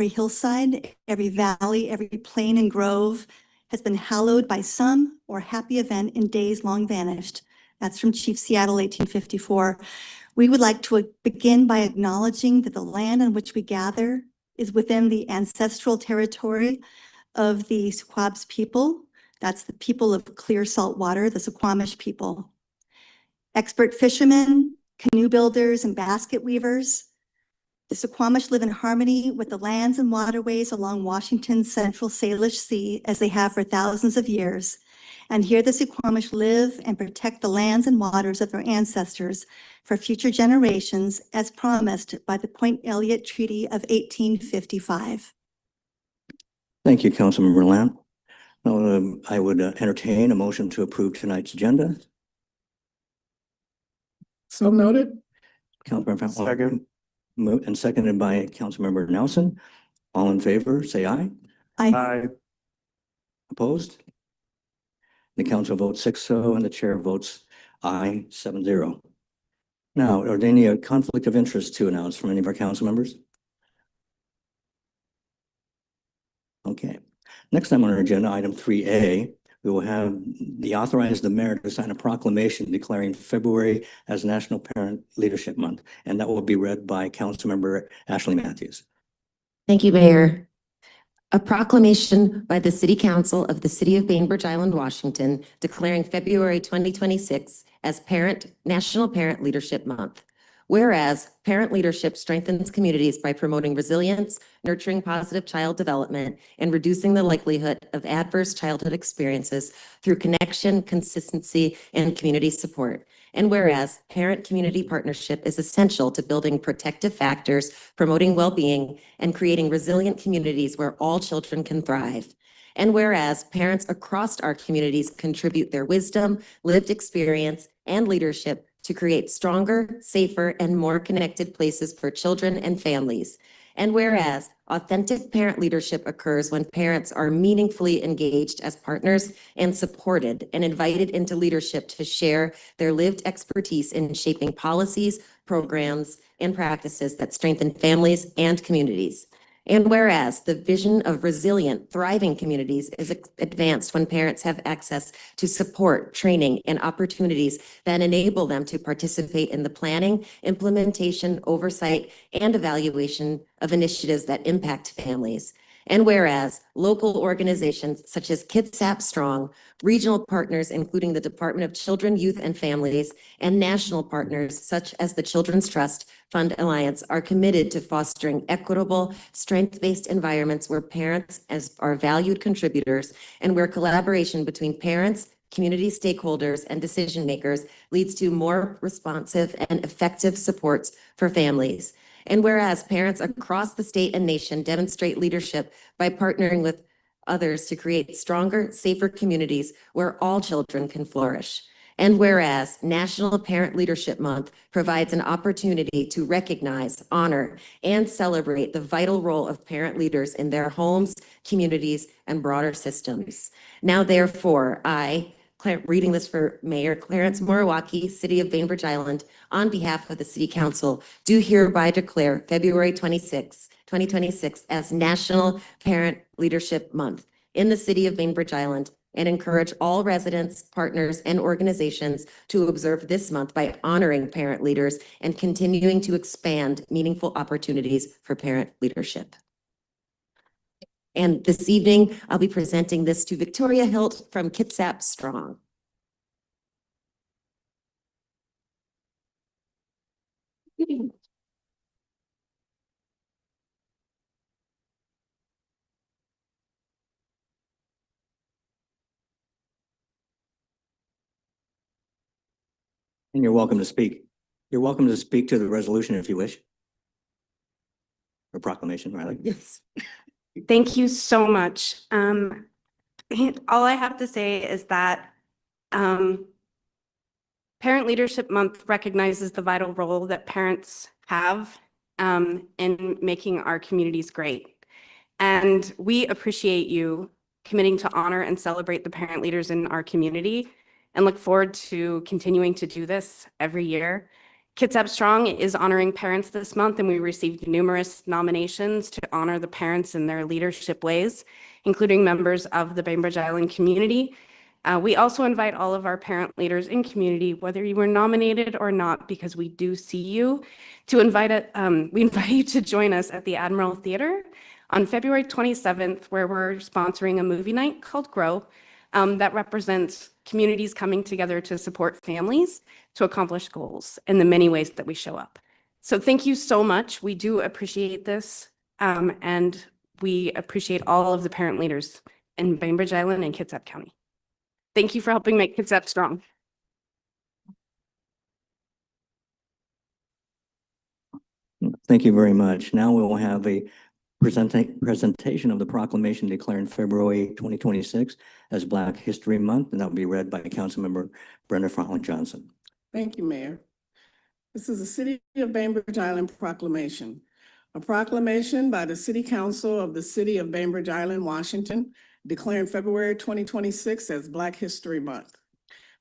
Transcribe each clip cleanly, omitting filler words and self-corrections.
hillside, every valley, every plain and grove has been hallowed by some or happy event in days long vanished. That's from Chief Seattle, 1854. We would like to begin by acknowledging that the land on which we gather is within the ancestral territory of the Suquamish people. That's the people of clear salt water, the Suquamish people. Expert fishermen, canoe builders, and basket weavers. The Suquamish live in harmony with the lands and waterways along Washington's central Salish Sea as they have for thousands of years. And here the Suquamish live and protect the lands and waters of their ancestors for future generations as promised by the Point Elliott Treaty of 1855. Thank you, Councilmember Lamb. Now, I would entertain a motion to approve tonight's agenda. So noted. Councilmember Second. Moved and seconded by Councilmember Nelson. All in favor, say aye. Aye. Opposed? The council votes 6-0 and the chair votes aye 7-0. Now, are there any conflict of interest to announce from any of our council members? Okay. Next time on our agenda, item 3A, we will have authorize the mayor to sign a proclamation declaring February as National Parent Leadership Month, and that will be read by Councilmember Ashley Mathews. Thank you, Mayor. A proclamation by the City Council of the City of Bainbridge Island, Washington, declaring February 2026 as National Parent Leadership Month. Whereas parent leadership strengthens communities by promoting resilience, nurturing positive child development, and reducing the likelihood of adverse childhood experiences through connection, consistency, and community support. And whereas parent-community partnership is essential to building protective factors, promoting well-being, and creating resilient communities where all children can thrive. And whereas parents across our communities contribute their wisdom, lived experience, and leadership to create stronger, safer, and more connected places for children and families. And whereas authentic parent leadership occurs when parents are meaningfully engaged as partners and supported and invited into leadership to share their lived expertise in shaping policies, programs, and practices that strengthen families and communities. And whereas the vision of resilient, thriving communities is advanced when parents have access to support, training, and opportunities that enable them to participate in the planning, implementation, oversight, and evaluation of initiatives that impact families. And whereas local organizations such as Kitsap Strong, regional partners including the Department of Children, Youth, and Families, and national partners such as the Children's Trust Fund Alliance are committed to fostering equitable, strength-based environments where parents are valued contributors and where collaboration between parents, community stakeholders, and decision makers leads to more responsive and effective supports for families. And whereas parents across the state and nation demonstrate leadership by partnering with others to create stronger, safer communities where all children can flourish. And whereas National Parent Leadership Month provides an opportunity to recognize, honor, and celebrate the vital role of parent leaders in their homes, communities, and broader systems. Now, therefore, reading this for Mayor Clarence Moriwaki, City of Bainbridge Island, on behalf of the City Council, do hereby declare February 26, 2026 as National Parent Leadership Month in the City of Bainbridge Island, and encourage all residents, partners, and organizations to observe this month by honoring parent leaders and continuing to expand meaningful opportunities for parent leadership. And this evening, I'll be presenting this to Victoria Hilt from Kitsap Strong. And you're welcome to speak. You're welcome to speak to the resolution if you wish. Or proclamation, rather. Yes. Thank you so much. All I have to say is that Parent Leadership Month recognizes the vital role that parents have in making our communities great. And we appreciate you committing to honor and celebrate the parent leaders in our community and look forward to continuing to do this every year. Kitsap Strong is honoring parents this month, and we received numerous nominations to honor the parents in their leadership ways, including members of the Bainbridge Island community. We also invite all of our parent leaders in community, whether you were nominated or not, because we do see you, we invite you to join us at the Admiral Theater on February 27th, where we're sponsoring a movie night called Grow that represents communities coming together to support families to accomplish goals in the many ways that we show up. So thank you so much. We do appreciate this, and we appreciate all of the parent leaders in Bainbridge Island and Kitsap County. Thank you for helping make Kitsap strong. Thank you very much. Now we will have a presentation of the proclamation declaring February 2026 as Black History Month, and that will be read by Councilmember Brenda Frontline Johnson. Thank you, Mayor. This is the City of Bainbridge Island Proclamation. A proclamation by the City Council of the City of Bainbridge Island, Washington, declaring February 2026 as Black History Month.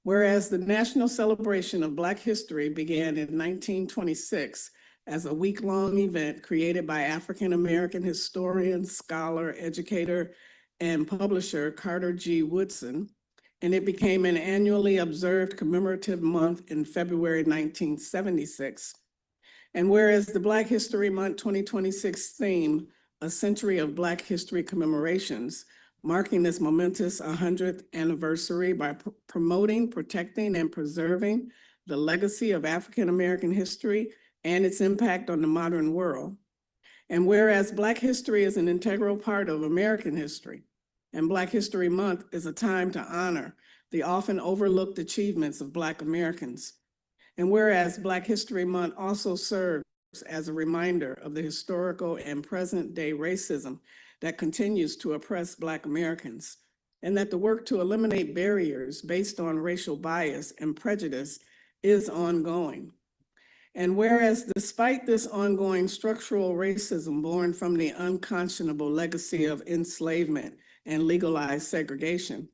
Whereas the national celebration of Black history began in 1926 as a week-long event created by African-American historian, scholar, educator, and publisher Carter G. Woodson, and it became an annually observed commemorative month in February 1976. And whereas the Black History Month 2026 theme, A Century of Black History Commemorations, marking this momentous 100th anniversary by promoting, protecting, and preserving the legacy of African-American history and its impact on the modern world. And whereas Black history is an integral part of American history, and Black History Month is a time to honor the often overlooked achievements of Black Americans. And whereas Black History Month also serves as a reminder of the historical and present-day racism that continues to oppress Black Americans, and that the work to eliminate barriers based on racial bias and prejudice is ongoing. And whereas despite this ongoing structural racism born from the unconscionable legacy of enslavement and legalized segregation,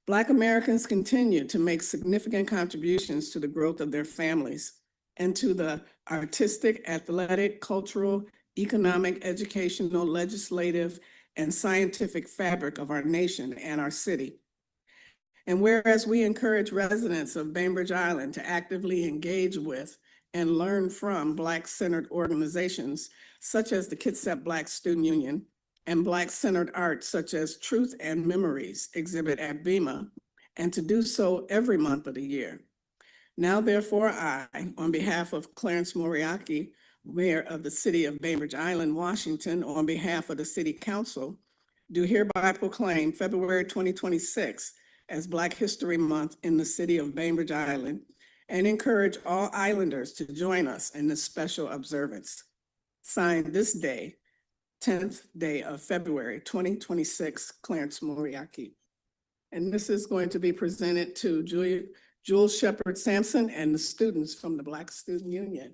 Black Americans continue to make significant contributions to the growth of their families and to the artistic, athletic, cultural, economic, educational, legislative, and scientific fabric of our nation and our city. And whereas we encourage residents of Bainbridge Island to actively engage with and learn from Black-centered organizations such as the Kitsap Black Student Union and Black-centered art such as Truth and Memories exhibit at BEMA, and to do so every month of the year. Now, therefore, I, on behalf of Clarence Moriarty, Mayor of the City of Bainbridge Island, Washington, on behalf of the City Council, do hereby proclaim February 2026 as Black History Month in the City of Bainbridge Island, and encourage all Islanders to join us in this special observance. Signed this day, 10th day of February 2026, Clarence Moriarty. And this is going to be presented to Jules Shepard Sampson and the students from the Black Student Union.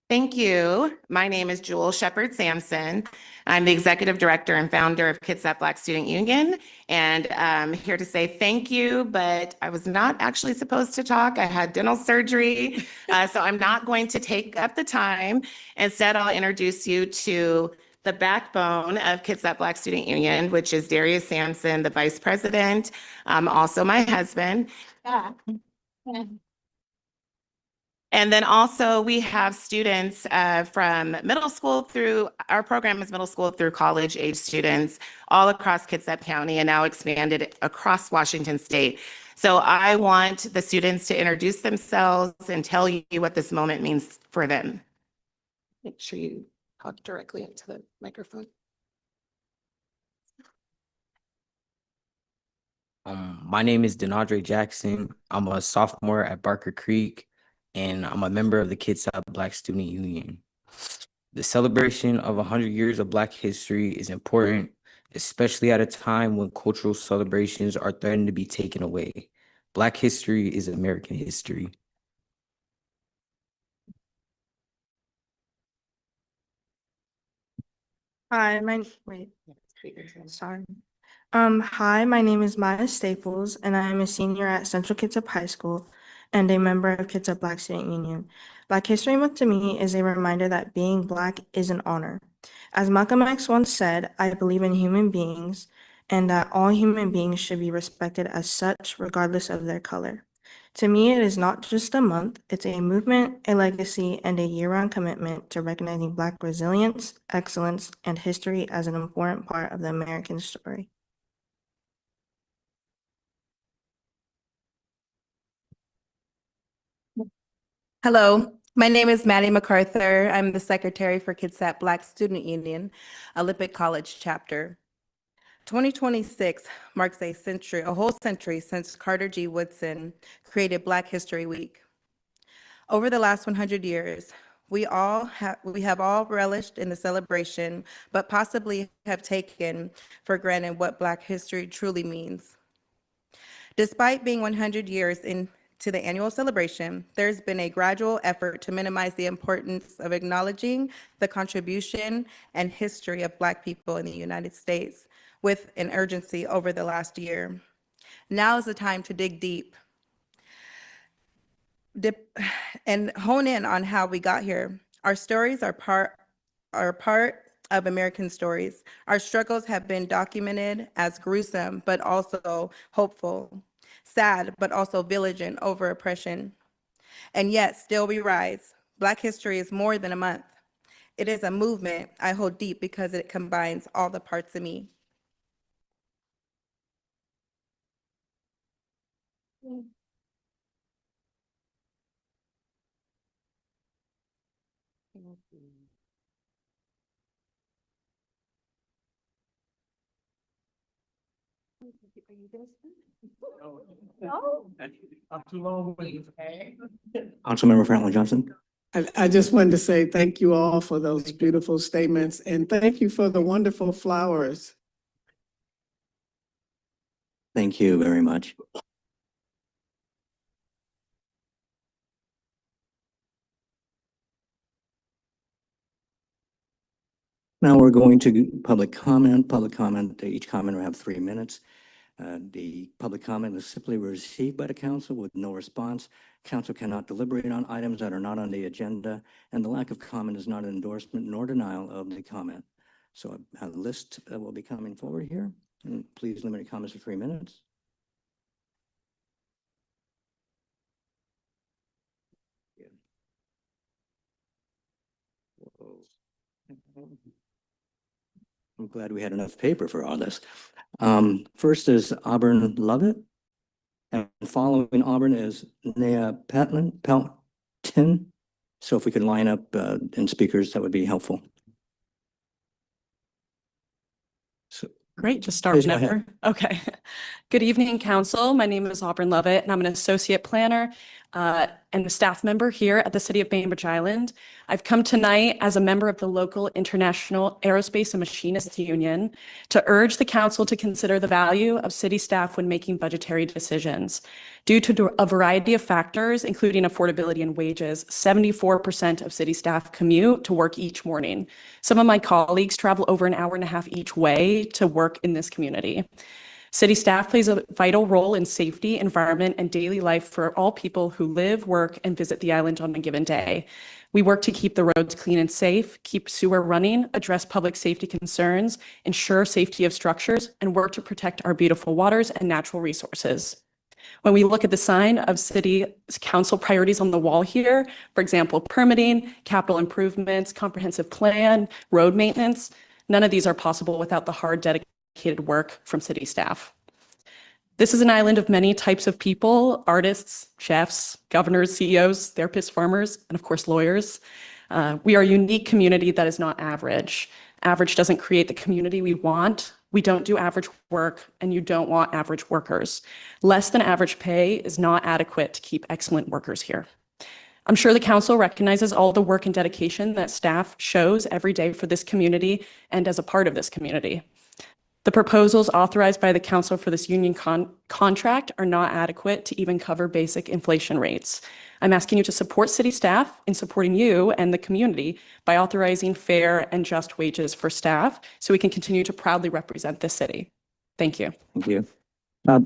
Thank you. My name is Jules Shepard Sampson. I'm the Executive Director and founder of Kitsap Black Student Union, and I'm here to say thank you, but I was not actually supposed to talk. I had dental surgery, so I'm not going to take up the time. Instead, I'll introduce you to the backbone of Kitsap Black Student Union, which is Darius Sampson, the Vice President, also my husband. And then also we have students from middle school through, our program is middle school through college age students all across Kitsap County and now expanded across Washington State. So I want the students to introduce themselves and tell you what this moment means for them. Make sure you talk directly into the microphone. My name is Denadre Jackson. I'm a sophomore at Barker Creek, and I'm a member of the Kids Up Black Student Union. The celebration of 100 years of Black history is important, especially at a time when cultural celebrations are threatened to be taken away. Black history is American history. Hi, sorry. Hi, my name is Maya Staples, and I am a senior at Central Kitsap High School and a member of Kitsap Black Student Union. Black History Month to me is a reminder that being Black is an honor. As Malcolm X once said, I believe in human beings and that all human beings should be respected as such, regardless of their color. To me, it is not just a month, it's a movement, a legacy, and a year-round commitment to recognizing Black resilience, excellence, and history as an important part of the American story. Hello, my name is Maddie MacArthur. I'm the secretary for Kitsap Black Student Union, Olympic College chapter. 2026 marks a whole century since Carter G. Woodson created Black History Week. Over the last 100 years, we have all relished in the celebration, but possibly have taken for granted what Black history truly means. Despite being 100 years into the annual celebration, there's been a gradual effort to minimize the importance of acknowledging the contribution and history of Black people in the United States with an urgency over the last year. Now is the time to dig deep and hone in on how we got here. Our stories are part of American stories. Our struggles have been documented as gruesome, but also hopeful, sad, but also vigilant over oppression. And yet still we rise. Black history is more than a month. It is a movement I hold deep because it combines all the parts of me. Councilmember Franklin Johnson. I just wanted to say thank you all for those beautiful statements and thank you for the wonderful flowers. Thank you very much. Now we're going to public comment. Each comment will have 3 minutes. The public comment is simply received by the council with no response. Council cannot deliberate on items that are not on the agenda, and the lack of comment is not an endorsement nor denial of the comment. So a list will be coming forward here, and please limit your comments to 3 minutes. I'm glad we had enough paper for all this. First is Auburn Lovett, and following Auburn is Nea Pelton. So if we could line up in speakers, that would be helpful. So, Great, just start please go ahead. whenever. Okay. Good evening, council. My name is Auburn Lovett, and I'm an associate planner and a staff member here at the City of Bainbridge Island. I've come tonight as a member of the local International Aerospace and Machinists Union to urge the council to consider the value of city staff when making budgetary decisions. Due to a variety of factors, including affordability and wages, 74% of city staff commute to work each morning. Some of my colleagues travel over an hour and a half each way to work in this community. City staff plays a vital role in safety, environment, and daily life for all people who live, work, and visit the island on a given day. We work to keep the roads clean and safe, keep sewer running, address public safety concerns, ensure safety of structures, and work to protect our beautiful waters and natural resources. When we look at the sign of city council priorities on the wall here, for example, permitting, capital improvements, comprehensive plan, road maintenance, none of these are possible without the hard, dedicated work from city staff. This is an island of many types of people: artists, chefs, governors, CEOs, therapists, farmers, and of course, lawyers. We are a unique community that is not average. Average doesn't create the community we want. We don't do average work, and you don't want average workers. Less than average pay is not adequate to keep excellent workers here. I'm sure the council recognizes all the work and dedication that staff shows every day for this community and as a part of this community. The proposals authorized by the council for this union contract are not adequate to even cover basic inflation rates. I'm asking you to support city staff in supporting you and the community by authorizing fair and just wages for staff so we can continue to proudly represent this city. Thank you. Thank you. Okay,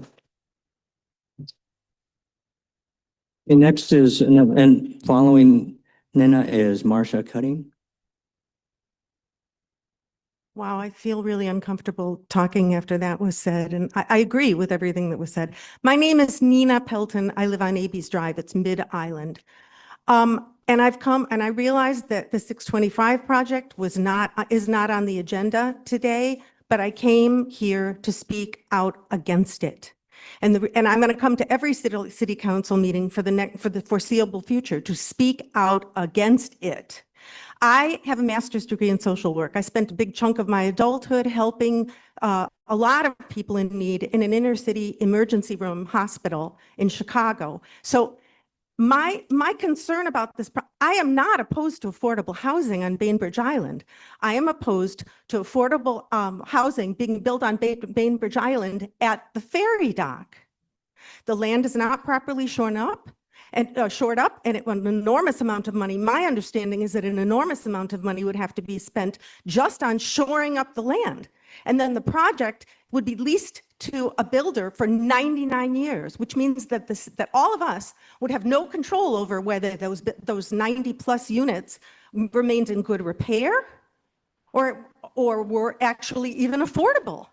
next is, and following Nina is Marcia Cutting. Wow, I feel really uncomfortable talking after that was said, and I agree with everything that was said. My name is Nina Pelton. I live on Abies Drive. It's Mid-Island. And I've come and I realized that the 625 project is not on the agenda today, but I came here to speak out against it. And I'm going to come to every city council meeting for the foreseeable future to speak out against it. I have a master's degree in social work. I spent a big chunk of my adulthood helping a lot of people in need in an inner city emergency room hospital in Chicago. So my concern about this, I am not opposed to affordable housing on Bainbridge Island. I am opposed to affordable housing being built on Bainbridge Island at the ferry dock. The land is not properly shored up, and an enormous amount of money. My understanding is that an enormous amount of money would have to be spent just on shoring up the land. And then the project would be leased to a builder for 99 years, which means that that all of us would have no control over whether those 90 plus units remained in good repair or were actually even affordable.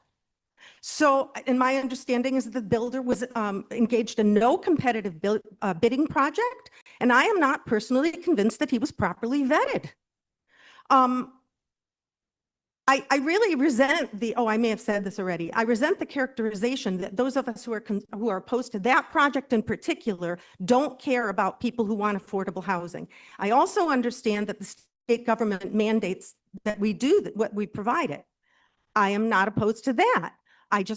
So, and my understanding is that the builder was engaged in no competitive bidding project, and I am not personally convinced that he was properly vetted. I really resent I may have said this already. I resent the characterization that those of us who are opposed to that project in particular don't care about people who want affordable housing. I also understand that the state government mandates that we do what we provide it. I am not opposed to that. I do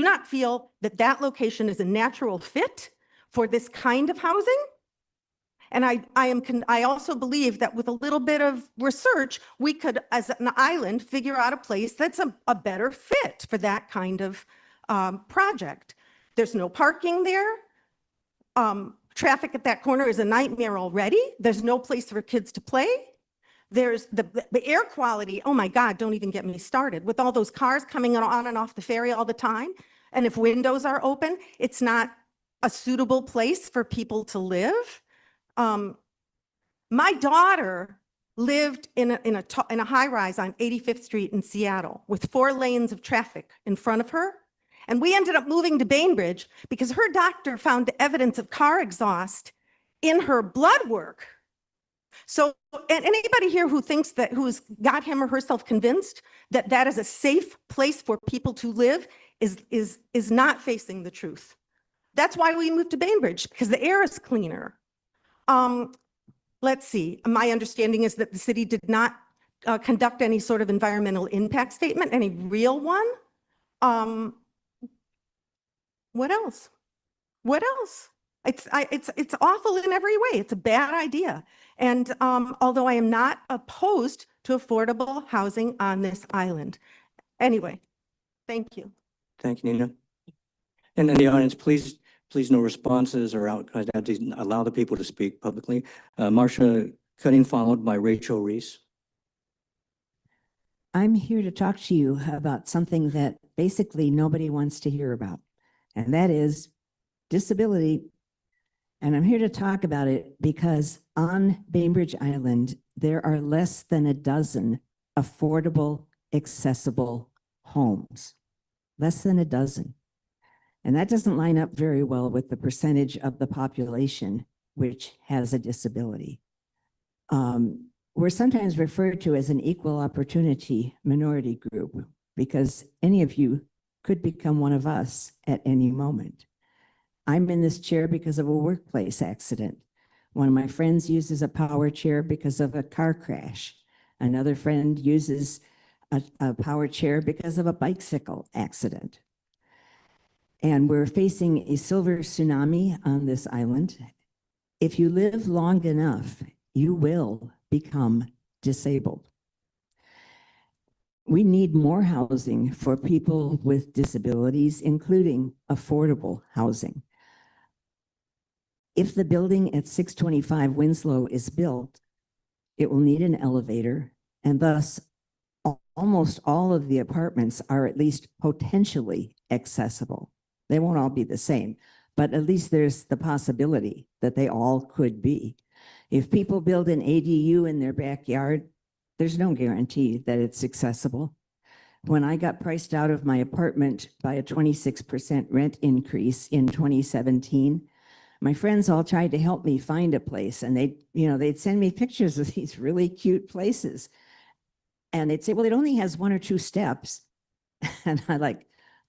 not feel that location is a natural fit for this kind of housing. And I also believe that with a little bit of research, we could, as an island, figure out a place that's a better fit for that kind of project. There's no parking there. Traffic at that corner is a nightmare already. There's no place for kids to play. There's the air quality. Oh my God, don't even get me started. With all those cars coming on and off the ferry all the time. And if windows are open, it's not a suitable place for people to live. My daughter lived in a high rise on 85th Street in Seattle with 4 lanes of traffic in front of her. And we ended up moving to Bainbridge because her doctor found evidence of car exhaust in her blood work. So, and anybody here who's got him or herself convinced that that is a safe place for people to live is not facing the truth. That's why we moved to Bainbridge, because the air is cleaner. Let's see. My understanding is that the city did not conduct any sort of environmental impact statement, any real one. What else? What else? It's awful in every way. It's a bad idea. And although I am not opposed to affordable housing on this island. Anyway, thank you. Thank you, Nina. And in the audience, please no responses or allow the people to speak publicly. Marcia Cutting, followed by Rachel Reese. I'm here to talk to you about something that basically nobody wants to hear about, and that is disability. And I'm here to talk about it because on Bainbridge Island, there are less than a dozen affordable, accessible homes. Less than a dozen. And that doesn't line up very well with the percentage of the population which has a disability. We're sometimes referred to as an equal opportunity minority group because any of you could become one of us at any moment. I'm in this chair because of a workplace accident. One of my friends uses a power chair because of a car crash. Another friend uses a power chair because of a bicycle accident. And we're facing a silver tsunami on this island. If you live long enough, you will become disabled. We need more housing for people with disabilities, including affordable housing. If the building at 625 Winslow is built, it will need an elevator, and thus almost all of the apartments are at least potentially accessible. They won't all be the same, but at least there's the possibility that they all could be. If people build an ADU in their backyard, there's no guarantee that it's accessible. When I got priced out of my apartment by a 26% rent increase in 2017, my friends all tried to help me find a place, and they'd send me pictures of these really cute places. And they'd say, well, it only has 1 or 2 steps. And I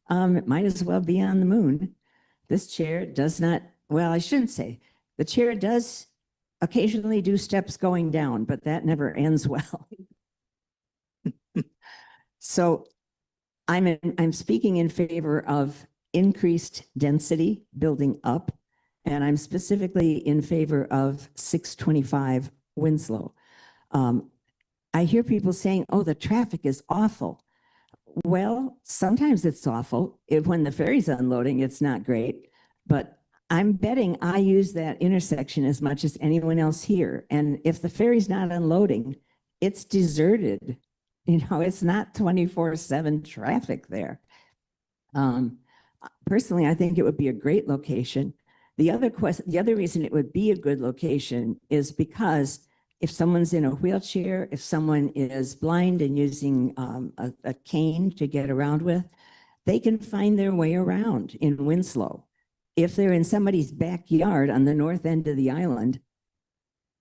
it might as well be on the moon. This chair does not, well, I shouldn't say, the chair does occasionally do steps going down, but that never ends well. So I'm speaking in favor of increased density building up, and I'm specifically in favor of 625 Winslow. I hear people saying, oh, the traffic is awful. Well, sometimes it's awful. When the ferry's unloading, it's not great, but I'm betting I use that intersection as much as anyone else here. And if the ferry's not unloading, it's deserted. It's not 24/7 traffic there. Personally, I think it would be a great location. The other reason it would be a good location is because if someone's in a wheelchair, if someone is blind and using a cane to get around with, they can find their way around in Winslow. If they're in somebody's backyard on the north end of the island,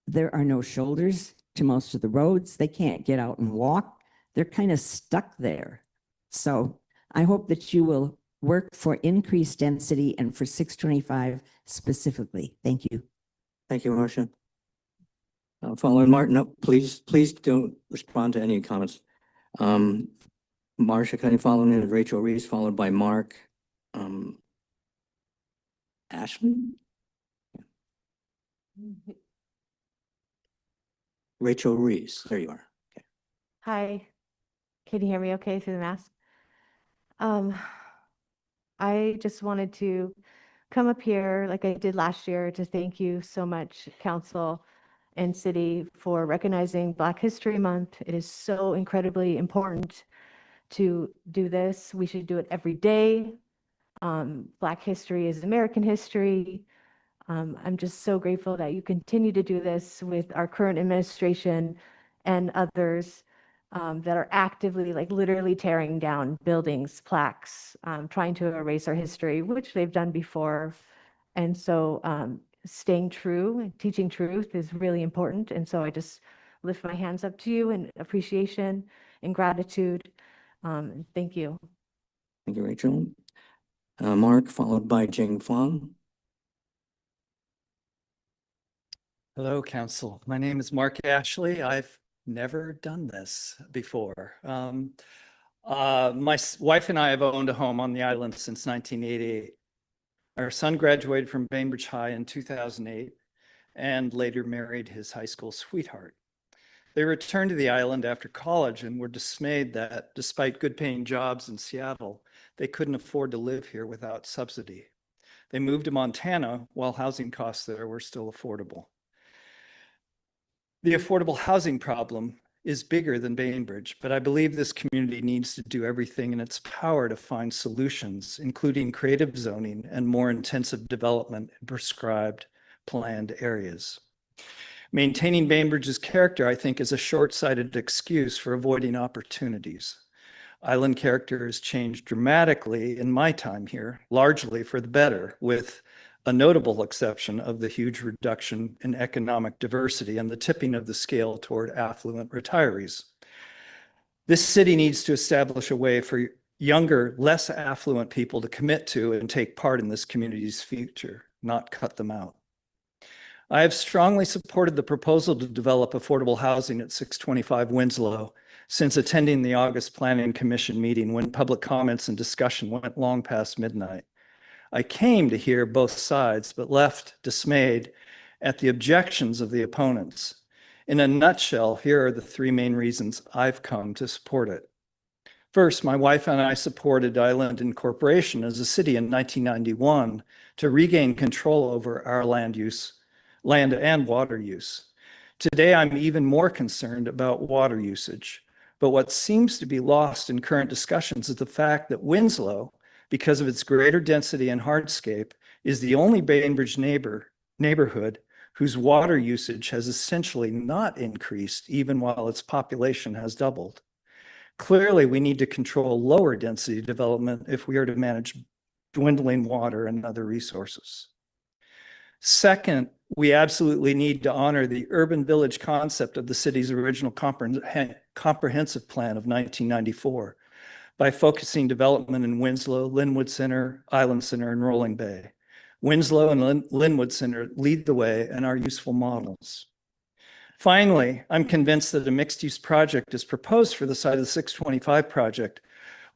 there are no shoulders to most of the roads. They can't get out and walk. They're kind of stuck there. So I hope that you will work for increased density and for 625 specifically. Thank you. Thank you, Marcia. Following Martin, no, please don't respond to any comments. Marcia Cuddy, following in Rachel Reese, followed by Mark. Ashley? Rachel Reese, there you are. Okay. Hi, can you hear me okay through the mask? I just wanted to come up here like I did last year to thank you so much, council and city, for recognizing Black History Month. It is so incredibly important to do this. We should do it every day. Black history is American history. I'm just so grateful that you continue to do this with our current administration and others that are actively, literally tearing down buildings, plaques, trying to erase our history, which they've done before. And so staying true and teaching truth is really important. And so I just lift my hands up to you in appreciation and gratitude. Thank you. Thank you, Rachel. Mark, followed by Jing Fong. Hello, Council. My name is Mark Ashley. I've never done this before. My wife and I have owned a home on the island since 1988. Our son graduated from Bainbridge High in 2008 and later married his high school sweetheart. They returned to the island after college and were dismayed that despite good paying jobs in Seattle, they couldn't afford to live here without subsidy. They moved to Montana while housing costs there were still affordable. The affordable housing problem is bigger than Bainbridge, but I believe this community needs to do everything in its power to find solutions, including creative zoning and more intensive development in prescribed planned areas. Maintaining Bainbridge's character, I think, is a short-sighted excuse for avoiding opportunities. Island character has changed dramatically in my time here, largely for the better, with a notable exception of the huge reduction in economic diversity and the tipping of the scale toward affluent retirees. This city needs to establish a way for younger, less affluent people to commit to and take part in this community's future, not cut them out. I have strongly supported the proposal to develop affordable housing at 625 Winslow since attending the August Planning Commission meeting when public comments and discussion went long past midnight. I came to hear both sides, but left dismayed at the objections of the opponents. In a nutshell, here are the three main reasons I've come to support it. First, my wife and I supported Island Incorporation as a city in 1991 to regain control over our land and water use. Today, I'm even more concerned about water usage. But what seems to be lost in current discussions is the fact that Winslow, because of its greater density and hardscape, is the only Bainbridge neighborhood whose water usage has essentially not increased even while its population has doubled. Clearly, we need to control lower density development if we are to manage dwindling water and other resources. Second, we absolutely need to honor the urban village concept of the city's original comprehensive plan of 1994 by focusing development in Winslow, Linwood Center, Island Center, and Rolling Bay. Winslow and Linwood Center lead the way and are useful models. Finally, I'm convinced that a mixed-use project as proposed for the site of the 625 project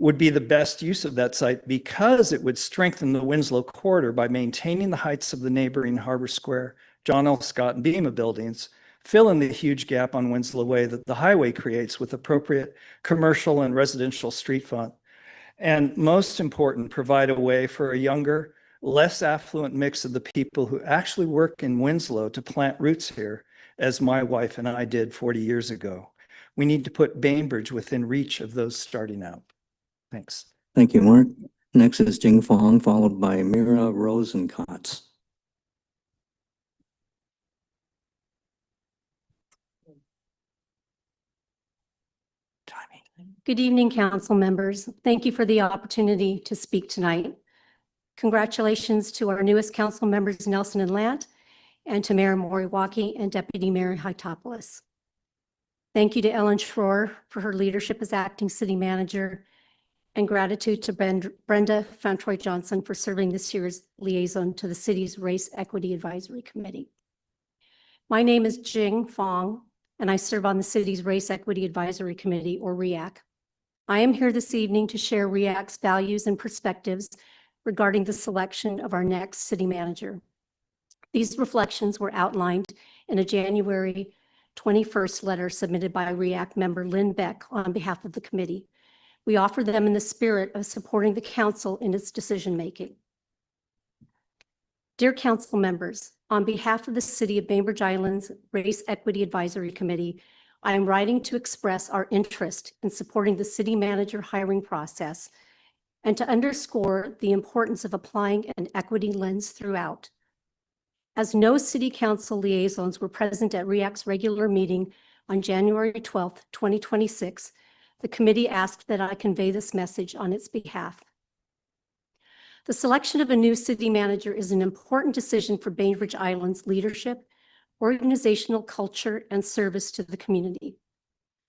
would be the best use of that site because it would strengthen the Winslow corridor by maintaining the heights of the neighboring Harbor Square, John L. Scott, and Bema buildings, fill in the huge gap on Winslow Way that the highway creates with appropriate commercial and residential street front, and most important, provide a way for a younger, less affluent mix of the people who actually work in Winslow to plant roots here, as my wife and I did 40 years ago. We need to put Bainbridge within reach of those starting out. Thanks. Thank you, Mark. Next is Jing Fong, followed by Mira Rosenkotz. Good evening, council members. Thank you for the opportunity to speak tonight. Congratulations to our newest council members, Nelson and Lant, and to Mayor Moriwaki and Deputy Mayor Hytopoulos. Thank you to Ellen Schroer for her leadership as acting city manager, and gratitude to Brenda Fantroy Johnson for serving this year's liaison to the city's Race Equity Advisory Committee. My name is Jing Fong, and I serve on the city's Race Equity Advisory Committee, or REAC. I am here this evening to share REAC's values and perspectives regarding the selection of our next city manager. These reflections were outlined in a January 21st letter submitted by REAC member Lynn Beck on behalf of the committee. We offer them in the spirit of supporting the council in its decision-making. Dear council members, on behalf of the City of Bainbridge Island's Race Equity Advisory Committee, I am writing to express our interest in supporting the city manager hiring process and to underscore the importance of applying an equity lens throughout. As no city council liaisons were present at REAC's regular meeting on January 12th, 2026, the committee asked that I convey this message on its behalf. The selection of a new city manager is an important decision for Bainbridge Island's leadership, organizational culture, and service to the community.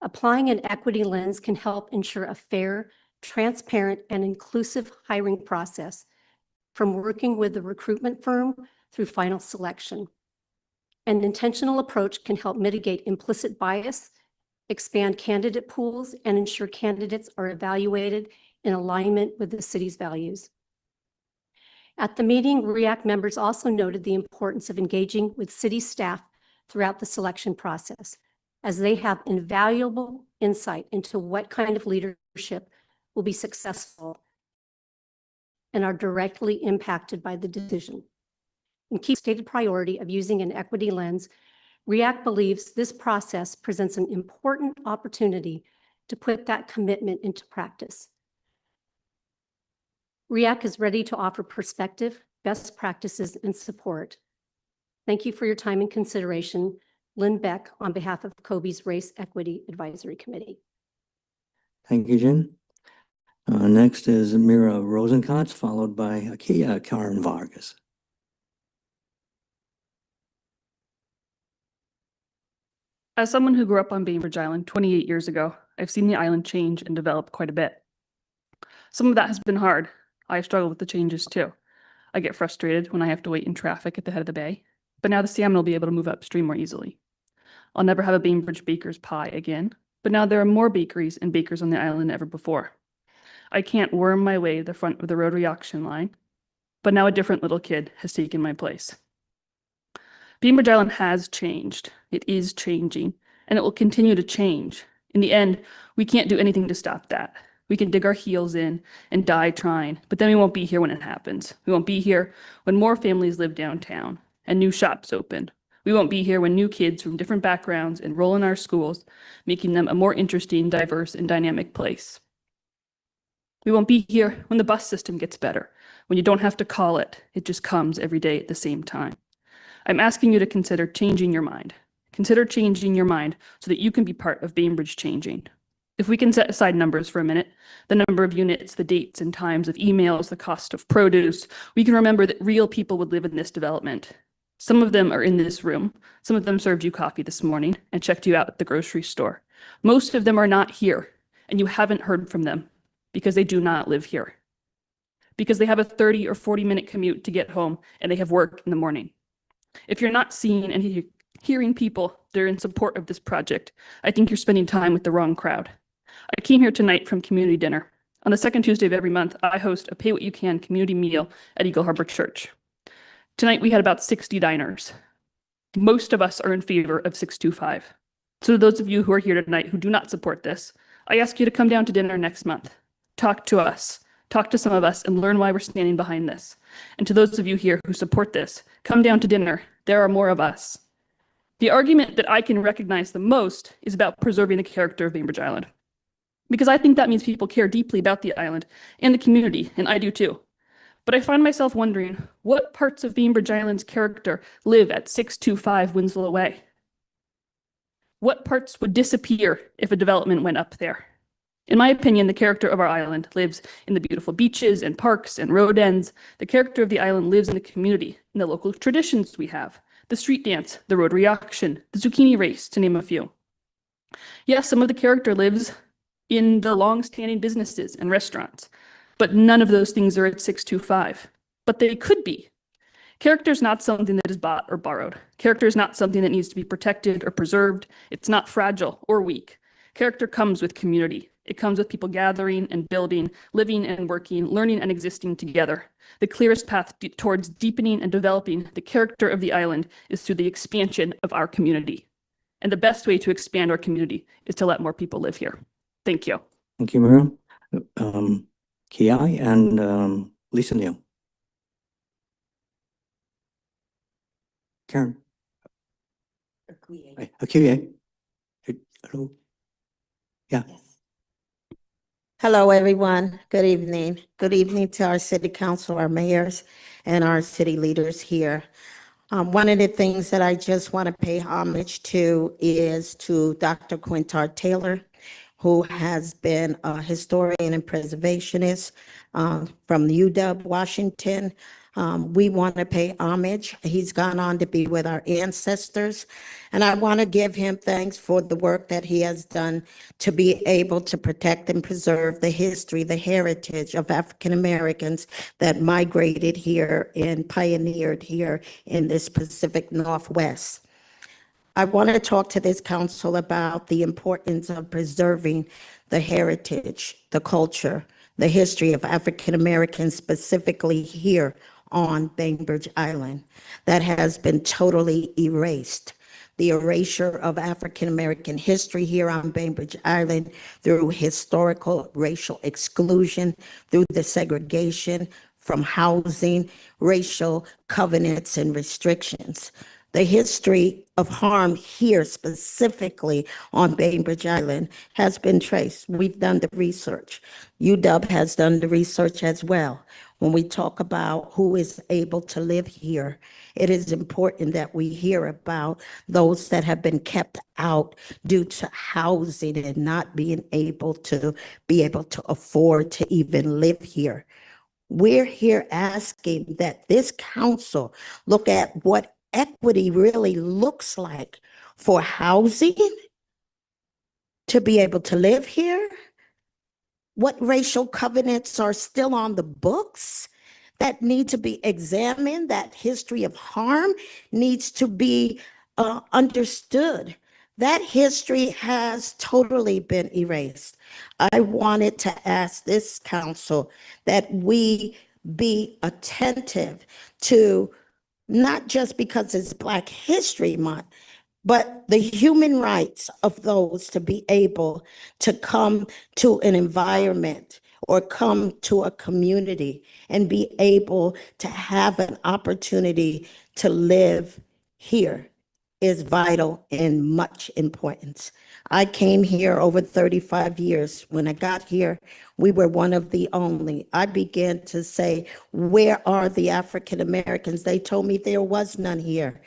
Applying an equity lens can help ensure a fair, transparent, and inclusive hiring process, from working with the recruitment firm through final selection. An intentional approach can help mitigate implicit bias, expand candidate pools, and ensure candidates are evaluated in alignment with the city's values. At the meeting, REAC members also noted the importance of engaging with city staff throughout the selection process, as they have invaluable insight into what kind of leadership will be successful and are directly impacted by the decision. In keeping with the stated priority of using an equity lens, REAC believes this process presents an important opportunity to put that commitment into practice. REAC is ready to offer perspective, best practices, and support. Thank you for your time and consideration. Lynn Beck, on behalf of COBE's Race Equity Advisory Committee. Thank you, Jen. Next is Mira Rosenkotz, followed by Akia Karen Vargas. As someone who grew up on Bainbridge Island 28 years ago, I've seen the island change and develop quite a bit. Some of that has been hard. I struggle with the changes too. I get frustrated when I have to wait in traffic at the head of the bay. but now the salmon will be able to move upstream more easily. I'll never have a Bainbridge baker's pie again, but now there are more bakeries and bakers on the island than ever before. I can't worm my way to the front of the rotary auction line, but now a different little kid has taken my place. Bainbridge Island has changed. It is changing, and it will continue to change. In the end, we can't do anything to stop that. We can dig our heels in and die trying, but then we won't be here when it happens. We won't be here when more families live downtown and new shops open. We won't be here when new kids from different backgrounds enroll in our schools, making them a more interesting, diverse, and dynamic place. We won't be here when the bus system gets better, when you don't have to call it, it just comes every day at the same time. I'm asking you to consider changing your mind. Consider changing your mind so that you can be part of Bainbridge changing. If we can set aside numbers for a minute, the number of units, the dates and times of emails, the cost of produce, we can remember that real people would live in this development. Some of them are in this room. Some of them served you coffee this morning and checked you out at the grocery store. Most of them are not here, and you haven't heard from them because they do not live here. Because they have a 30 or 40-minute commute to get home and they have work in the morning. If you're not seeing and hearing people that are in support of this project, I think you're spending time with the wrong crowd. I came here tonight from community dinner. On the second Tuesday of every month, I host a Pay What You Can community meal at Eagle Harbor Church. Tonight, we had about 60 diners. Most of us are in favor of 625. So those of you who are here tonight who do not support this, I ask you to come down to dinner next month. Talk to us. Talk to some of us and learn why we're standing behind this. And to those of you here who support this, come down to dinner. There are more of us. The argument that I can recognize the most is about preserving the character of Bainbridge Island. Because I think that means people care deeply about the island and the community, and I do too. But I find myself wondering, what parts of Bainbridge Island's character live at 625 Winslow Way? What parts would disappear if a development went up there? In my opinion, the character of our island lives in the beautiful beaches and parks and road ends. The character of the island lives in the community, in the local traditions we have, the street dance, the rotary auction, the zucchini race, to name a few. Yes, some of the character lives in the long-standing businesses and restaurants, but none of those things are at 625. But they could be. Character is not something that is bought or borrowed. Character is not something that needs to be protected or preserved. It's not fragile or weak. Character comes with community. It comes with people gathering and building, living and working, learning and existing together. The clearest path towards deepening and developing the character of the island is through the expansion of our community. And the best way to expand our community is to let more people live here. Thank you. Thank you, Miriam. Kiai and Lisa Neal. Karen. Akuye. Hello. Yeah. Hello, everyone. Good evening. Good evening to our city council, our mayors, and our city leaders here. One of the things that I just want to pay homage to is to Dr. Quintard Taylor, who has been a historian and preservationist from UW, Washington. We want to pay homage. He's gone on to be with our ancestors, and I want to give him thanks for the work that he has done to be able to protect and preserve the history, the heritage of African Americans that migrated here and pioneered here in this Pacific Northwest. I want to talk to this council about the importance of preserving the heritage, the culture, the history of African Americans, specifically here on Bainbridge Island, that has been totally erased. The erasure of African American history here on Bainbridge Island through historical racial exclusion, through the segregation from housing, racial covenants and restrictions. The history of harm here specifically on Bainbridge Island has been traced. We've done the research. UW has done the research as well. When we talk about who is able to live here, it is important that we hear about those that have been kept out due to housing and not being able to afford to even live here. We're here asking that this council look at what equity really looks like for housing, to be able to live here, what racial covenants are still on the books that need to be examined. That history of harm needs to be understood. That history has totally been erased. I wanted to ask this council that we be attentive to, not just because it's Black History Month, but the human rights of those to be able to come to an environment or come to a community and be able to have an opportunity to live here is vital and much importance. I came here over 35 years. When I got here, we were one of the only. I began to say, where are the African Americans? They told me there was none here.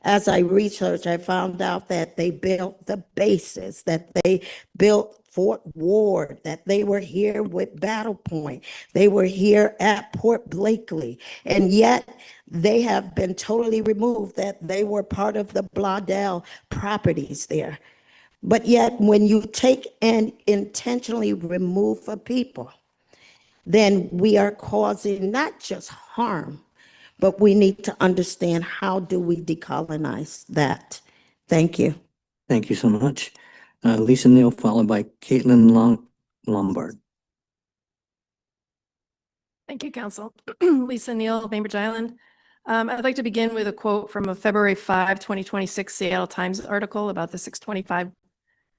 As I researched, I found out that they built the bases, that they built Fort Ward, that they were here with Battle Point. They were here at Port Blakely. And yet they have been totally removed, that they were part of the Bladel properties there. But yet when you take and intentionally remove a people, then we are causing not just harm, but we need to understand, how do we decolonize that? Thank you. Thank you so much. Lisa Neal, followed by Caitlin Lombard. Thank you, Council. Lisa Neal, Bainbridge Island. I'd like to begin with a quote from a February 5, 2026 Seattle Times article about the 625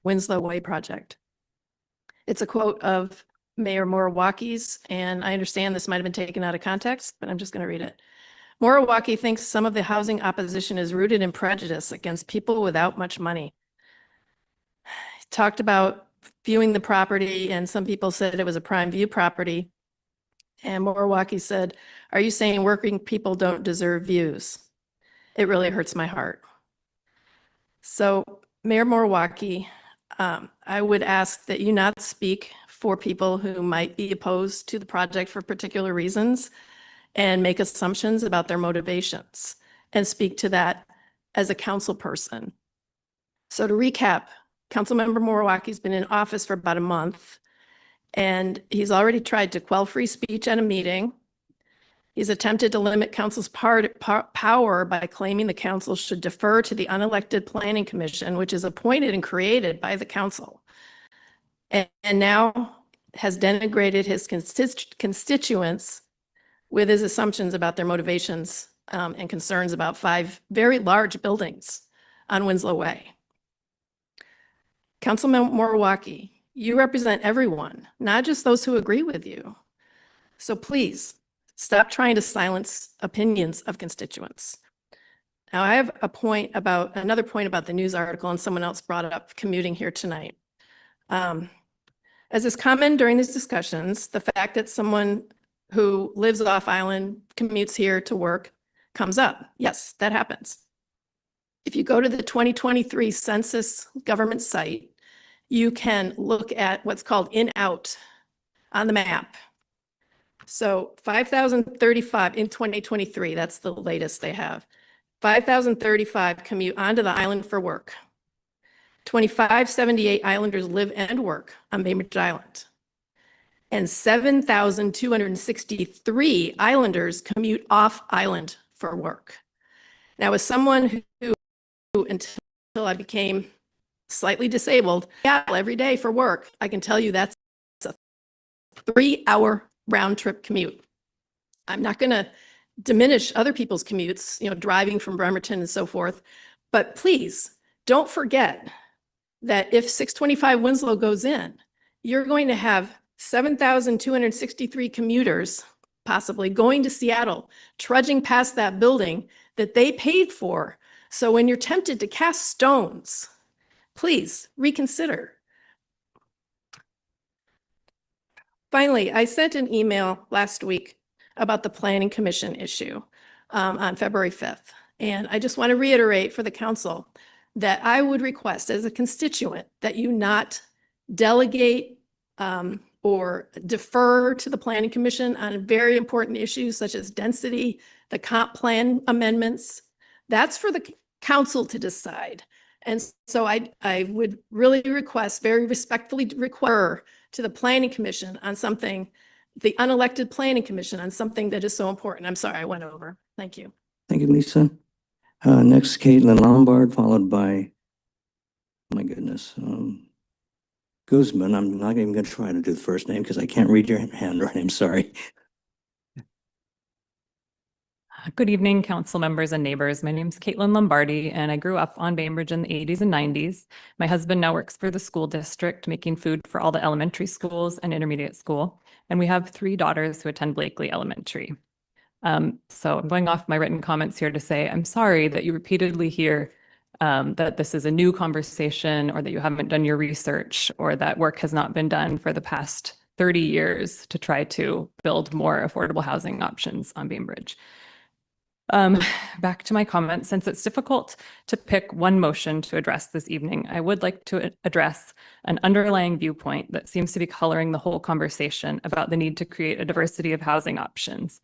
Winslow Way project. It's a quote of Mayor Moriwaki's, and I understand this might have been taken out of context, but I'm just going to read it. Moriwaki thinks some of the housing opposition is rooted in prejudice against people without much money. He talked about viewing the property, and some people said it was a prime view property. And Moriwaki said, "Are you saying working people don't deserve views?" It really hurts my heart. So, Mayor Moriwaki, I would ask that you not speak for people who might be opposed to the project for particular reasons and make assumptions about their motivations, and speak to that as a council person. So to recap, Councilmember Moriwaki's been in office for about a month, and he's already tried to quell free speech at a meeting. He's attempted to limit council's power by claiming the council should defer to the unelected planning commission, which is appointed and created by the council. And now has denigrated his constituents with his assumptions about their motivations and concerns about 5 very large buildings on Winslow Way. Councilman Moriwaki, you represent everyone, not just those who agree with you. So please stop trying to silence opinions of constituents. Now I have another point about the news article, and someone else brought up commuting here tonight. As is common during these discussions, the fact that someone who lives off island commutes here to work comes up. Yes, that happens. If you go to the 2023 census government site, you can look at what's called in-out on the map. So 5,035 in 2023, that's the latest they have. 5,035 commute onto the island for work. 2,578 islanders live and work on Bainbridge Island. And 7,263 islanders commute off island for work. Now, as someone who until I became slightly disabled, every day for work, I can tell you that's a 3-hour round trip commute. I'm not going to diminish other people's commutes, driving from Bremerton and so forth, but please don't forget that if 625 Winslow goes in, you're going to have 7,263 commuters possibly going to Seattle, trudging past that building that they paid for. So when you're tempted to cast stones, please reconsider. Finally, I sent an email last week about the Planning Commission issue on February 5th. And I just want to reiterate for the council that I would request as a constituent that you not delegate or defer to the Planning Commission on very important issues such as density, the comp plan amendments. That's for the council to decide. And so I would really request, very respectfully require to the Planning Commission on something the unelected planning commission on something that is so important. I'm sorry, I went over. Thank you. Thank you, Lisa. Next, Caitlin Lombard, followed by, my goodness, Guzman. I'm not even going to try to do the first name because I can't read your handwriting. Sorry. Good evening, council members and neighbors. My name is Caitlin Lombardi, and I grew up on Bainbridge in the 80s and 90s. My husband now works for the school district, making food for all the elementary schools and intermediate school. And we have 3 daughters who attend Blakely Elementary. So I'm going off my written comments here to say, I'm sorry that you repeatedly hear that this is a new conversation, or that you haven't done your research, or that work has not been done for the past 30 years to try to build more affordable housing options on Bainbridge. Back to my comments, since it's difficult to pick one motion to address this evening, I would like to address an underlying viewpoint that seems to be coloring the whole conversation about the need to create a diversity of housing options.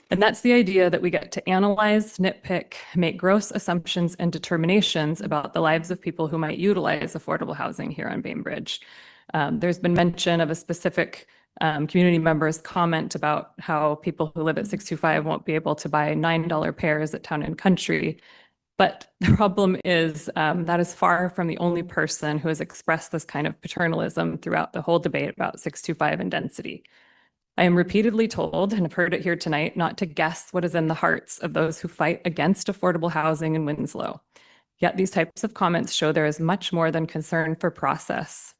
And that's the idea that we get to analyze, nitpick, make gross assumptions and determinations about the lives of people who might utilize affordable housing here on Bainbridge. There's been mention of a specific community member's comment about how people who live at 625 won't be able to buy $9 pairs at Town and Country. But the problem is that is far from the only person who has expressed this kind of paternalism throughout the whole debate about 625 and density. I am repeatedly told, and have heard it here tonight, not to guess what is in the hearts of those who fight against affordable housing in Winslow. Yet these types of comments show there is much more than concern for process.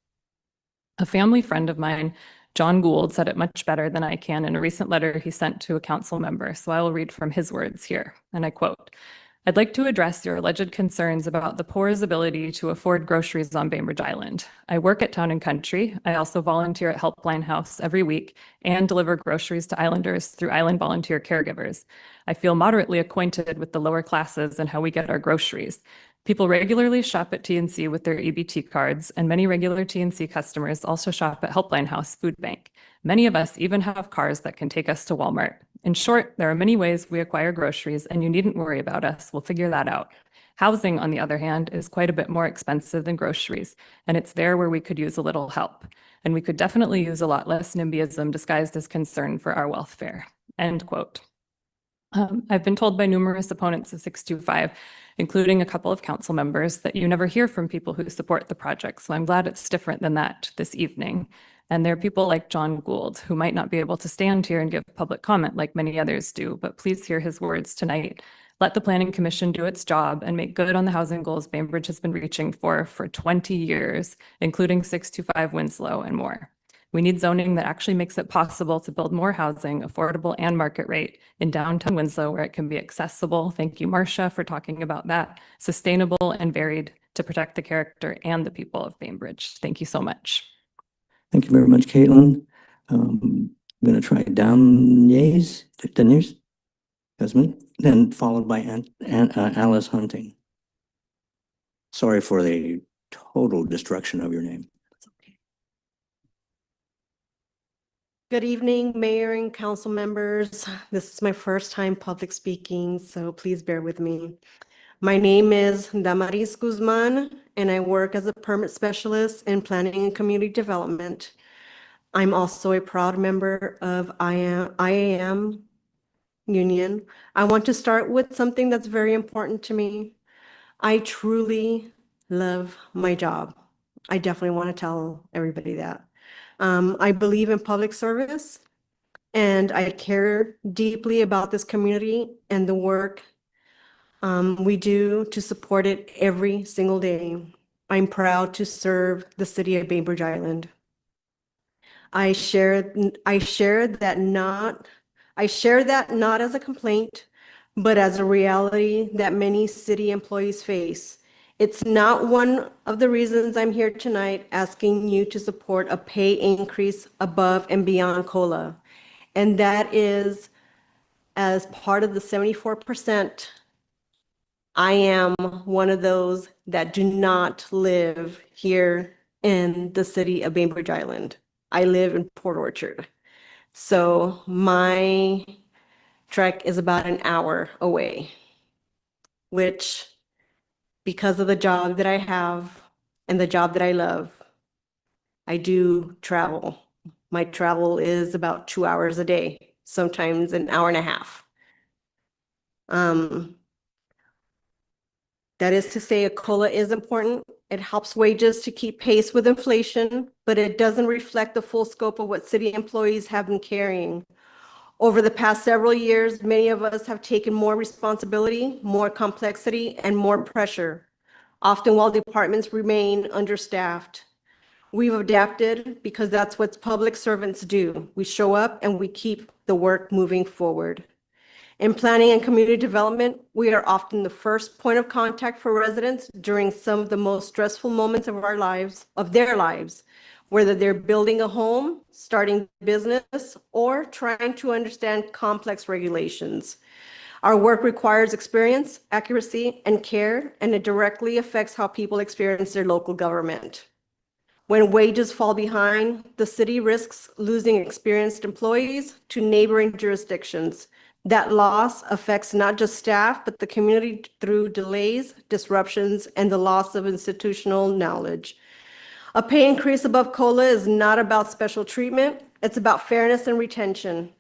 A family friend of mine, John Gould, said it much better than I can in a recent letter he sent to a council member, so I will read from his words here, and I quote, "I'd like to address your alleged concerns about the poor's ability to afford groceries on Bainbridge Island. I work at Town and Country. I also volunteer at Helpline House every week and deliver groceries to islanders through Island Volunteer Caregivers. I feel moderately acquainted with the lower classes and how we get our groceries. People regularly shop at TNC with their EBT cards, and many regular TNC customers also shop at Helpline House Food Bank. Many of us even have cars that can take us to Walmart. In short, there are many ways we acquire groceries, and you needn't worry about us. We'll figure that out. Housing, on the other hand, is quite a bit more expensive than groceries, and it's there where we could use a little help. And we could definitely use a lot less NIMBYism disguised as concern for our welfare." End quote. I've been told by numerous opponents of 625, including a couple of council members, that you never hear from people who support the project. So I'm glad it's different than that this evening. And there are people like John Gould who might not be able to stand here and give public comment like many others do, but please hear his words tonight. Let the Planning Commission do its job and make good on the housing goals Bainbridge has been reaching for 20 years, including 625 Winslow and more. We need zoning that actually makes it possible to build more housing, affordable and market rate, in downtown Winslow where it can be accessible. Thank you, Marcia, for talking about that. Sustainable and varied to protect the character and the people of Bainbridge. Thank you so much. Thank you very much, Caitlin. I'm going to try Deniers, Guzman, then followed by Alice Hunting. Sorry for the total destruction of your name. Good evening, Mayor and council members. This is my first time public speaking, so please bear with me. My name is Damaris Guzman, and I work as a permit specialist in planning and community development. I'm also a proud member of IAM Union. I want to start with something that's very important to me. I truly love my job. I definitely want to tell everybody that. I believe in public service, and I care deeply about this community and the work we do to support it every single day. I'm proud to serve the city of Bainbridge Island. I share that not as a complaint, but as a reality that many city employees face. It's not one of the reasons I'm here tonight asking you to support a pay increase above and beyond COLA. And that is, as part of the 74%, I am one of those that do not live here in the city of Bainbridge Island. I live in Port Orchard. So my trek is about an hour away, which, because of the job that I have and the job that I love, I do travel My travel is about 2 hours a day, sometimes an hour and a half. That is to say, a COLA is important. It helps wages to keep pace with inflation, but it doesn't reflect the full scope of what city employees have been carrying. Over the past several years, many of us have taken more responsibility, more complexity, and more pressure, often while departments remain understaffed. We've adapted because that's what public servants do. We show up and we keep the work moving forward. In planning and community development, we are often the first point of contact for residents during some of the most stressful moments of their lives, whether they're building a home, starting business, or trying to understand complex regulations. Our work requires experience, accuracy, and care, and it directly affects how people experience their local government. When wages fall behind, the city risks losing experienced employees to neighboring jurisdictions. That loss affects not just staff, but the community through delays, disruptions, and the loss of institutional knowledge. A pay increase above COLA is not about special treatment. It's about fairness and retention,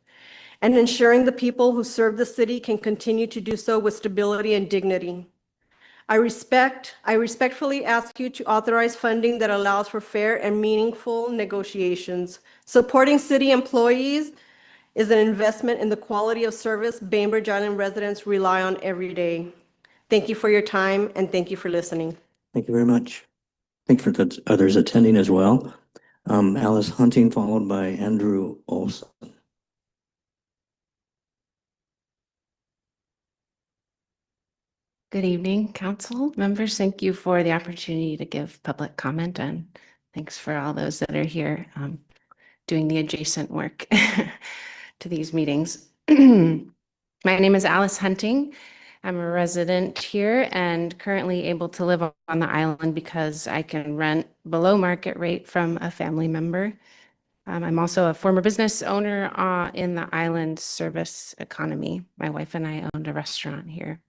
and ensuring the people who serve the city can continue to do so with stability and dignity. I respectfully ask you to authorize funding that allows for fair and meaningful negotiations. Supporting city employees is an investment in the quality of service Bainbridge Island residents rely on every day. Thank you for your time and thank you for listening. Thank you very much. Thank you for the others attending as well. Alice Hunting, followed by Andrew Olson. Good evening, council members. Thank you for the opportunity to give public comment, and thanks for all those that are here doing the adjacent work to these meetings. My name is Alice Hunting. I'm a resident here and currently able to live on the island because I can rent below market rate from a family member. I'm also a former business owner in the island service economy. My wife and I owned a restaurant here.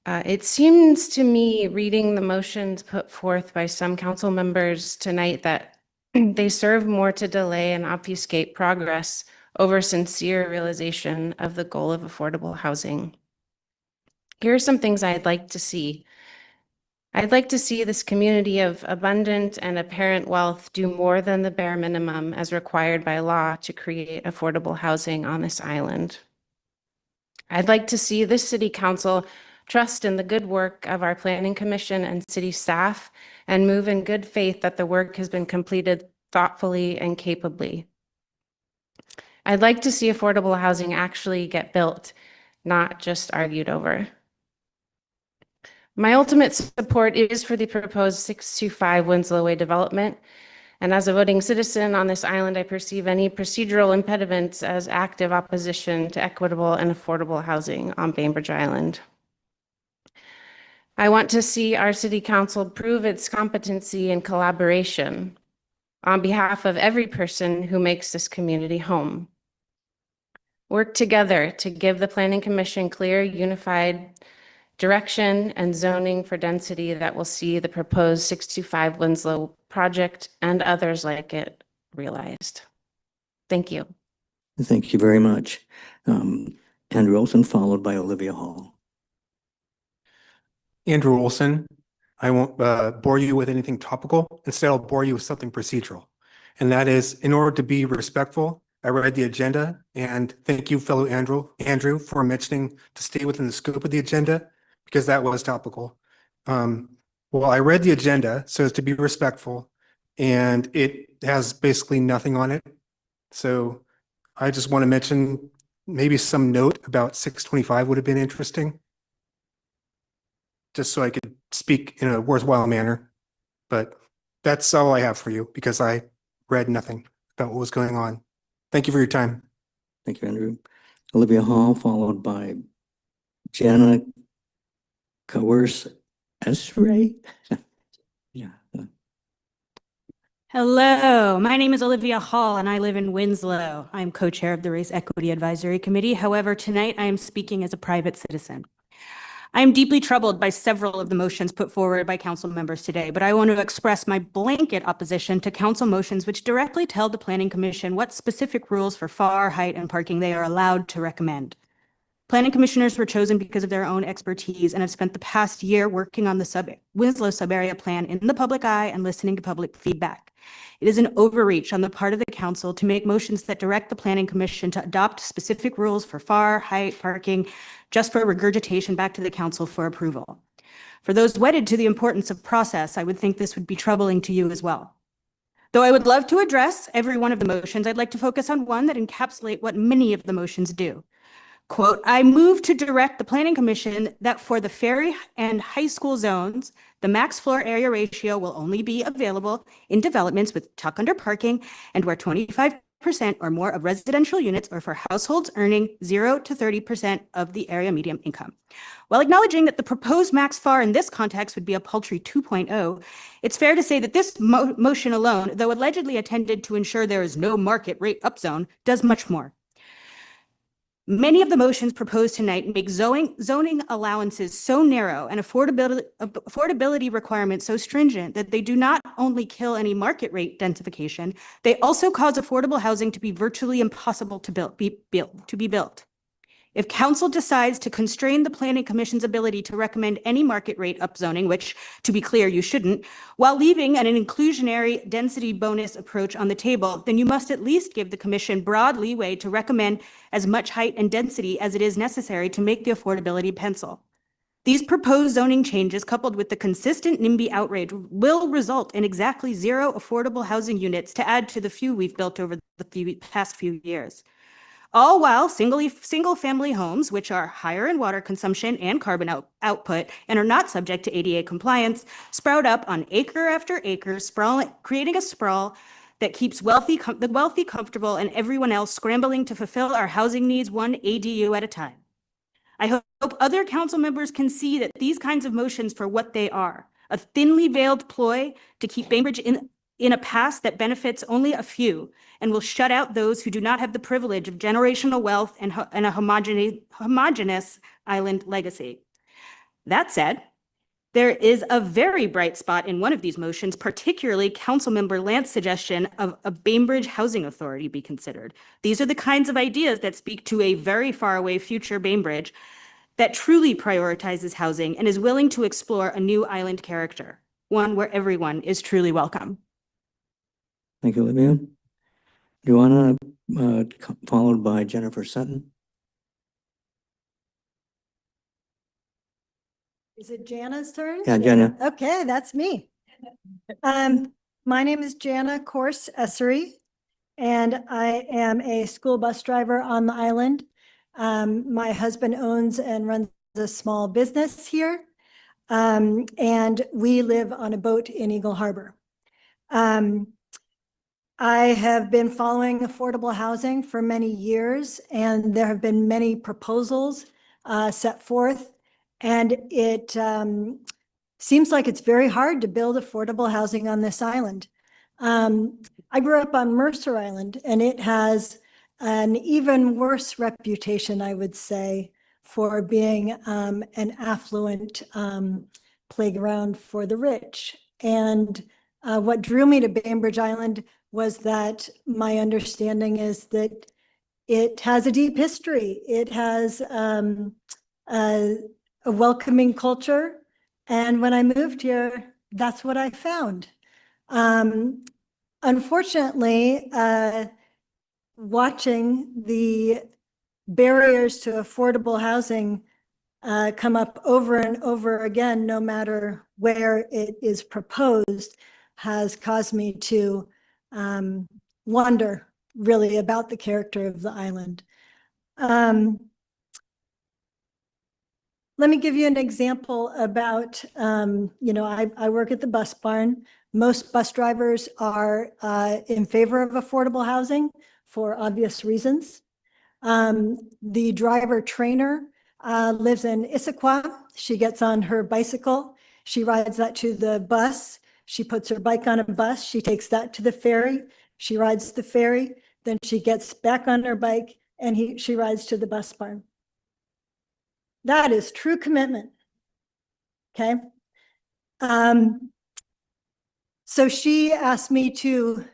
It seems to me, reading the motions put forth by some council members tonight, that they serve more to delay and obfuscate progress over sincere realization of the goal of affordable housing. Here are some things I'd like to see. I'd like to see this community of abundant and apparent wealth do more than the bare minimum as required by law to create affordable housing on this island. I'd like to see this city council trust in the good work of our planning commission and city staff and move in good faith that the work has been completed thoughtfully and capably. I'd like to see affordable housing actually get built, not just argued over. My ultimate support is for the proposed 625 Winslow Way development. And as a voting citizen on this island, I perceive any procedural impediments as active opposition to equitable and affordable housing on Bainbridge Island. I want to see our city council prove its competency and collaboration on behalf of every person who makes this community home. Work together to give the Planning Commission clear, unified direction and zoning for density that will see the proposed 625 Winslow project and others like it realized. Thank you. Thank you very much. Andrew Olson, followed by Olivia Hall. Andrew Olson. I won't bore you with anything topical. Instead, I'll bore you with something procedural. And that is, in order to be respectful, I read the agenda, and thank you, fellow Andrew, for mentioning to stay within the scope of the agenda, because that was topical. Well, I read the agenda so as to be respectful, and it has basically nothing on it. So I just want to mention maybe some note about 625 would have been interesting, just so I could speak in a worthwhile manner. But that's all I have for you, because I read nothing about what was going on. Thank you for your time. Thank you, Andrew. Olivia Hall, followed by Jana Esray. Yeah. Hello, my name is Olivia Hall and I live in Winslow. I'm co-chair of the Race Equity Advisory Committee. However, tonight I am speaking as a private citizen. I am deeply troubled by several of the motions put forward by council members today, but I want to express my blanket opposition to council motions which directly tell the Planning Commission what specific rules for FAR, height, and parking they are allowed to recommend. Planning commissioners were chosen because of their own expertise and have spent the past year working on the Winslow sub-area plan in the public eye and listening to public feedback. It is an overreach on the part of the council to make motions that direct the Planning Commission to adopt specific rules for FAR, height, parking, just for regurgitation back to the council for approval. For those wedded to the importance of process, I would think this would be troubling to you as well. Though I would love to address every one of the motions, I'd like to focus on one that encapsulates what many of the motions do. Quote, I move to direct the Planning Commission that for the ferry and high school zones, the max floor area ratio will only be available in developments with tuck under parking and where 25% or more of residential units or for households earning 0 to 30% of the area median income. While acknowledging that the proposed max FAR in this context would be a paltry 2.0, it's fair to say that this motion alone, though allegedly intended to ensure there is no market rate upzone, does much more. Many of the motions proposed tonight make zoning allowances so narrow and affordability requirements so stringent that they do not only kill any market rate densification, they also cause affordable housing to be virtually impossible to be built. If council decides to constrain the Planning Commission's ability to recommend any market rate upzoning, which, to be clear, you shouldn't, while leaving an inclusionary density bonus approach on the table, then you must at least give the Commission broad leeway to recommend as much height and density as it is necessary to make the affordability pencil. These proposed zoning changes, coupled with the consistent NIMBY outrage, will result in exactly 0 affordable housing units to add to the few we've built over the past few years. All while single-family homes, which are higher in water consumption and carbon output and are not subject to ADA compliance, sprout up on acre after acre, creating a sprawl that keeps the wealthy comfortable and everyone else scrambling to fulfill our housing needs one ADU at a time. I hope other council members can see that these kinds of motions for what they are, a thinly veiled ploy to keep Bainbridge in a past that benefits only a few and will shut out those who do not have the privilege of generational wealth and a homogeneous island legacy. That said, there is a very bright spot in one of these motions, particularly Councilmember Lance's suggestion of a Bainbridge Housing Authority be considered. These are the kinds of ideas that speak to a very far away future Bainbridge that truly prioritizes housing and is willing to explore a new island character, one where everyone is truly welcome. Thank you, Olivia. Joanna, followed by Jennifer Sutton. Is it Jana's turn? Yeah, Jana. Okay, that's me. My name is Jana Korse Essery, and I am a school bus driver on the island. My husband owns and runs a small business here, and we live on a boat in Eagle Harbor. I have been following affordable housing for many years, and there have been many proposals set forth, and it seems like it's very hard to build affordable housing on this island. I grew up on Mercer Island, and it has an even worse reputation, I would say, for being an affluent playground for the rich. And what drew me to Bainbridge Island was that my understanding is that it has a deep history. It has a welcoming culture. And when I moved here, that's what I found. Unfortunately, watching the barriers to affordable housing come up over and over again, no matter where it is proposed, has caused me to wonder really about the character of the island. Let me give you an example about, I work at the bus barn. Most bus drivers are in favor of affordable housing for obvious reasons. The driver trainer lives in Issaquah. She gets on her bicycle. She rides that to the bus. She puts her bike on a bus. She takes that to the ferry. She rides the ferry. Then she gets back on her bike and she rides to the bus barn. That is true commitment. Okay. So she asked me to,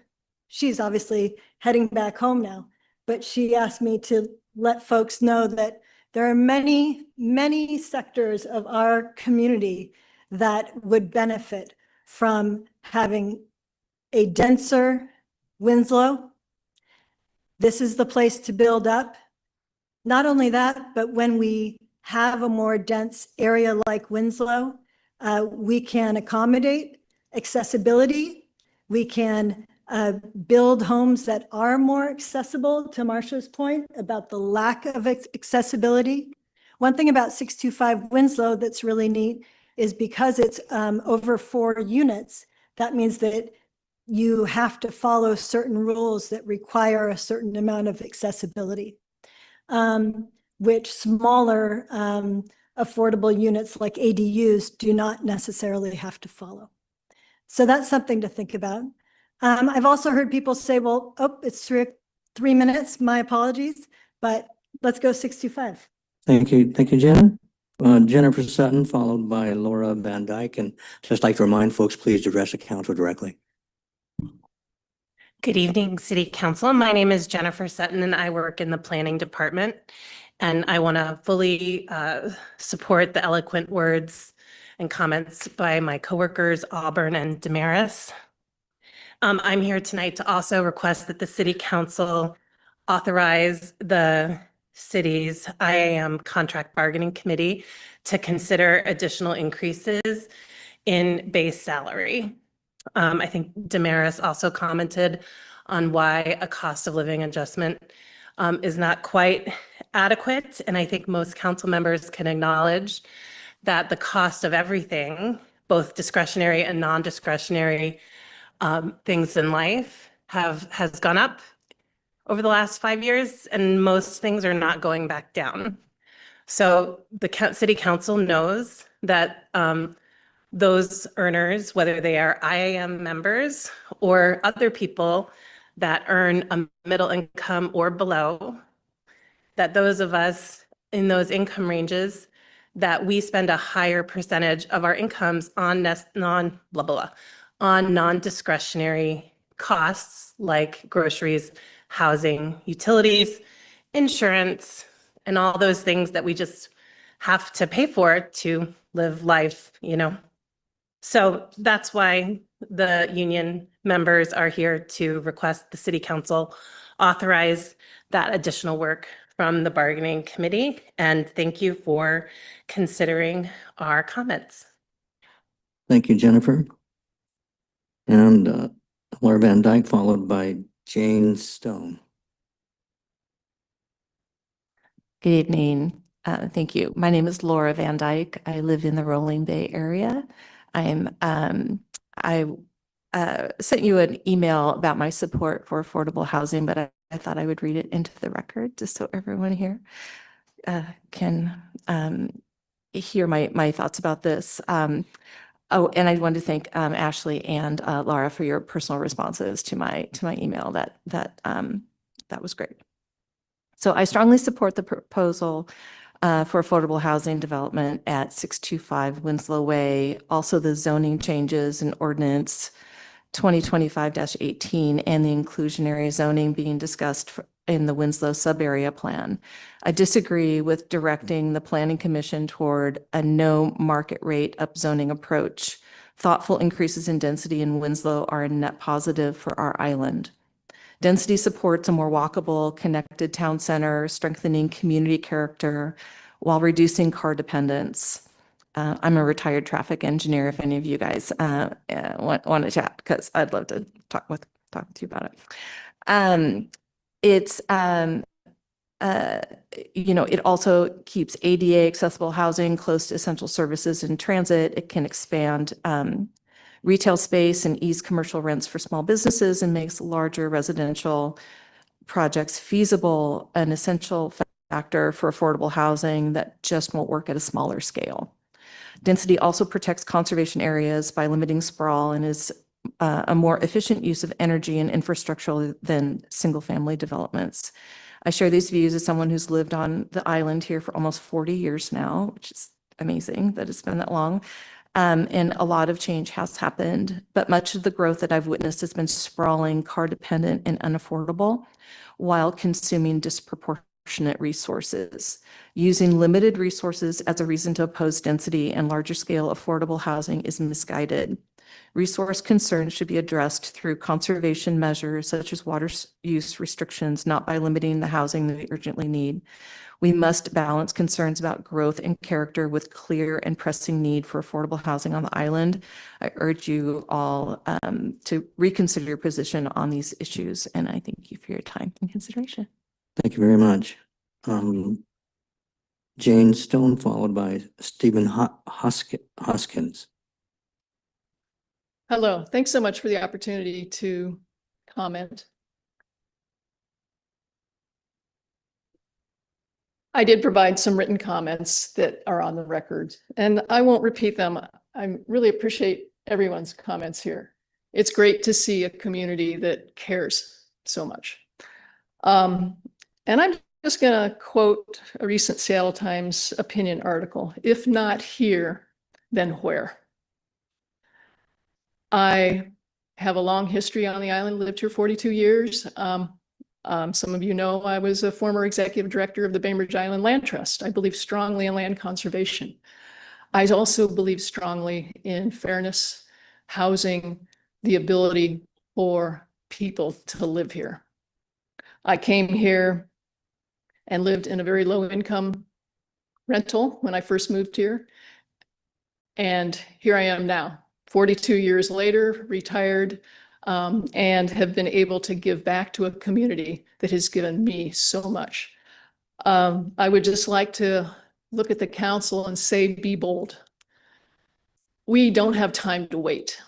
she's obviously heading back home now, but she asked me to let folks know that there are many, many sectors of our community that would benefit from having a denser Winslow. This is the place to build up. Not only that, but when we have a more dense area like Winslow, we can accommodate accessibility. We can build homes that are more accessible, to Marcia's point about the lack of accessibility. One thing about 625 Winslow that's really neat is because it's over 4 units, that means that you have to follow certain rules that require a certain amount of accessibility, which smaller affordable units like ADUs do not necessarily have to follow. So that's something to think about. I've also heard people say, well, oh, it's 3 minutes, my apologies, but let's go 625. Thank you, Jenna. Jennifer Sutton, followed by Laura Van Dyke, and just like to remind folks, please address the council directly. Good evening, City Council. My name is Jennifer Sutton and I work in the Planning Department. And I want to fully support the eloquent words and comments by my coworkers, Auburn and Damaris. I'm here tonight to also request that the City Council authorize the city's IAM Contract Bargaining Committee to consider additional increases in base salary. I think Damaris also commented on why a cost of living adjustment is not quite adequate. And I think most council members can acknowledge that the cost of everything, both discretionary and non-discretionary things in life has gone up over the last 5 years, and most things are not going back down. So the city council knows that those earners, whether they are IAM members or other people that earn a middle income or below, that those of us in those income ranges, that we spend a higher percentage of our incomes on non-discretionary costs like groceries, housing, utilities, insurance, and all those things that we just have to pay for to live life, you know. So that's why the union members are here to request the City Council authorize that additional work from the bargaining committee. And thank you for considering our comments. Thank you, Jennifer. And Laura Van Dyke, followed by Jane Stone. Good evening. Thank you. My name is Laura Van Dyke. I live in the Rolling Bay area. I sent you an email about my support for affordable housing, but I thought I would read it into the record just so everyone here can hear my thoughts about this. Oh, and I want to thank Ashley and Laura for your personal responses to my email. That was great. So I strongly support the proposal for affordable housing development at 625 Winslow Way, also the zoning changes in ordinance 2025-18 and the inclusionary zoning being discussed in the Winslow sub-area plan. I disagree with directing the Planning Commission toward a no market rate upzoning approach. Thoughtful increases in density in Winslow are a net positive for our island. Density supports a more walkable, connected town center, strengthening community character while reducing car dependence. I'm a retired traffic engineer. If any of you guys want to chat, because I'd love to talk with you about it. It also keeps ADA accessible housing close to essential services and transit. It can expand retail space and ease commercial rents for small businesses and makes larger residential projects feasible, an essential factor for affordable housing that just won't work at a smaller scale. Density also protects conservation areas by limiting sprawl and is a more efficient use of energy and infrastructure than single-family developments. I share these views as someone who's lived on the island here for almost 40 years now, which is amazing that it's been that long. And a lot of change has happened, but much of the growth that I've witnessed has been sprawling, car dependent, and unaffordable, while consuming disproportionate resources. Using limited resources as a reason to oppose density and larger scale affordable housing is misguided. Resource concerns should be addressed through conservation measures such as water use restrictions, not by limiting the housing that we urgently need. We must balance concerns about growth and character with clear and pressing need for affordable housing on the island. I urge you all to reconsider your position on these issues, and I thank you for your time and consideration. Thank you very much. Jane Stone, followed by Stephen Hoskins. Hello, thanks so much for the opportunity to comment. I did provide some written comments that are on the record, and I won't repeat them. I really appreciate everyone's comments here. It's great to see a community that cares so much. And I'm just going to quote a recent Seattle Times opinion article. If not here, then where? I have a long history on the island, lived here 42 years. Some of you know I was a former executive director of the Bainbridge Island Land Trust. I believe strongly in land conservation. I also believe strongly in fairness, housing, the ability for people to live here. I came here and lived in a very low income rental when I first moved here. And here I am now, 42 years later, retired, and have been able to give back to a community that has given me so much. I would just like to look at the council and say, be bold. We don't have time to wait.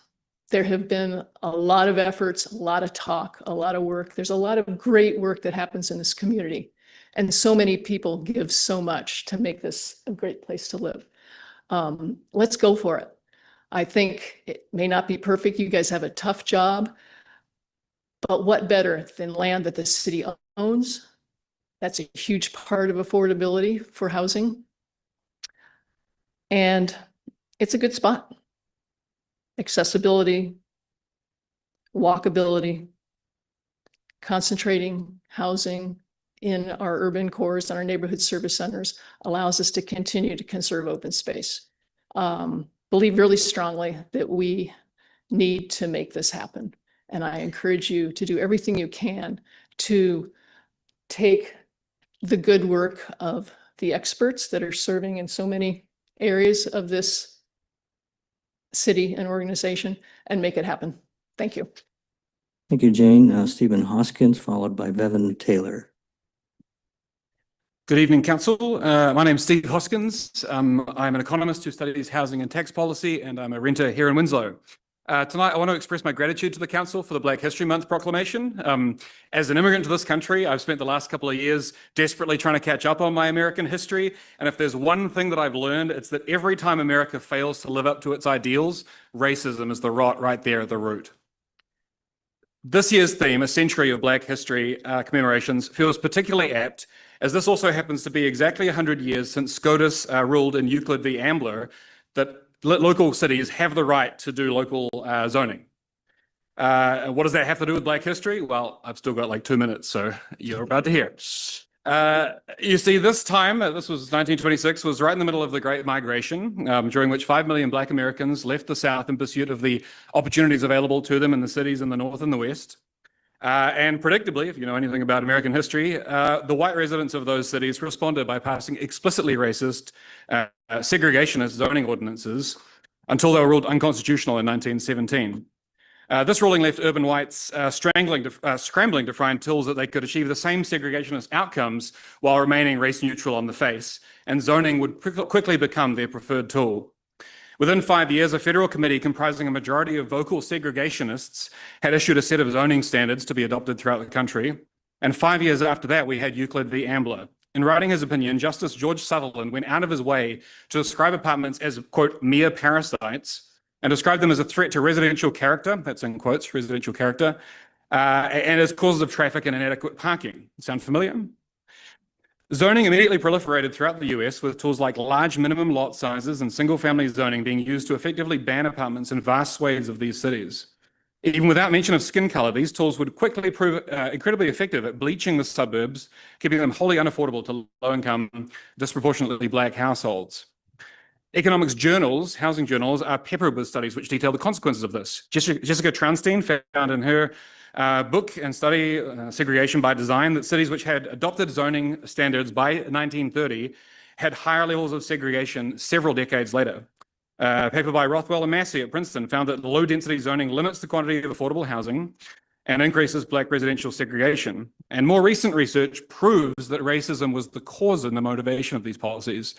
There have been a lot of efforts, a lot of talk, a lot of work. There's a lot of great work that happens in this community. And so many people give so much to make this a great place to live. Let's go for it. I think it may not be perfect. You guys have a tough job, but what better than land that the city owns? That's a huge part of affordability for housing. And it's a good spot. Accessibility, walkability, concentrating housing in our urban cores and our neighborhood service centers allows us to continue to conserve open space. Believe really strongly that we need to make this happen. And I encourage you to do everything you can to take the good work of the experts that are serving in so many areas of this city and organization and make it happen. Thank you. Thank you, Jane. Stephen Hoskins, followed by Bevan Taylor. Good evening, Council. My name is Steve Hoskins. I'm an economist who studies housing and tax policy, and I'm a renter here in Winslow. Tonight, I want to express my gratitude to the Council for the Black History Month proclamation. As an immigrant to this country, I've spent the last couple of years desperately trying to catch up on my American history. And if there's one thing that I've learned, it's that every time America fails to live up to its ideals, racism is the rot right there at the root. This year's theme, A Century of Black History Commemorations, feels particularly apt, as this also happens to be exactly 100 years since SCOTUS ruled in Euclid v. Ambler that local cities have the right to do local zoning. What does that have to do with Black history? Well, I've still got like 2 minutes, so you're about to hear. You see, this time, this was 1926, was right in the middle of the Great Migration, during which 5 million Black Americans left the South in pursuit of the opportunities available to them in the cities in the North and the West. And predictably, if you know anything about American history, the white residents of those cities responded by passing explicitly racist segregationist zoning ordinances until they were ruled unconstitutional in 1917. This ruling left urban whites scrambling to find tools that they could achieve the same segregationist outcomes while remaining race neutral on the face, and zoning would quickly become their preferred tool. Within 5 years, a federal committee comprising a majority of vocal segregationists had issued a set of zoning standards to be adopted throughout the country. And 5 years after that, we had Euclid v. Ambler. In writing his opinion, Justice George Sutherland went out of his way to describe apartments as, quote, mere parasites, and described them as a threat to residential character, that's in quotes, residential character, and as causes of traffic and inadequate parking. Sound familiar? Zoning immediately proliferated throughout the US with tools like large minimum lot sizes and single-family zoning being used to effectively ban apartments in vast swathes of these cities. Even without mention of skin color, these tools would quickly prove incredibly effective at bleaching the suburbs, keeping them wholly unaffordable to low-income, disproportionately Black households. Economics journals, housing journals, are peppered with studies which detail the consequences of this. Jessica Transtein found in her book and study, Segregation by Design, that cities which had adopted zoning standards by 1930 had higher levels of segregation several decades later. A paper by Rothwell and Massey at Princeton found that low-density zoning limits the quantity of affordable housing and increases Black residential segregation. And more recent research proves that racism was the cause and the motivation of these policies.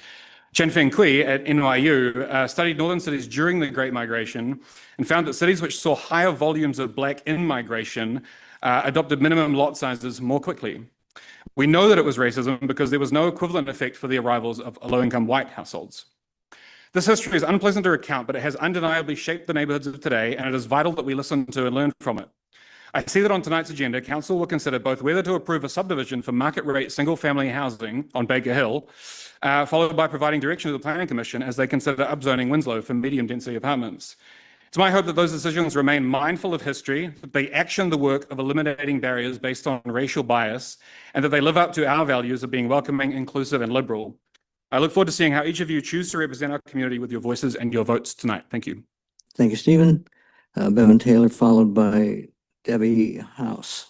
Chen-Feng Kui at NYU studied northern cities during the Great Migration and found that cities which saw higher volumes of Black in-migration adopted minimum lot sizes more quickly. We know that it was racism because there was no equivalent effect for the arrivals of low-income white households. This history is unpleasant to recount, but it has undeniably shaped the neighborhoods of today, and it is vital that we listen to and learn from it. I see that on tonight's agenda, Council will consider both whether to approve a subdivision for market-rate single-family housing on Baker Hill, followed by providing direction to the Planning Commission as they consider upzoning Winslow for medium-density apartments. It's my hope that those decisions remain mindful of history, that they action the work of eliminating barriers based on racial bias, and that they live up to our values of being welcoming, inclusive, and liberal. I look forward to seeing how each of you choose to represent our community with your voices and your votes tonight. Thank you. Thank you, Stephen. Bevan Taylor, followed by Debbie House.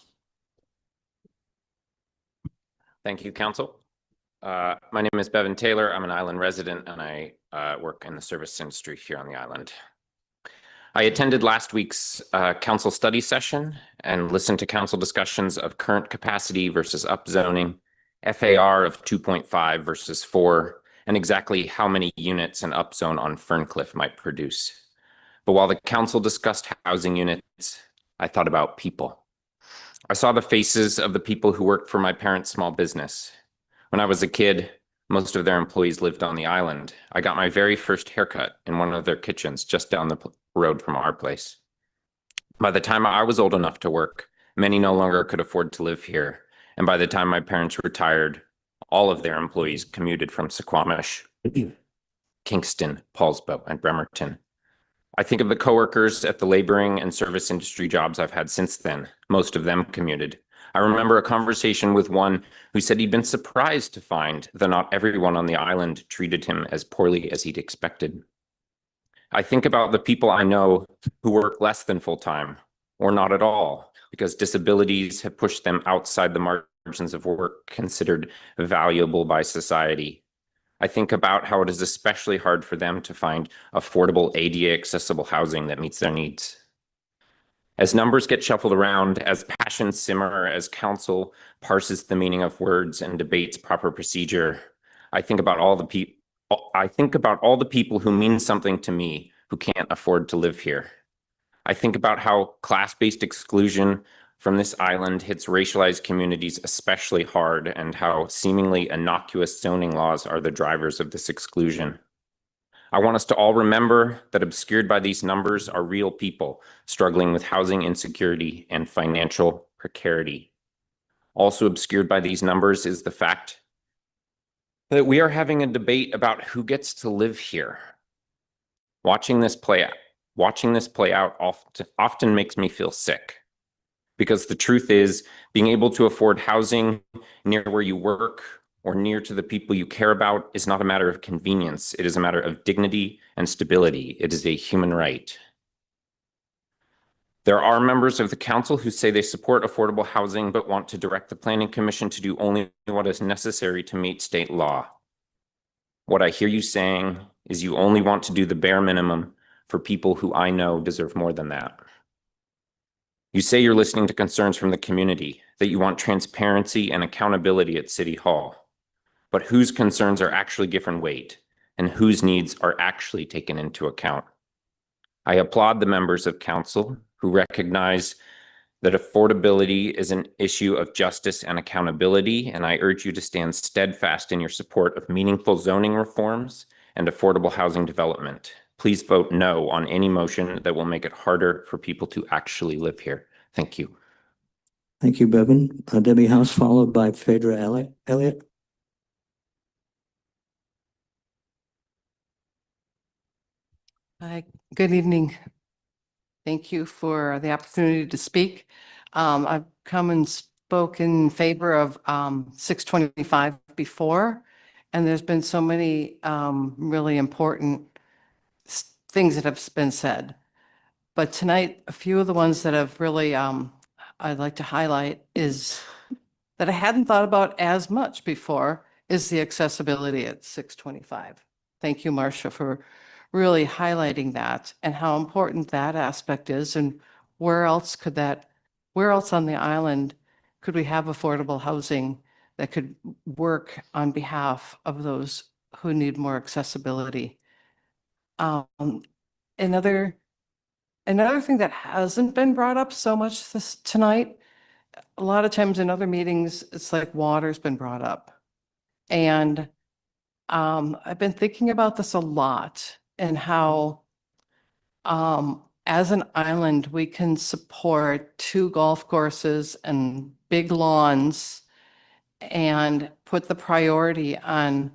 Thank you, Council. My name is Bevan Taylor. I'm an island resident and I work in the service industry here on the island. I attended last week's council study session and listened to council discussions of current capacity versus upzoning, FAR of 2.5 versus 4, and exactly how many units an upzone on Ferncliff might produce. But while the council discussed housing units, I thought about people. I saw the faces of the people who worked for my parents' small business. When I was a kid, most of their employees lived on the island. I got my very first haircut in one of their kitchens just down the road from our place. By the time I was old enough to work, many no longer could afford to live here. And by the time my parents retired, all of their employees commuted from Suquamish, Kingston, Paulsbo, and Bremerton. I think of the coworkers at the laboring and service industry jobs I've had since then. Most of them commuted. I remember a conversation with one who said he'd been surprised to find that not everyone on the island treated him as poorly as he'd expected. I think about the people I know who work less than full-time, or not at all, because disabilities have pushed them outside the margins of work considered valuable by society. I think about how it is especially hard for them to find affordable ADA accessible housing that meets their needs. As numbers get shuffled around, as passions simmer, as council parses the meaning of words and debates proper procedure, I think about all the people who mean something to me who can't afford to live here. I think about how class-based exclusion from this island hits racialized communities especially hard, and how seemingly innocuous zoning laws are the drivers of this exclusion. I want us to all remember that obscured by these numbers are real people struggling with housing insecurity and financial precarity. Also obscured by these numbers is the fact that we are having a debate about who gets to live here. Watching this play out often makes me feel sick. Because the truth is, being able to afford housing near where you work or near to the people you care about is not a matter of convenience. It is a matter of dignity and stability. It is a human right. There are members of the council who say they support affordable housing but want to direct the Planning Commission to do only what is necessary to meet state law. What I hear you saying is you only want to do the bare minimum for people who I know deserve more than that. You say you're listening to concerns from the community, that you want transparency and accountability at City Hall. But whose concerns are actually given weight and whose needs are actually taken into account? I applaud the members of council who recognize that affordability is an issue of justice and accountability, and I urge you to stand steadfast in your support of meaningful zoning reforms and affordable housing development. Please vote no on any motion that will make it harder for people to actually live here. Thank you. Thank you, Bevan. Debbie House, followed by Phaedra Elliott. Hi, good evening. Thank you for the opportunity to speak. I've come and spoken in favor of 625 before, and there's been so many really important things that have been said. But tonight, a few of the ones that have really I'd like to highlight is that I hadn't thought about as much before is the accessibility at 625. Thank you, Marcia, for really highlighting that and how important that aspect is, and where else on the island could we have affordable housing that could work on behalf of those who need more accessibility. Another thing that hasn't been brought up so much tonight, a lot of times in other meetings, it's like water's been brought up. And I've been thinking about this a lot and how as an island, we can support 2 golf courses and big lawns and put the priority on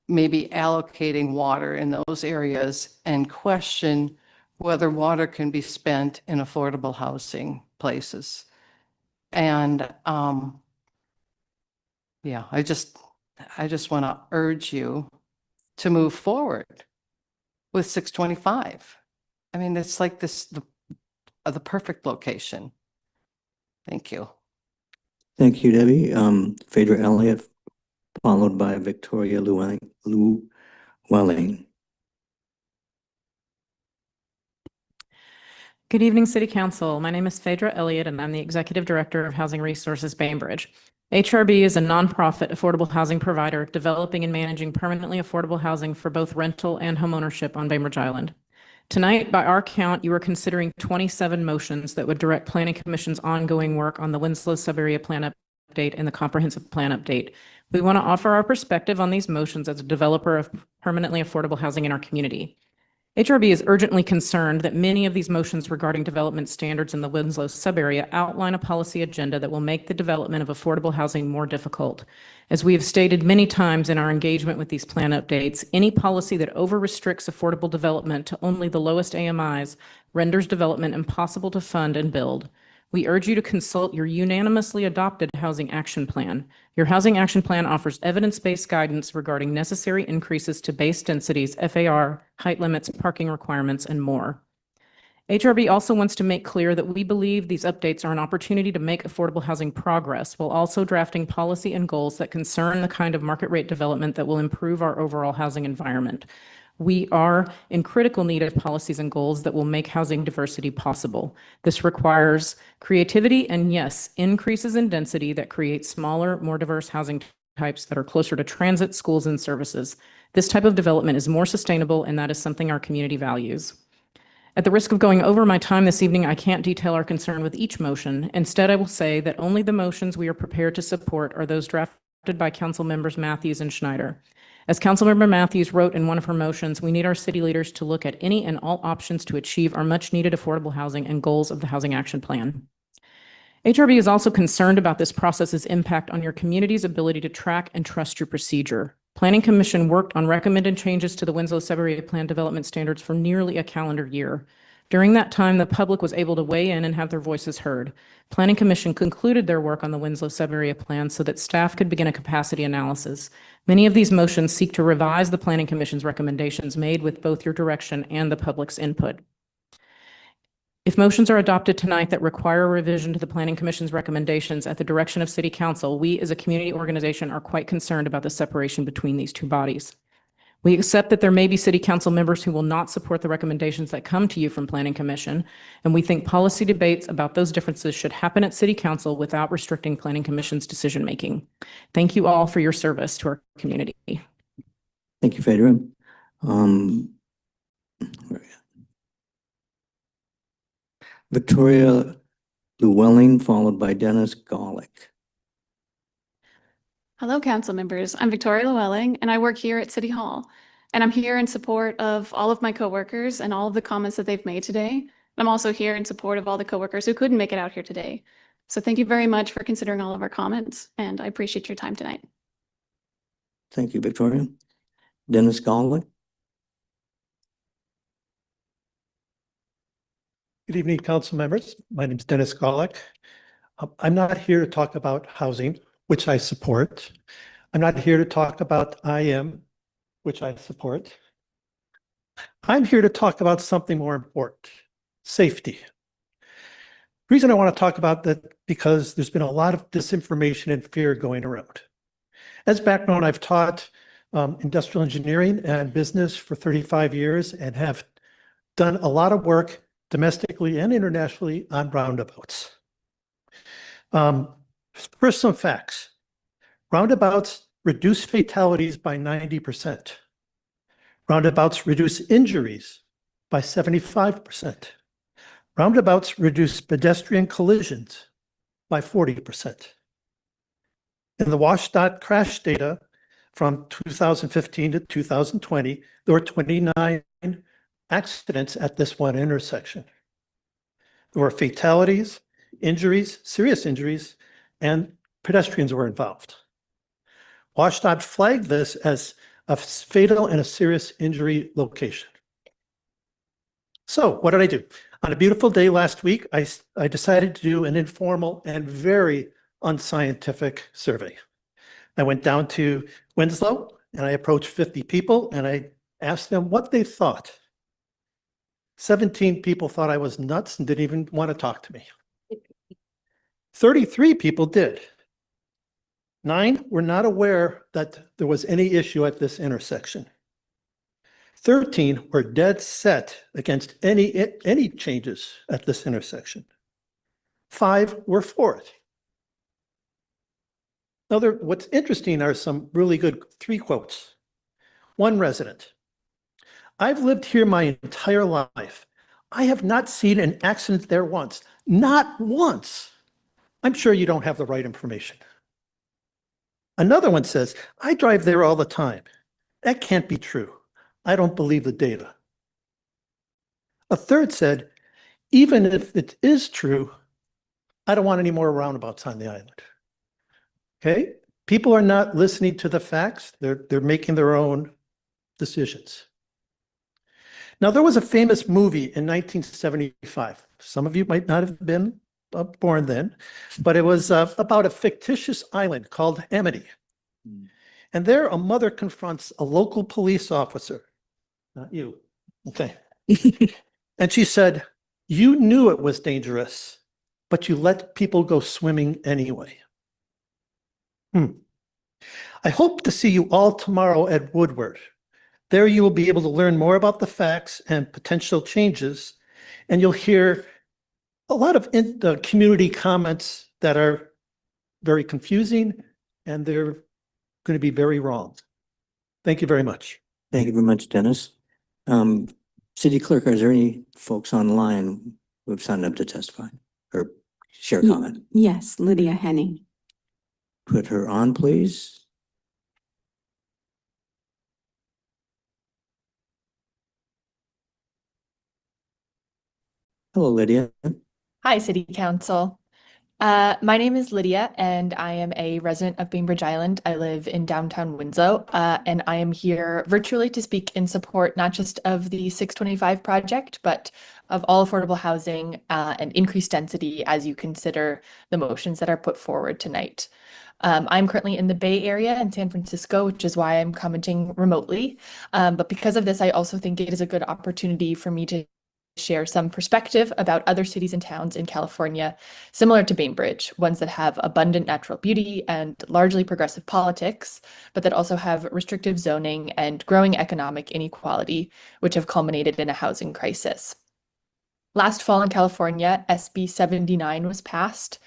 maybe allocating water in those areas and question whether water can be spent in affordable housing places. And yeah, I just want to urge you to move forward with 625. I mean, it's like the perfect location. Thank you. Thank you, Debbie. Phaedra Elliott, followed by Victoria Llewellyn. Good evening, City Council. My name is Phaedra Elliott, and I'm the Executive Director of Housing Resources Bainbridge. HRB is a nonprofit affordable housing provider developing and managing permanently affordable housing for both rental and homeownership on Bainbridge Island. Tonight, by our count, you are considering 27 motions that would direct Planning Commission's ongoing work on the Winslow Sub-Area Plan Update and the Comprehensive Plan Update. We want to offer our perspective on these motions as a developer of permanently affordable housing in our community. HRB is urgently concerned that many of these motions regarding development standards in the Winslow sub-area outline a policy agenda that will make the development of affordable housing more difficult. As we have stated many times in our engagement with these plan updates, any policy that over-restricts affordable development to only the lowest AMIs renders development impossible to fund and build. We urge you to consult your unanimously adopted Housing Action Plan. Your Housing Action Plan offers evidence-based guidance regarding necessary increases to base densities, FAR, height limits, parking requirements, and more. HRB also wants to make clear that we believe these updates are an opportunity to make affordable housing progress while also drafting policy and goals that concern the kind of market rate development that will improve our overall housing environment. We are in critical need of policies and goals that will make housing diversity possible. This requires creativity and, yes, increases in density that create smaller, more diverse housing types that are closer to transit, schools, and services. This type of development is more sustainable, and that is something our community values. At the risk of going over my time this evening, I can't detail our concern with each motion. Instead, I will say that only the motions we are prepared to support are those drafted by Council members Mathews and Schneider. As Councilmember Mathews wrote in one of her motions, we need our city leaders to look at any and all options to achieve our much-needed affordable housing and goals of the Housing Action Plan. HRB is also concerned about this process's impact on your community's ability to track and trust your procedure. Planning Commission worked on recommended changes to the Winslow Sub-Area Plan development standards for nearly a calendar year. During that time, the public was able to weigh in and have their voices heard. Planning Commission concluded their work on the Winslow Sub-Area Plan so that staff could begin a capacity analysis. Many of these motions seek to revise the Planning Commission's recommendations made with both your direction and the public's input. If motions are adopted tonight that require a revision to the Planning Commission's recommendations at the direction of City Council, we as a community organization are quite concerned about the separation between these two bodies. We accept that there may be City Council members who will not support the recommendations that come to you from Planning Commission, and we think policy debates about those differences should happen at City Council without restricting Planning Commission's decision-making. Thank you all for your service to our community. Thank you, Phaedra. Victoria Llewellyn, followed by Dennis Golick. Hello, council members. I'm Victoria Llewellyn, and I work here at City Hall. And I'm here in support of all of my coworkers and all of the comments that they've made today. I'm also here in support of all the coworkers who couldn't make it out here today. So thank you very much for considering all of our comments, and I appreciate your time tonight. Thank you, Victoria. Dennis Golick. Good evening, council members. My name is Dennis Golick. I'm not here to talk about housing, which I support. I'm not here to talk about IM, which I support. I'm here to talk about something more important, safety. The reason I want to talk about that because there's been a lot of disinformation and fear going around. As background, I've taught industrial engineering and business for 35 years and have done a lot of work domestically and internationally on roundabouts. First, some facts. Roundabouts reduce fatalities by 90%. Roundabouts reduce injuries by 75%. Roundabouts reduce pedestrian collisions by 40%. In the WashDOT crash data from 2015 to 2020, there were 29 accidents at this one intersection. There were fatalities, injuries, serious injuries, and pedestrians were involved. WashDOT flagged this as a fatal and a serious injury location. So what did I do? On a beautiful day last week, I decided to do an informal and very unscientific survey. I went down to Winslow and I approached 50 people and I asked them what they thought. 17 people thought I was nuts and didn't even want to talk to me. 33 people did. 9 were not aware that there was any issue at this intersection. 13 were dead set against any changes at this intersection. 5 were for it. Now, what's interesting are some really good 3 quotes. One resident: I've lived here my entire life. I have not seen an accident there once. Not once. I'm sure you don't have the right information. Another one says, I drive there all the time. That can't be true. I don't believe the data. A third said, even if it is true, I don't want any more roundabouts on the island. Okay? People are not listening to the facts. They're making their own decisions. Now, there was a famous movie in 1975. Some of you might not have been born then, but it was about a fictitious island called Amity. And there, a mother confronts a local police officer. Not you. Okay. And she said, you knew it was dangerous, but you let people go swimming anyway. I hope to see you all tomorrow at Woodward. There you will be able to learn more about the facts and potential changes, and you'll hear a lot of community comments that are very confusing, and they're going to be very wrong. Thank you very much. Thank you very much, Dennis. City Clerk, is there any folks online who have signed up to testify or share a comment? Yes, Lydia Henning. Put her on, please. Hello, Lydia. Hi, City Council. My name is Lydia, and I am a resident of Bainbridge Island. I live in downtown Winslow, and I am here virtually to speak in support not just of the 625 project, but of all affordable housing and increased density as you consider the motions that are put forward tonight. I'm currently in the Bay Area in San Francisco, which is why I'm commenting remotely. But because of this, I also think it is a good opportunity for me to share some perspective about other cities and towns in California, similar to Bainbridge, ones that have abundant natural beauty and largely progressive politics, but that also have restrictive zoning and growing economic inequality, which have culminated in a housing crisis. Last fall in California, SB 79 was passed,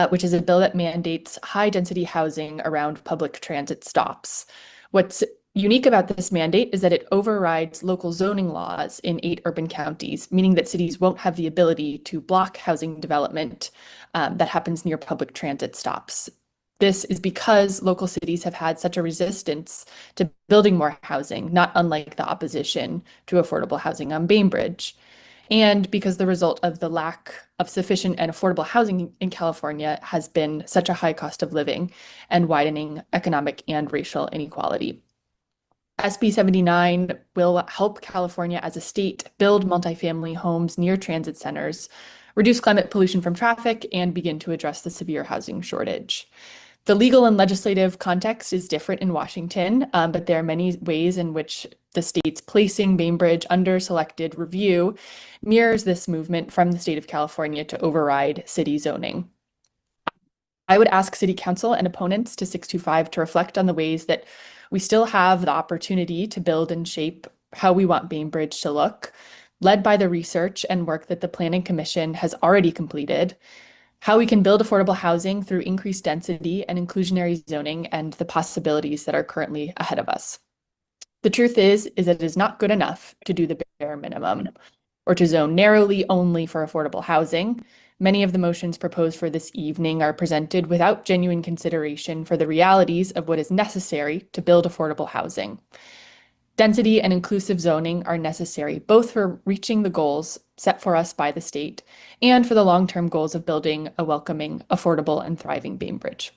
which is a bill that mandates high-density housing around public transit stops. What's unique about this mandate is that it overrides local zoning laws in 8 urban counties, meaning that cities won't have the ability to block housing development that happens near public transit stops. This is because local cities have had such a resistance to building more housing, not unlike the opposition to affordable housing on Bainbridge. And because the result of the lack of sufficient and affordable housing in California has been such a high cost of living and widening economic and racial inequality. SB 79 will help California as a state build multifamily homes near transit centers, reduce climate pollution from traffic, and begin to address the severe housing shortage. The legal and legislative context is different in Washington, but there are many ways in which the state's placing Bainbridge under selected review mirrors this movement from the state of California to override city zoning. I would ask City Council and opponents to 625 to reflect on the ways that we still have the opportunity to build and shape how we want Bainbridge to look, led by the research and work that the Planning Commission has already completed, how we can build affordable housing through increased density and inclusionary zoning, and the possibilities that are currently ahead of us. The truth is that it is not good enough to do the bare minimum or to zone narrowly only for affordable housing. Many of the motions proposed for this evening are presented without genuine consideration for the realities of what is necessary to build affordable housing. Density and inclusive zoning are necessary both for reaching the goals set for us by the state and for the long-term goals of building a welcoming, affordable, and thriving Bainbridge.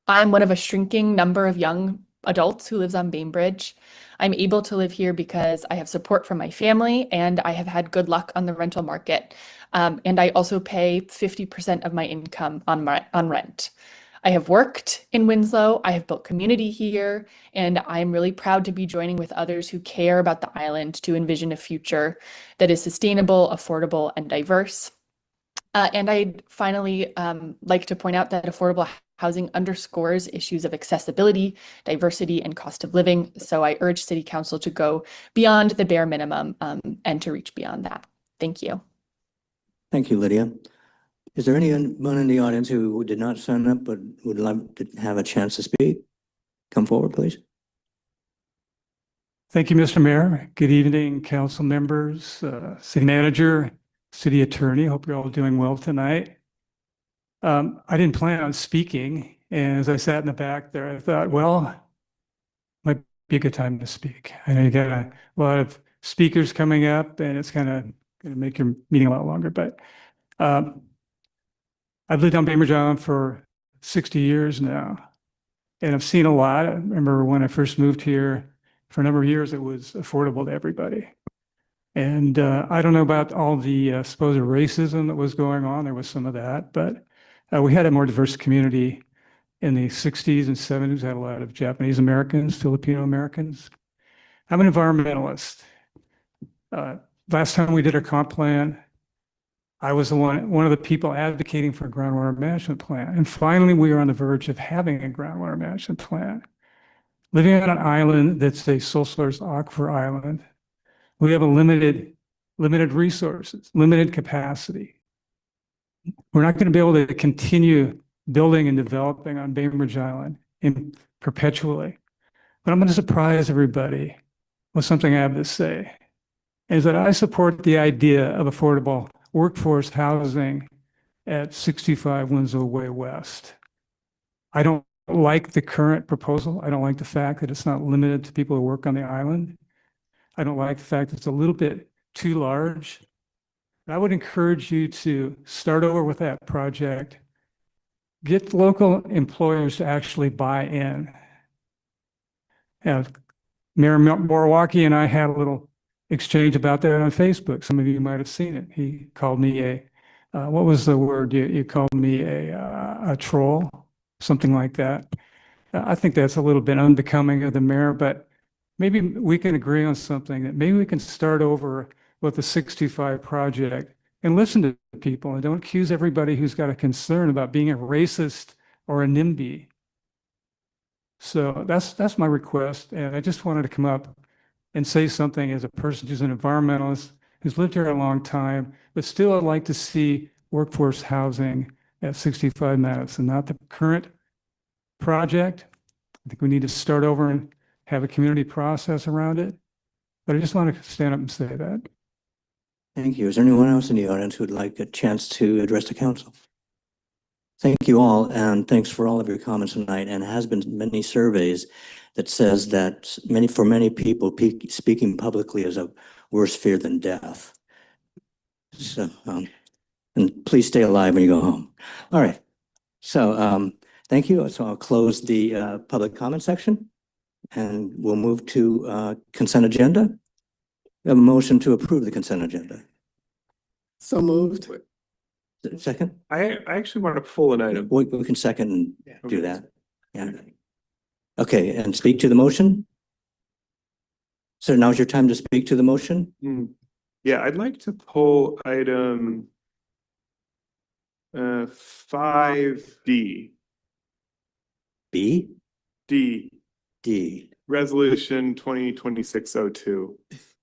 I'm one of a shrinking number of young adults who lives on Bainbridge. I'm able to live here because I have support from my family and I have had good luck on the rental market. And I also pay 50% of my income on rent. I have worked in Winslow, I have built community here, and I'm really proud to be joining with others who care about the island to envision a future that is sustainable, affordable, and diverse. And I'd finally like to point out that affordable housing underscores issues of accessibility, diversity, and cost of living. So I urge City Council to go beyond the bare minimum and to reach beyond that. Thank you. Thank you, Lydia. Is there anyone in the audience who did not sign up but would like to have a chance to speak? Come forward, please. Thank you, Mr. Mayor. Good evening, council members, city manager, city attorney. Hope you're all doing well tonight. I didn't plan on speaking, and as I sat in the back there, I thought, well, might be a good time to speak. I know you got a lot of speakers coming up, and it's kind of going to make your meeting a lot longer, but I've lived on Bainbridge Island for 60 years now, and I've seen a lot. I remember when I first moved here, for a number of years, it was affordable to everybody. And I don't know about all the supposed racism that was going on. There was some of that, but we had a more diverse community in the 60s and 70s. Had a lot of Japanese Americans, Filipino Americans. I'm an environmentalist. Last time we did our comp plan, I was one of the people advocating for a groundwater management plan. And finally, we are on the verge of having a groundwater management plan. Living on an island that's a sole source aquifer island, we have a limited resources, limited capacity. We're not going to be able to continue building and developing on Bainbridge Island perpetually. But I'm going to surprise everybody with something I have to say, is that I support the idea of affordable workforce housing at 65 Winslow Way West. I don't like the current proposal. I don't like the fact that it's not limited to people who work on the island. I don't like the fact that it's a little bit too large. I would encourage you to start over with that project. Get local employers to actually buy in. Mayor Moriwaki and I had a little exchange about that on Facebook. Some of you might have seen it. He called me what was the word? You called me a troll, something like that. I think that's a little bit unbecoming of the mayor, but maybe we can agree on something, that maybe we can start over with the 65 project and listen to people and don't accuse everybody who's got a concern about being a racist or a NIMBY. So that's my request. And I just wanted to come up and say something as a person who's an environmentalist, who's lived here a long time, but still I'd like to see workforce housing at 65 Madison, not the current project. I think we need to start over and have a community process around it. But I just want to stand up and say that. Thank you. Is there anyone else in the audience who would like a chance to address the council? Thank you all, and thanks for all of your comments tonight. And has been many surveys that says that for many people, speaking publicly is a worse fear than death. So, and please stay alive when you go home. All right. So, thank you. So I'll close the public comment section. And we'll move to consent agenda. We have a motion to approve the consent agenda. So moved. Second? I actually want to pull an item. We can second and do that. Yeah. Okay, and speak to the motion? So now's your time to speak to the motion? Yeah, I'd like to pull item 5D. B? D. D. Resolution 2026-02.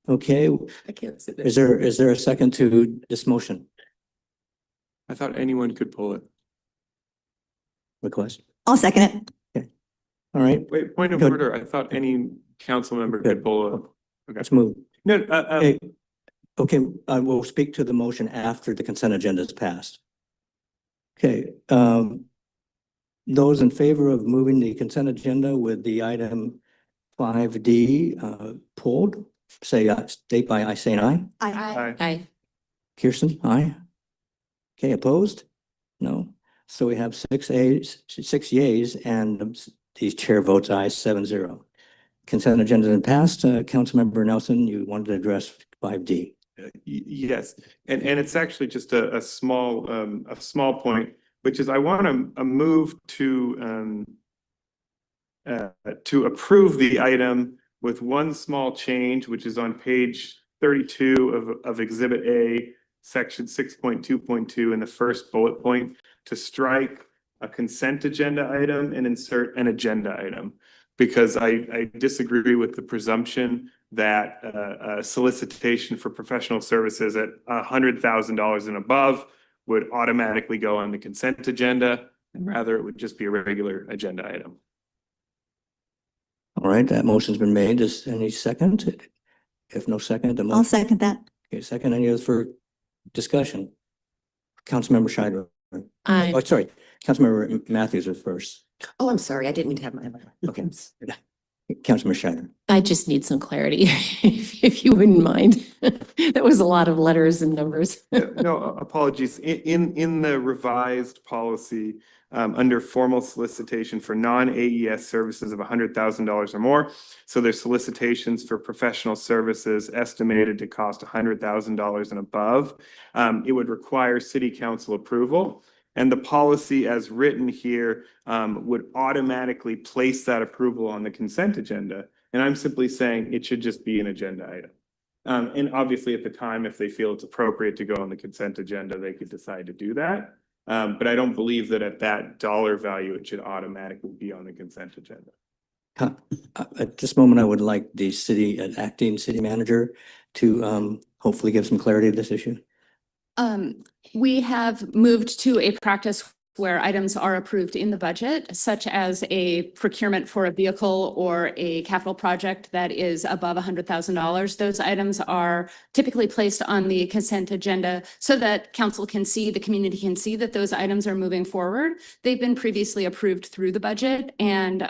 Okay. I can't sit Is there a second to this motion I thought anyone could pull it. request? I'll second it. Okay. All right, Wait, point of Good. order. I thought any council member could pull it. Okay. let's move. No, Okay, we'll speak to the motion after the consent agenda is passed. Okay, those in favor of moving the consent agenda with the item 5D pulled, state by saying aye. Aye. Kirsten, aye. Okay, opposed? No. So we have 6 yeas, and the chair votes aye, 7-0. Consent agenda has been passed. Councilmember Nelson, you wanted to address 5D. Yes, and it's actually just a small point, which is I want to move to approve the item with one small change, which is on page 32 of Exhibit A, section 6.2.2, in the first bullet point, to strike a consent agenda item and insert an agenda item, because I disagree with the presumption that a solicitation for professional services at $100,000 and above would automatically go on the consent agenda, and rather it would just be a regular agenda item. All right, that motion's been made. Is any second? If no second, the motion. I'll second that. Okay, second, any other for discussion? Councilmember Scheider. Aye. Oh, sorry, Councilmember Mathews is first. Oh, I'm sorry. I didn't mean to have my. Okay. Councilmember Scheider. I just need some clarity, if you wouldn't mind. That was a lot of letters and numbers. No, apologies. In the revised policy, under formal solicitation for non-AES services of $100,000 or more. So there's solicitations for professional services estimated to cost $100,000 and above. It would require city council approval. And the policy as written here would automatically place that approval on the consent agenda. And I'm simply saying it should just be an agenda item. And obviously at the time, if they feel it's appropriate to go on the consent agenda, they could decide to do that. But I don't believe that at that dollar value, it should automatically be on the consent agenda. At this moment, I would like the acting city manager to hopefully give some clarity to this issue. We have moved to a practice where items are approved in the budget, such as a procurement for a vehicle or a capital project that is above $100,000. Those items are typically placed on the consent agenda so that council can see, the community can see that those items are moving forward. They've been previously approved through the budget, and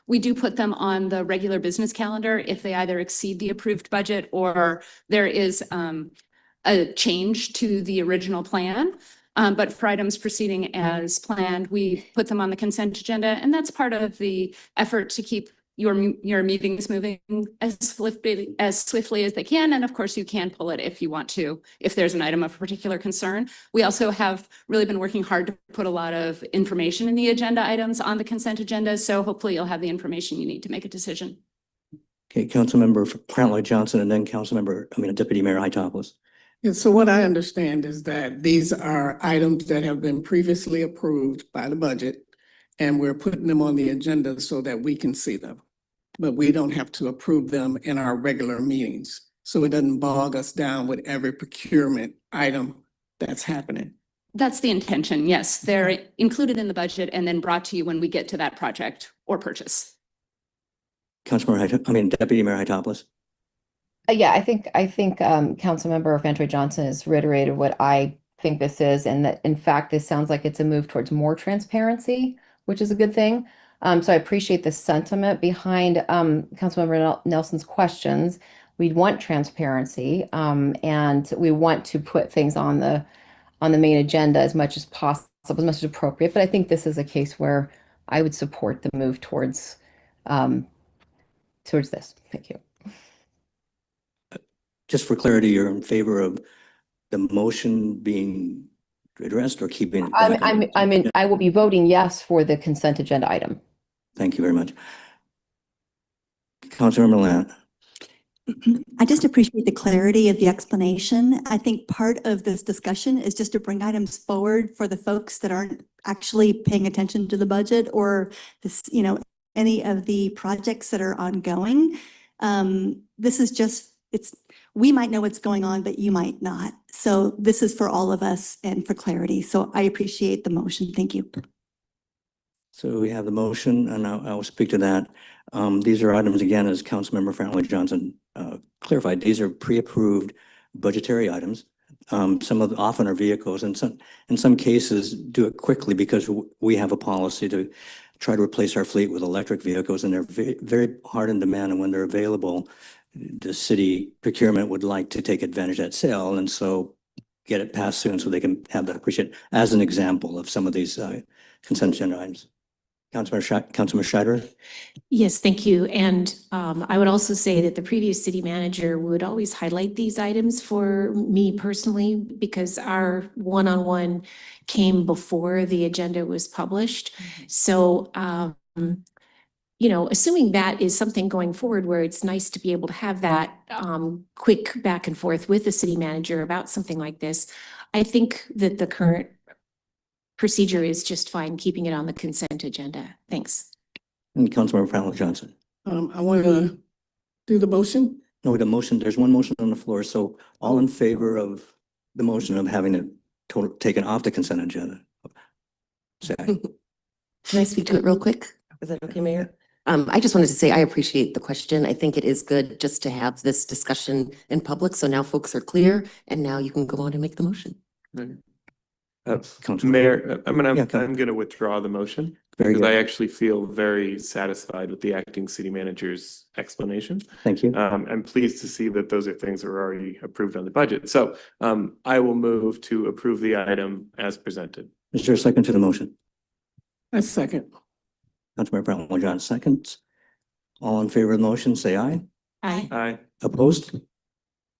we do put them on the regular business calendar if they either exceed the approved budget or there is a change to the original plan. But for items proceeding as planned, we put them on the consent agenda, and that's part of the effort to keep your meetings moving as swiftly as they can. And of course, you can pull it if you want to, if there's an item of particular concern. We also have really been working hard to put a lot of information in the agenda items on the consent agenda. So hopefully you'll have the information you need to make a decision. Okay, Councilmember Brownlee Johnson, and then Deputy Mayor Hytopoulos. Yeah, so what I understand is that these are items that have been previously approved by the budget, and we're putting them on the agenda so that we can see them. But we don't have to approve them in our regular meetings. So it doesn't bog us down with every procurement item that's happening. That's the intention. Yes, they're included in the budget and then brought to you when we get to that project or purchase. Deputy Mayor Hytopoulos. Yeah, I think Councilmember Vantoy Johnson has reiterated what I think this is, and that in fact, this sounds like it's a move towards more transparency, which is a good thing. So I appreciate the sentiment behind Councilmember Nelson's questions. We want transparency, and we want to put things on the main agenda as much as possible, as much as appropriate. But I think this is a case where I would support the move towards towards this. Thank you. Just for clarity, you're in favor of the motion being addressed or keeping it back? I will be voting yes for the consent agenda item. Thank you very much. Councilmember Lant. I just appreciate the clarity of the explanation. I think part of this discussion is just to bring items forward for the folks that aren't actually paying attention to the budget or this, any of the projects that are ongoing. This is just, we might know what's going on, but you might not. So this is for all of us and for clarity. So I appreciate the motion. Thank you. So we have the motion, and I will speak to that. These are items, again, as Councilmember Franklin Johnson clarified, these are pre-approved budgetary items. Some of often are vehicles, and in some cases do it quickly because we have a policy to try to replace our fleet with electric vehicles, and they're very, very hard in demand. And when they're available, the city procurement would like to take advantage of that sale, and so get it passed soon so they can have that appreciated. As an example of some of these consent agenda items. Councilmember Scheider. Yes, thank you. And I would also say that the previous city manager would always highlight these items for me personally, because our one-on-one came before the agenda was published. So, assuming that is something going forward where it's nice to be able to have that quick back and forth with the city manager about something like this, I think that the current procedure is just fine, keeping it on the consent agenda. Thanks. And Councilmember Franklin Johnson. I want to do the motion. No, the motion, there's one motion on the floor. So all in favor of the motion of having it taken off the consent agenda? Say aye. Can I speak to it real quick? Is that okay, Mayor? I just wanted to say I appreciate the question. I think it is good just to have this discussion in public. So now folks are clear, and now you can go on and make the motion. Mayor, I'm going to withdraw the motion Very because good. I actually feel very satisfied with the acting city manager's explanation. Thank you. I'm pleased to see that those are things that were already approved on the budget. So I will move to approve the item as presented. Is there a second to the motion? A second. Councilmember Franklin Johnson seconds. All in favor of the motion, say aye. Aye. Aye. Opposed?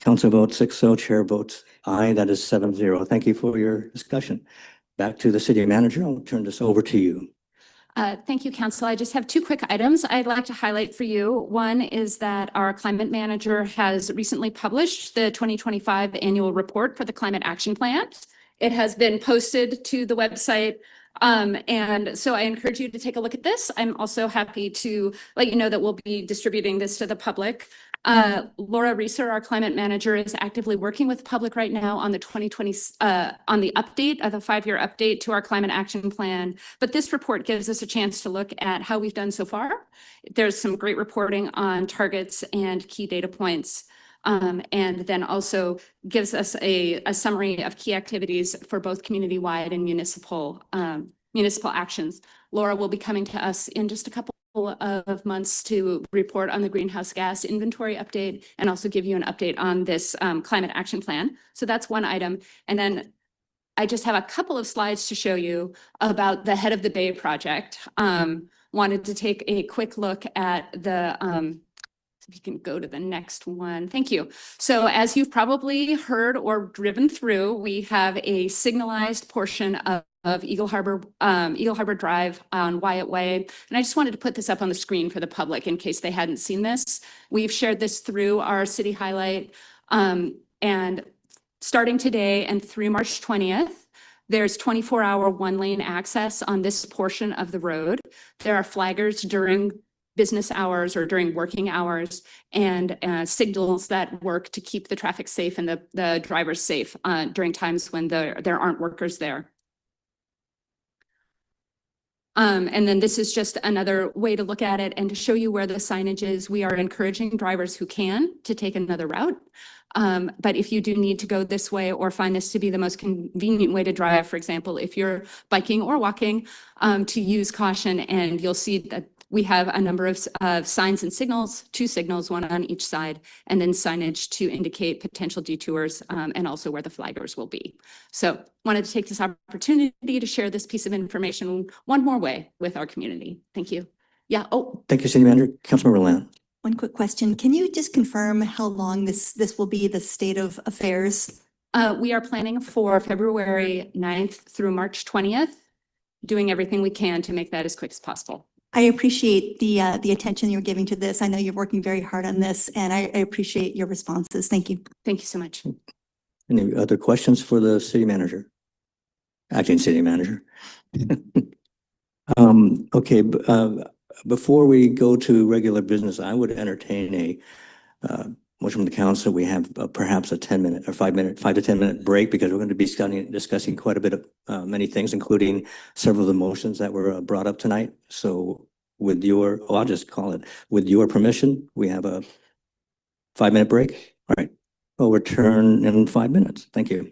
Council votes 6-0, chair votes aye. That is 7-0. Thank you for your discussion. Back to the city manager. I'll turn this over to you. Thank you, Council. I just have two quick items I'd like to highlight for you. One is that our climate manager has recently published the 2025 annual report for the Climate Action Plan. It has been posted to the website. And so I encourage you to take a look at this. I'm also happy to let you know that we'll be distributing this to the public. Laura Reeser, our climate manager, is actively working with the public right now on the 2020, on the update of the 5-year update to our climate action plan. But this report gives us a chance to look at how we've done so far. There's some great reporting on targets and key data points. And then also gives us a summary of key activities for both community-wide and municipal actions. Laura will be coming to us in just a couple of months to report on the greenhouse gas inventory update and also give you an update on this climate action plan. So that's one item. And then I just have a couple of slides to show you about the Head of the Bay project. Wanted to take a quick look at the if you can go to the next one. Thank you. So as you've probably heard or driven through, we have a signalized portion of Eagle Harbor Drive on Wyatt Way. And I just wanted to put this up on the screen for the public in case they hadn't seen this. We've shared this through our city highlight. And starting today and through March 20th, there's 24-hour one-lane access on this portion of the road. There are flaggers during business hours or during working hours and signals that work to keep the traffic safe and the drivers safe during times when there aren't workers there. And then this is just another way to look at it and to show you where the signage is. We are encouraging drivers who can to take another route. But if you do need to go this way or find this to be the most convenient way to drive, for example, if you're biking or walking, to use caution, and you'll see that we have a number of signs and signals, 2 signals, one on each side, and then signage to indicate potential detours and also where the flaggers will be. So wanted to take this opportunity to share this piece of information one more way with our community. Thank you. Yeah. Oh. Thank you, City Manager. Councilmember Lamb. One quick question. Can you just confirm how long this will be, the state of affairs? We are planning for February 9th through March 20th, doing everything we can to make that as quick as possible. I appreciate the attention you're giving to this. I know you're working very hard on this, and I appreciate your responses. Thank you. Thank you so much. Any other questions for the city manager? Acting city manager. Okay, before we go to regular business, I would entertain a motion from the council. We have perhaps a 10-minute or 5 to 10 minute break because we're going to be discussing quite a bit of many things, including several of the motions that were brought up tonight. So I'll just call it, with your permission, we have a 5-minute break. All right, we'll return in 5 minutes. Thank you.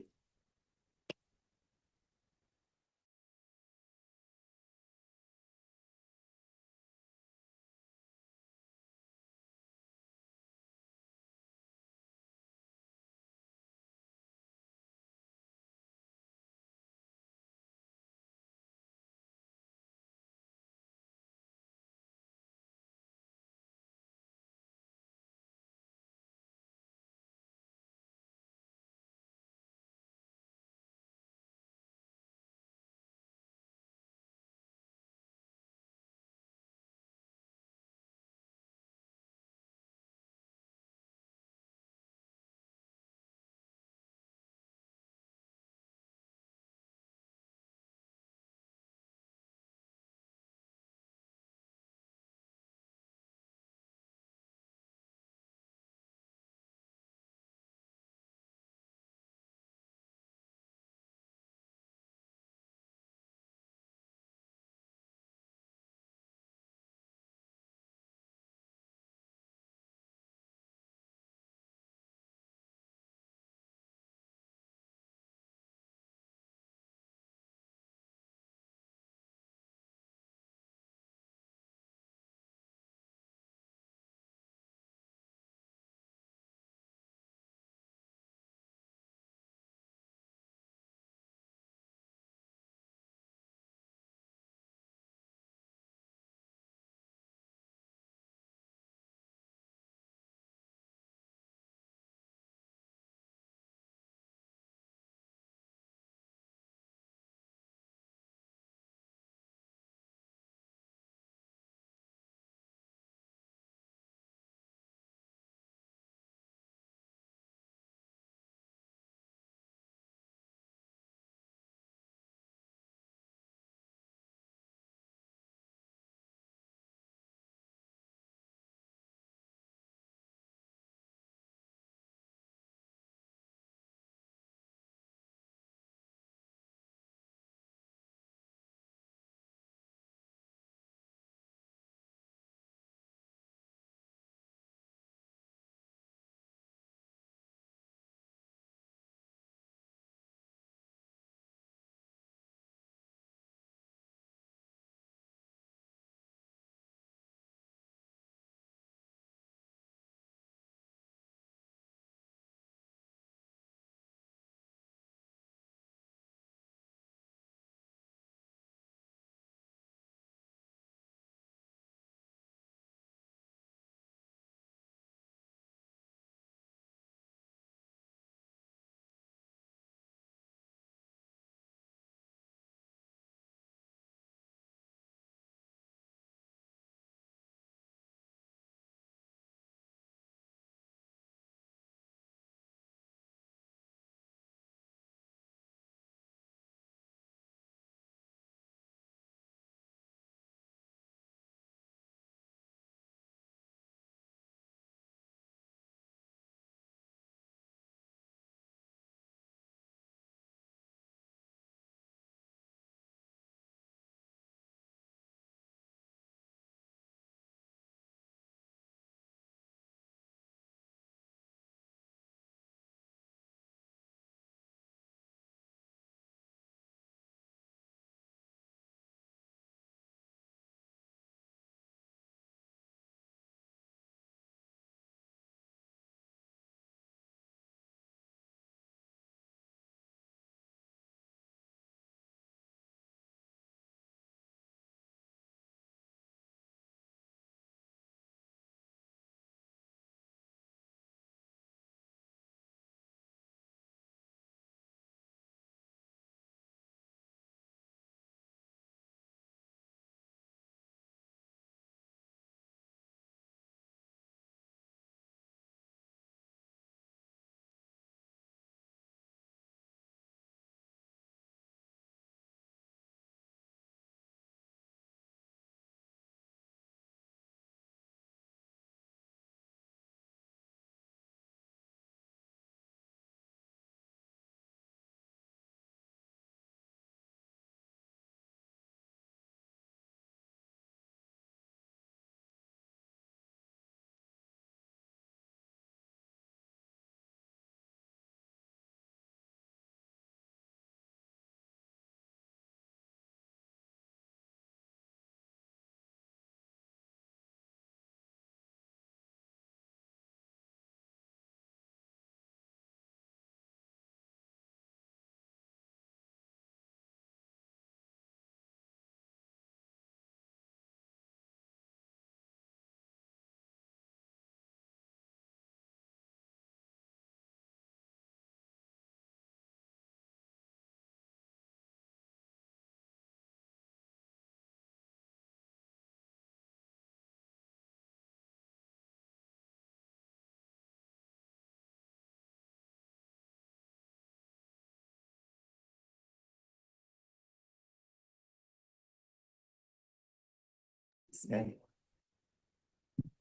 Thanks.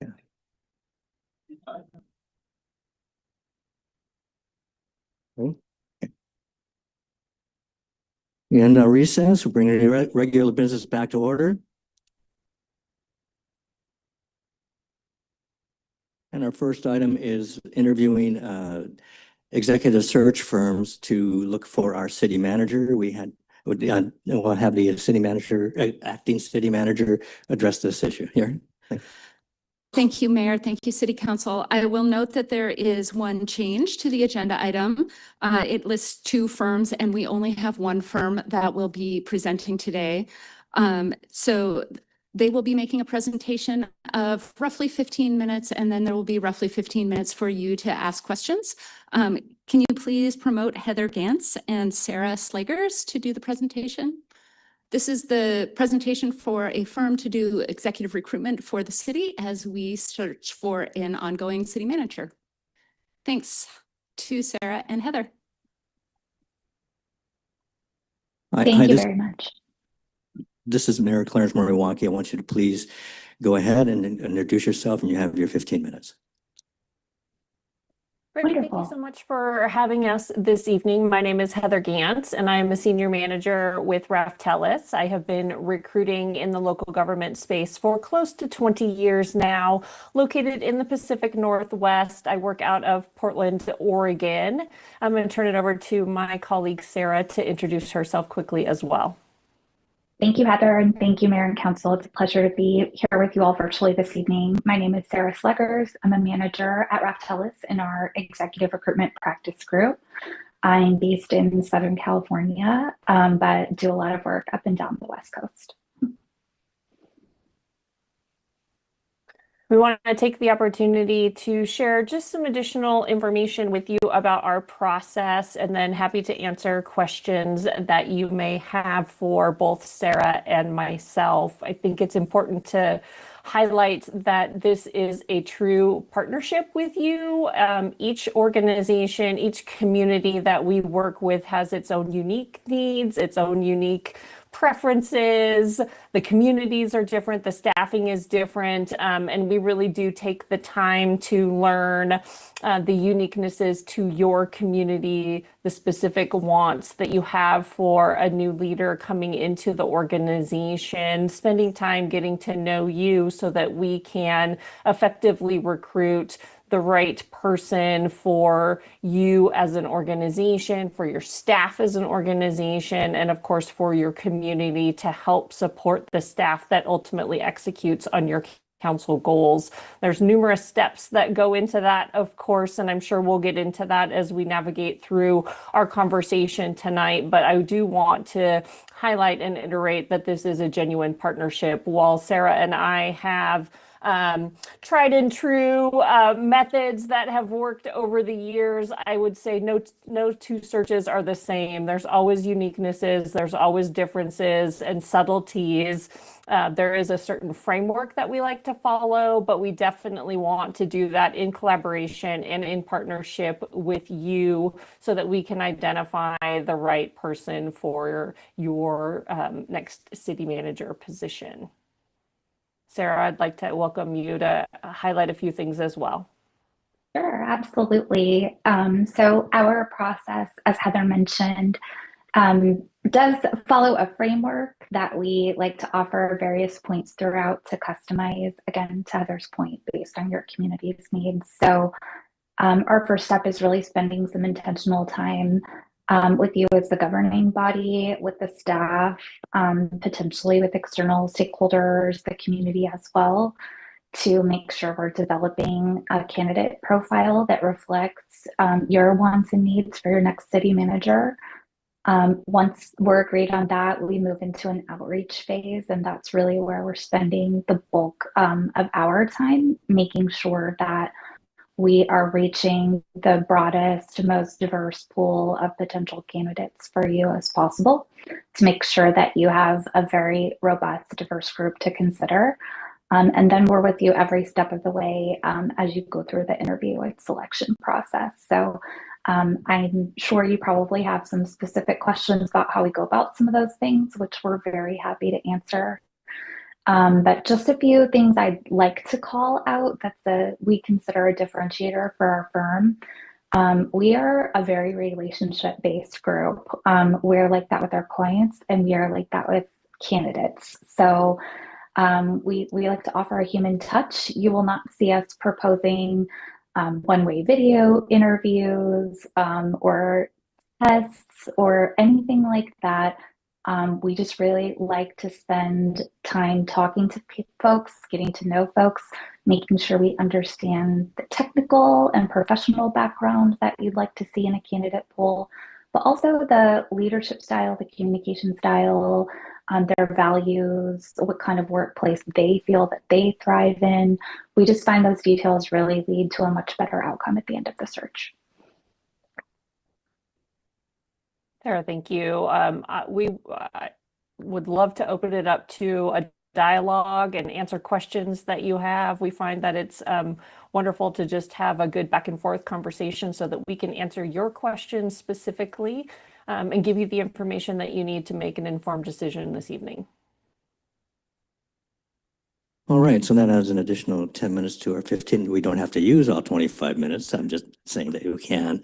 Okay. Okay. And recess, we're bringing the regular business back to order. And our first item is interviewing executive search firms to look for our city manager. We'll have the city manager, acting city manager, address this issue here. Thank you, Mayor. Thank you, City Council. I will note that there is one change to the agenda item. It lists 2 firms, and we only have 1 firm that will be presenting today. So they will be making a presentation of roughly 15 minutes, and then there will be roughly 15 minutes for you to ask questions. Can you please promote Heather Gantz and Sarah Slegers to do the presentation? This is the presentation for a firm to do executive recruitment for the city as we search for an ongoing city manager. Thanks to Sarah and Heather. Thank you very much. This is Mayor Clarence Moriwaki. I want you to please go ahead and introduce yourself, and you have your 15 minutes. Great. Thank you so much for having us this evening. My name is Heather Gantz, and I'm a senior manager with Raftelis. I have been recruiting in the local government space for close to 20 years now, located in the Pacific Northwest. I work out of Portland, Oregon. I'm going to turn it over to my colleague, Sarah, to introduce herself quickly as well. Thank you, Heather, and thank you, Mayor and Council. It's a pleasure to be here with you all virtually this evening. My name is Sarah Slegers. I'm a manager at Raftelis in our executive recruitment practice group. I'm based in Southern California, but do a lot of work up and down the West Coast. We want to take the opportunity to share just some additional information with you about our process, and then happy to answer questions that you may have for both Sarah and myself. I think it's important to highlight that this is a true partnership with you. Each organization, each community that we work with has its own unique needs, its own unique preferences. The communities are different, the staffing is different, and we really do take the time to learn the uniquenesses to your community, the specific wants that you have for a new leader coming into the organization, spending time getting to know you so that we can effectively recruit the right person for you as an organization, for your staff as an organization, and of course for your community to help support the staff that ultimately executes on your council goals. There's numerous steps that go into that, of course, and I'm sure we'll get into that as we navigate through our conversation tonight. But I do want to highlight and iterate that this is a genuine partnership. While Sarah and I have tried and true methods that have worked over the years, I would say no 2 searches are the same. There's always uniquenesses, there's always differences and subtleties. There is a certain framework that we like to follow, but we definitely want to do that in collaboration and in partnership with you so that we can identify the right person for your next city manager position. Sarah, I'd like to welcome you to highlight a few things as well. Sure, absolutely. So our process, as Heather mentioned, does follow a framework that we like to offer various points throughout to customize, again, to Heather's point, based on your community's needs. So our first step is really spending some intentional time with you as the governing body, with the staff, potentially with external stakeholders, the community as well, to make sure we're developing a candidate profile that reflects your wants and needs for your next city manager. Once we're agreed on that, we move into an outreach phase, and that's really where we're spending the bulk of our time, making sure that we are reaching the broadest, most diverse pool of potential candidates for you as possible to make sure that you have a very robust, diverse group to consider. And then we're with you every step of the way as you go through the interview and selection process. So I'm sure you probably have some specific questions about how we go about some of those things, which we're very happy to answer. But just a few things I'd like to call out we consider a differentiator for our firm. We are a very relationship-based group. We're like that with our clients, and we are like that with candidates. So we like to offer a human touch. You will not see us proposing one-way video interviews or tests or anything like that. We just really like to spend time talking to folks, getting to know folks, making sure we understand the technical and professional background that you'd like to see in a candidate pool, but also the leadership style, the communication style, their values, what kind of workplace they feel that they thrive in. We just find those details really lead to a much better outcome at the end of the search. Sarah, thank you. We would love to open it up to a dialogue and answer questions that you have. We find that it's wonderful to just have a good back and forth conversation so that we can answer your questions specifically and give you the information that you need to make an informed decision this evening. All right, so that adds an additional 10 minutes to our 15. We don't have to use all 25 minutes. I'm just saying that you can.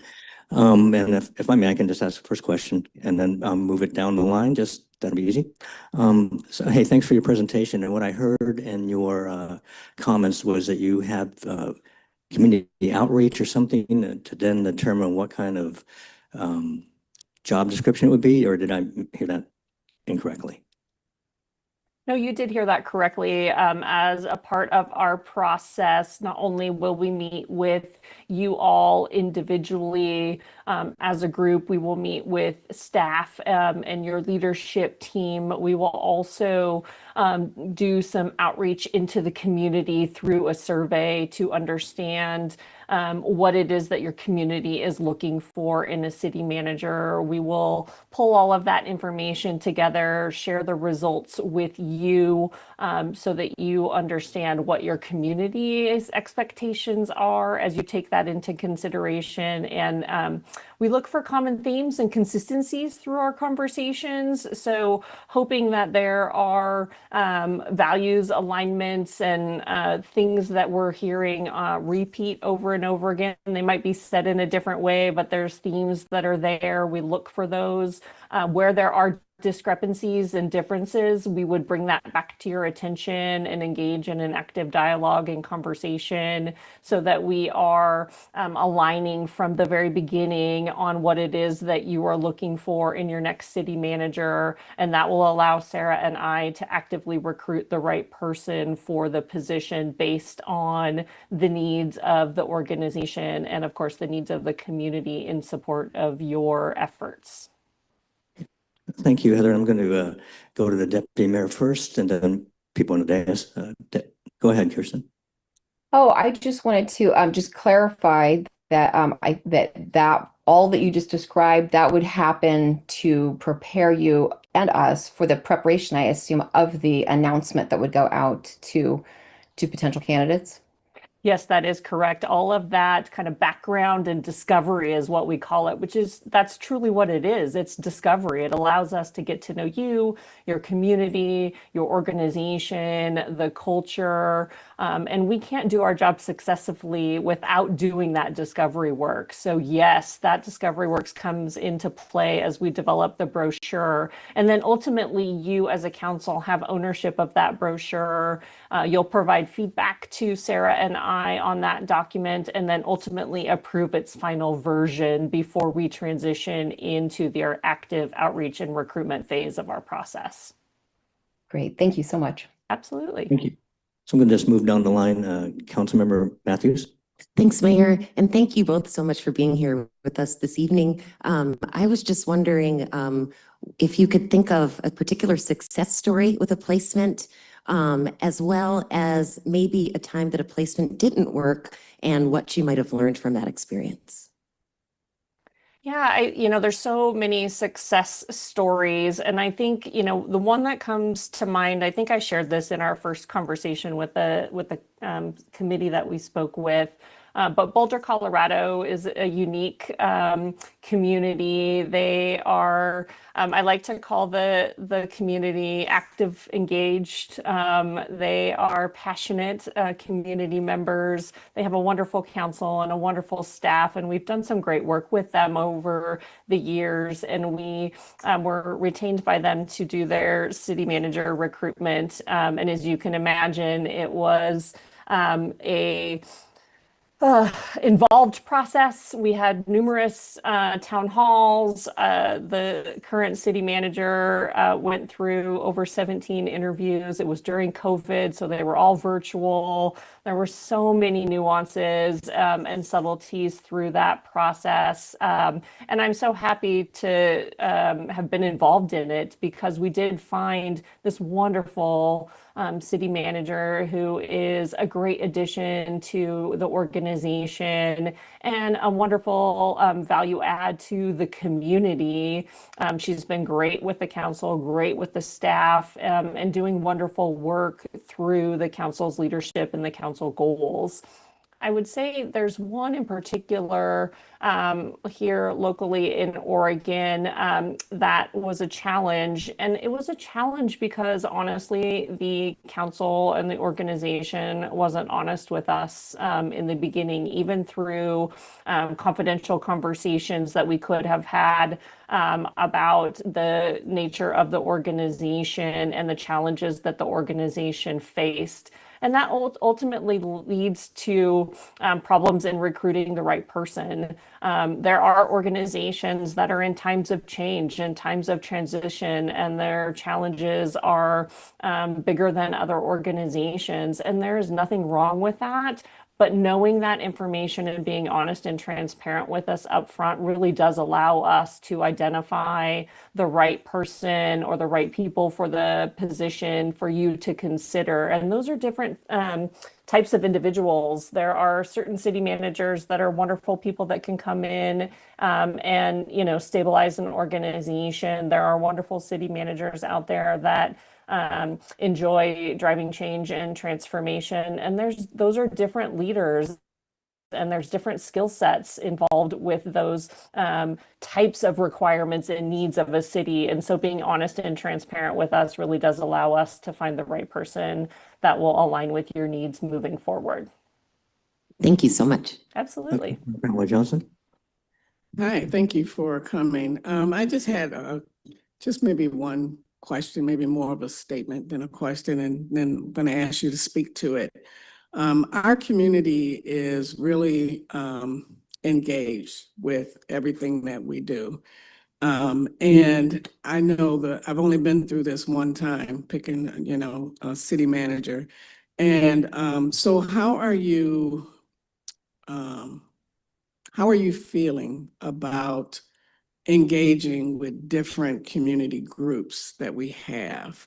And if I may, I can just ask the first question and then move it down the line. Just that'll be easy. So, hey, thanks for your presentation. And what I heard in your comments was that you have community outreach or something to then determine what kind of job description it would be, or did I hear that incorrectly? No, you did hear that correctly. As a part of our process, not only will we meet with you all individually as a group, we will meet with staff and your leadership team. We will also do some outreach into the community through a survey to understand what it is that your community is looking for in a city manager. We will pull all of that information together, share the results with you so that you understand what your community's expectations are as you take that into consideration. And we look for common themes and consistencies through our conversations. So hoping that there are values, alignments, and things that we're hearing repeat over and over again. They might be said in a different way, but there's themes that are there. We look for those. Where there are discrepancies and differences, we would bring that back to your attention and engage in an active dialogue and conversation so that we are aligning from the very beginning on what it is that you are looking for in your next city manager. And that will allow Sarah and I to actively recruit the right person for the position based on the needs of the organization and, of course, the needs of the community in support of your efforts. Thank you, Heather. I'm going to go to the deputy mayor first and then people on the dais. Go ahead, Kirsten. Oh, I just wanted to just clarify that that all that you just described, that would happen to prepare you and us for the preparation, I assume, of the announcement that would go out to potential candidates. Yes, that is correct. All of that kind of background and discovery is what we call it, that's truly what it is. It's discovery. It allows us to get to know you, your community, your organization, the culture, and we can't do our job successfully without doing that discovery work. So yes, that discovery work comes into play as we develop the brochure. And then ultimately you as a council have ownership of that brochure. You'll provide feedback to Sarah and I on that document and then ultimately approve its final version before we transition into their active outreach and recruitment phase of our process. Great. Thank you so much. Absolutely. Thank you. So I'm going to just move down the line. Councilmember Mathews. Thanks, Mayor. And thank you both so much for being here with us this evening. I was just wondering if you could think of a particular success story with a placement, as well as maybe a time that a placement didn't work and what you might have learned from that experience. Yeah, there's so many success stories. And I think, the one that comes to mind, I think I shared this in our first conversation with the committee that we spoke with. But Boulder, Colorado is a unique community. They are, I like to call the community active, engaged. They are passionate community members. They have a wonderful council and a wonderful staff, and we've done some great work with them over the years, and we were retained by them to do their city manager recruitment. And as you can imagine, it was a involved process. We had numerous town halls. The current city manager went through over 17 interviews. It was during COVID, so they were all virtual. There were so many nuances and subtleties through that process. And I'm so happy to have been involved in it, because we did find this wonderful city manager who is a great addition to the organization and a wonderful value add to the community. She's been great with the council, great with the staff, and doing wonderful work through the council's leadership and the council goals. I would say there's one in particular here locally in Oregon that was a challenge. And it was a challenge because honestly, the council and the organization wasn't honest with us in the beginning, even through confidential conversations that we could have had about the nature of the organization and the challenges that the organization faced. And that ultimately leads to problems in recruiting the right person. There are organizations that are in times of change and times of transition, and their challenges are bigger than other organizations. And there is nothing wrong with that. But knowing that information and being honest and transparent with us up front really does allow us to identify the right person or the right people for the position for you to consider. And those are different types of individuals. There are certain city managers that are wonderful people that can come in and, you know, stabilize an organization. There are wonderful city managers out there that enjoy driving change and transformation. And those are different leaders, and there's different skill sets involved with those types of requirements and needs of a city. And so being honest and transparent with us really does allow us to find the right person that will align with your needs moving forward. Thank you so much. Absolutely. Brentwood Johnson. Hi, thank you for coming. I just had just maybe one question, maybe more of a statement than a question, and then I'm going to ask you to speak to it. Our community is really engaged with everything that we do. And I know that I've only been through this one time, picking, you know, a city manager. And so how are you feeling about engaging with different community groups that we have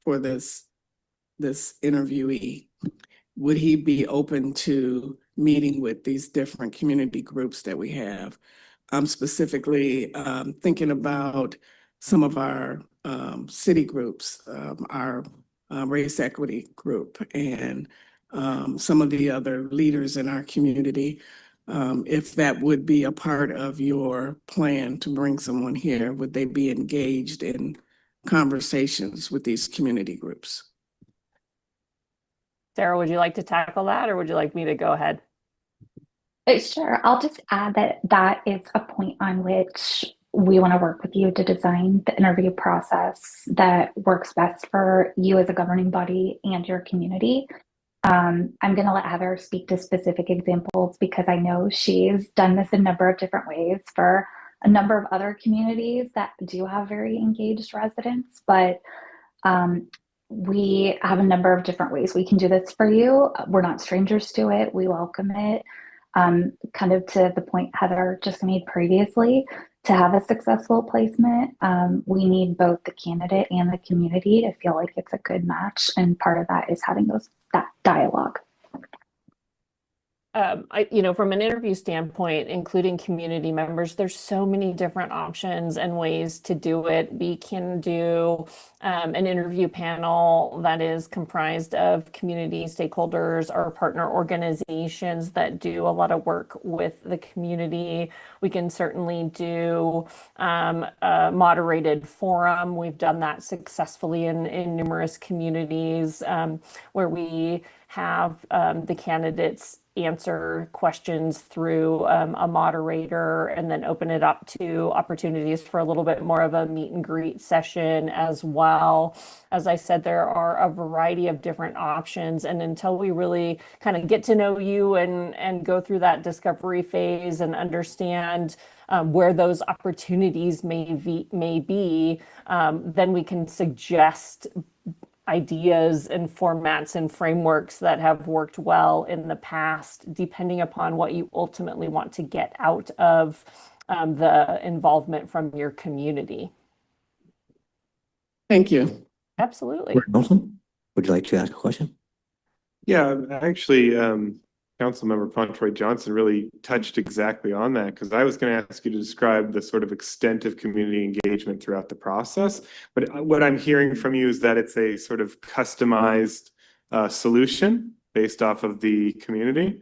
for this interviewee? Would he be open to meeting with these different community groups that we have? I'm specifically thinking about some of our city groups, our race equity group, and some of the other leaders in our community. If that would be a part of your plan to bring someone here, would they be engaged in conversations with these community groups? Sarah, would you like to tackle that, or would you like me to go ahead? Sure. I'll just add that that is a point on which we want to work with you to design the interview process that works best for you as a governing body and your community. I'm going to let Heather speak to specific examples because I know she's done this in a number of different ways for a number of other communities that do have very engaged residents, but we have a number of different ways we can do this for you. We're not strangers to it. We welcome it. Kind of to the point Heather just made previously, to have a successful placement, we need both the candidate and the community to feel like it's a good match. And part of that is having that dialogue. from an interview standpoint, including community members, there's so many different options and ways to do it. We can do an interview panel that is comprised of community stakeholders or partner organizations that do a lot of work with the community. We can certainly do a moderated forum. We've done that successfully in numerous communities where we have the candidates answer questions through a moderator and then open it up to opportunities for a little bit more of a meet and greet session as well. As I said, there are a variety of different options, and until we really kind of get to know you and go through that discovery phase and understand where those opportunities may be, then we can suggest ideas and formats and frameworks that have worked well in the past, depending upon what you ultimately want to get out of the involvement from your community. Thank you. Absolutely. Nelson, would you like to ask a question? Yeah, actually, Councilmember Fontroy Johnson really touched exactly on that, because I was going to ask you to describe the sort of extent of community engagement throughout the process. But what I'm hearing from you is that it's a sort of customized solution based off of the community.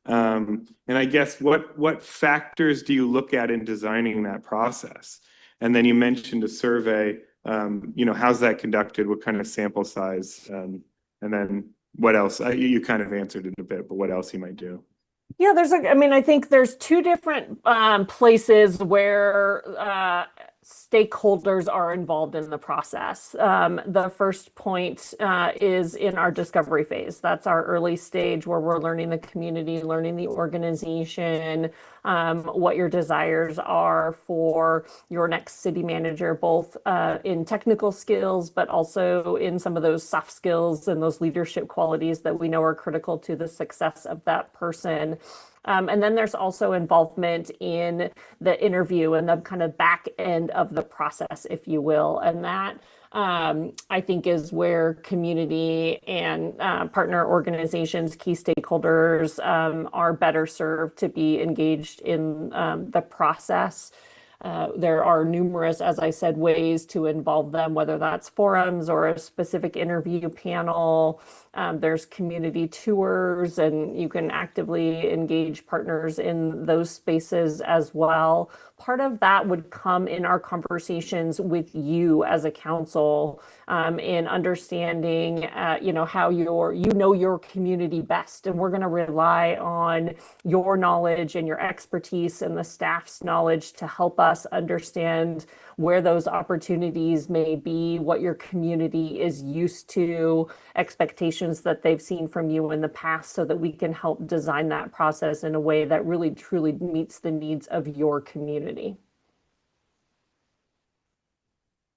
And I guess what factors do you look at in designing that process? And then you mentioned a survey. How's that conducted? What kind of sample size? And then what else? You kind of answered it a bit, but what else you might do? Yeah, I think there's two different places where stakeholders are involved in the process. The first point is in our discovery phase. That's our early stage where we're learning the community, learning the organization, what your desires are for your next city manager, both in technical skills, but also in some of those soft skills and those leadership qualities that we know are critical to the success of that person. And then there's also involvement in the interview and the kind of back end of the process, if you will. And that I think is where community and partner organizations, key stakeholders are better served to be engaged in the process. There are numerous, as I said, ways to involve them, whether that's forums or a specific interview panel. There's community tours, and you can actively engage partners in those spaces as well. Part of that would come in our conversations with you as a council, in understanding, how your community best, and we're going to rely on your knowledge and your expertise and the staff's knowledge to help us understand where those opportunities may be, what your community is used to, expectations that they've seen from you in the past, so that we can help design that process in a way that really truly meets the needs of your community.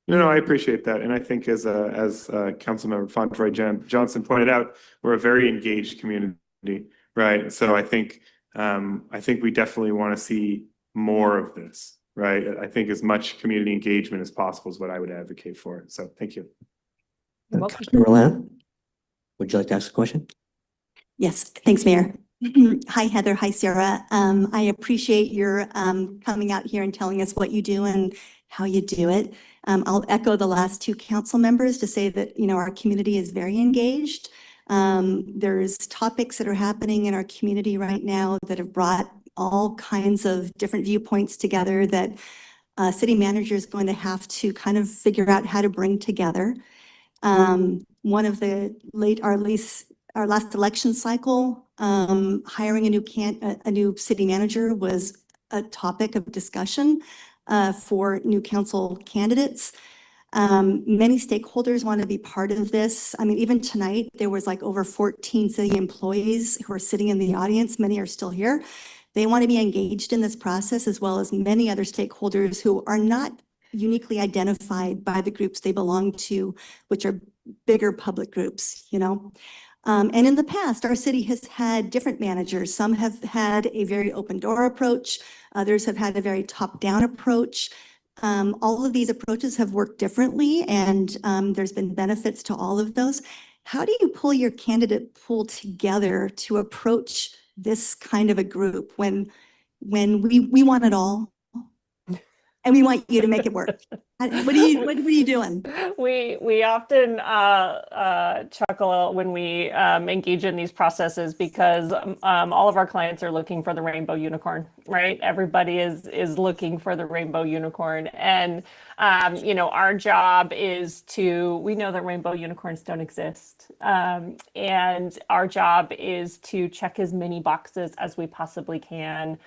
No, I appreciate that. And I think as Councilmember Fontroy Johnson pointed out, we're a very engaged community, right? So I think we definitely want to see more of this, right? I think as much community engagement as possible is what I would advocate for. So thank you. Councilmember Lamb, would you like to ask a question? Yes, thanks, Mayor. Hi, Heather. Hi, Sarah. I appreciate your coming out here and telling us what you do and how you do it. I'll echo the last two council members to say that, our community is very engaged. There's topics that are happening in our community right now that have brought all kinds of different viewpoints together that city manager is going to have to kind of figure out how to bring together. One of our last election cycle, hiring a new city manager was a topic of discussion for new council candidates. Many stakeholders want to be part of this. I mean, even tonight, there was like over 14 city employees who are sitting in the audience. Many are still here. They want to be engaged in this process, as well as many other stakeholders who are not uniquely identified by the groups they belong to, which are bigger public groups, And in the past, our city has had different managers. Some have had a very open door approach. Others have had a very top-down approach. All of these approaches have worked differently, and there's been benefits to all of those. How do you pull your candidate pool together to approach this kind of a group when we want it all and we want you to make it work? What are you doing? We often chuckle when we engage in these processes because all of our clients are looking for the rainbow unicorn, right? Everybody is looking for the rainbow unicorn, and our job is to. We know that rainbow unicorns don't exist, and our job is to check as many boxes as we possibly can.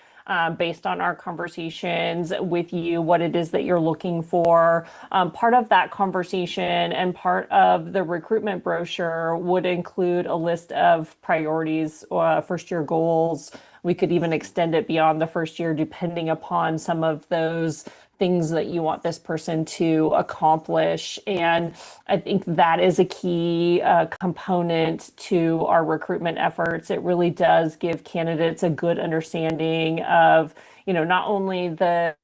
Based on our conversations with you, what it is that you're looking for. Part of that conversation and part of the recruitment brochure would include a list of priorities, first year goals. We could even extend it beyond the first year, depending upon some of those things that you want this person to accomplish. And I think that is a key component to our recruitment efforts. It really does give candidates a good understanding of, not only the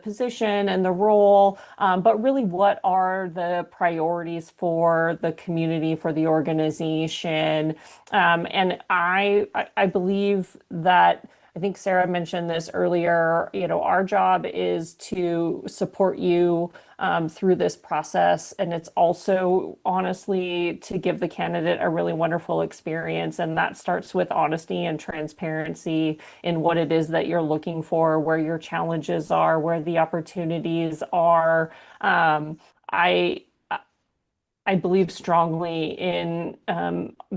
position and the role, but really what are the priorities for the community, for the organization. And I believe that, I think Sarah mentioned this earlier, our job is to support you through this process. And it's also, honestly, to give the candidate a really wonderful experience. And that starts with honesty and transparency in what it is that you're looking for, where your challenges are, where the opportunities are. I believe strongly in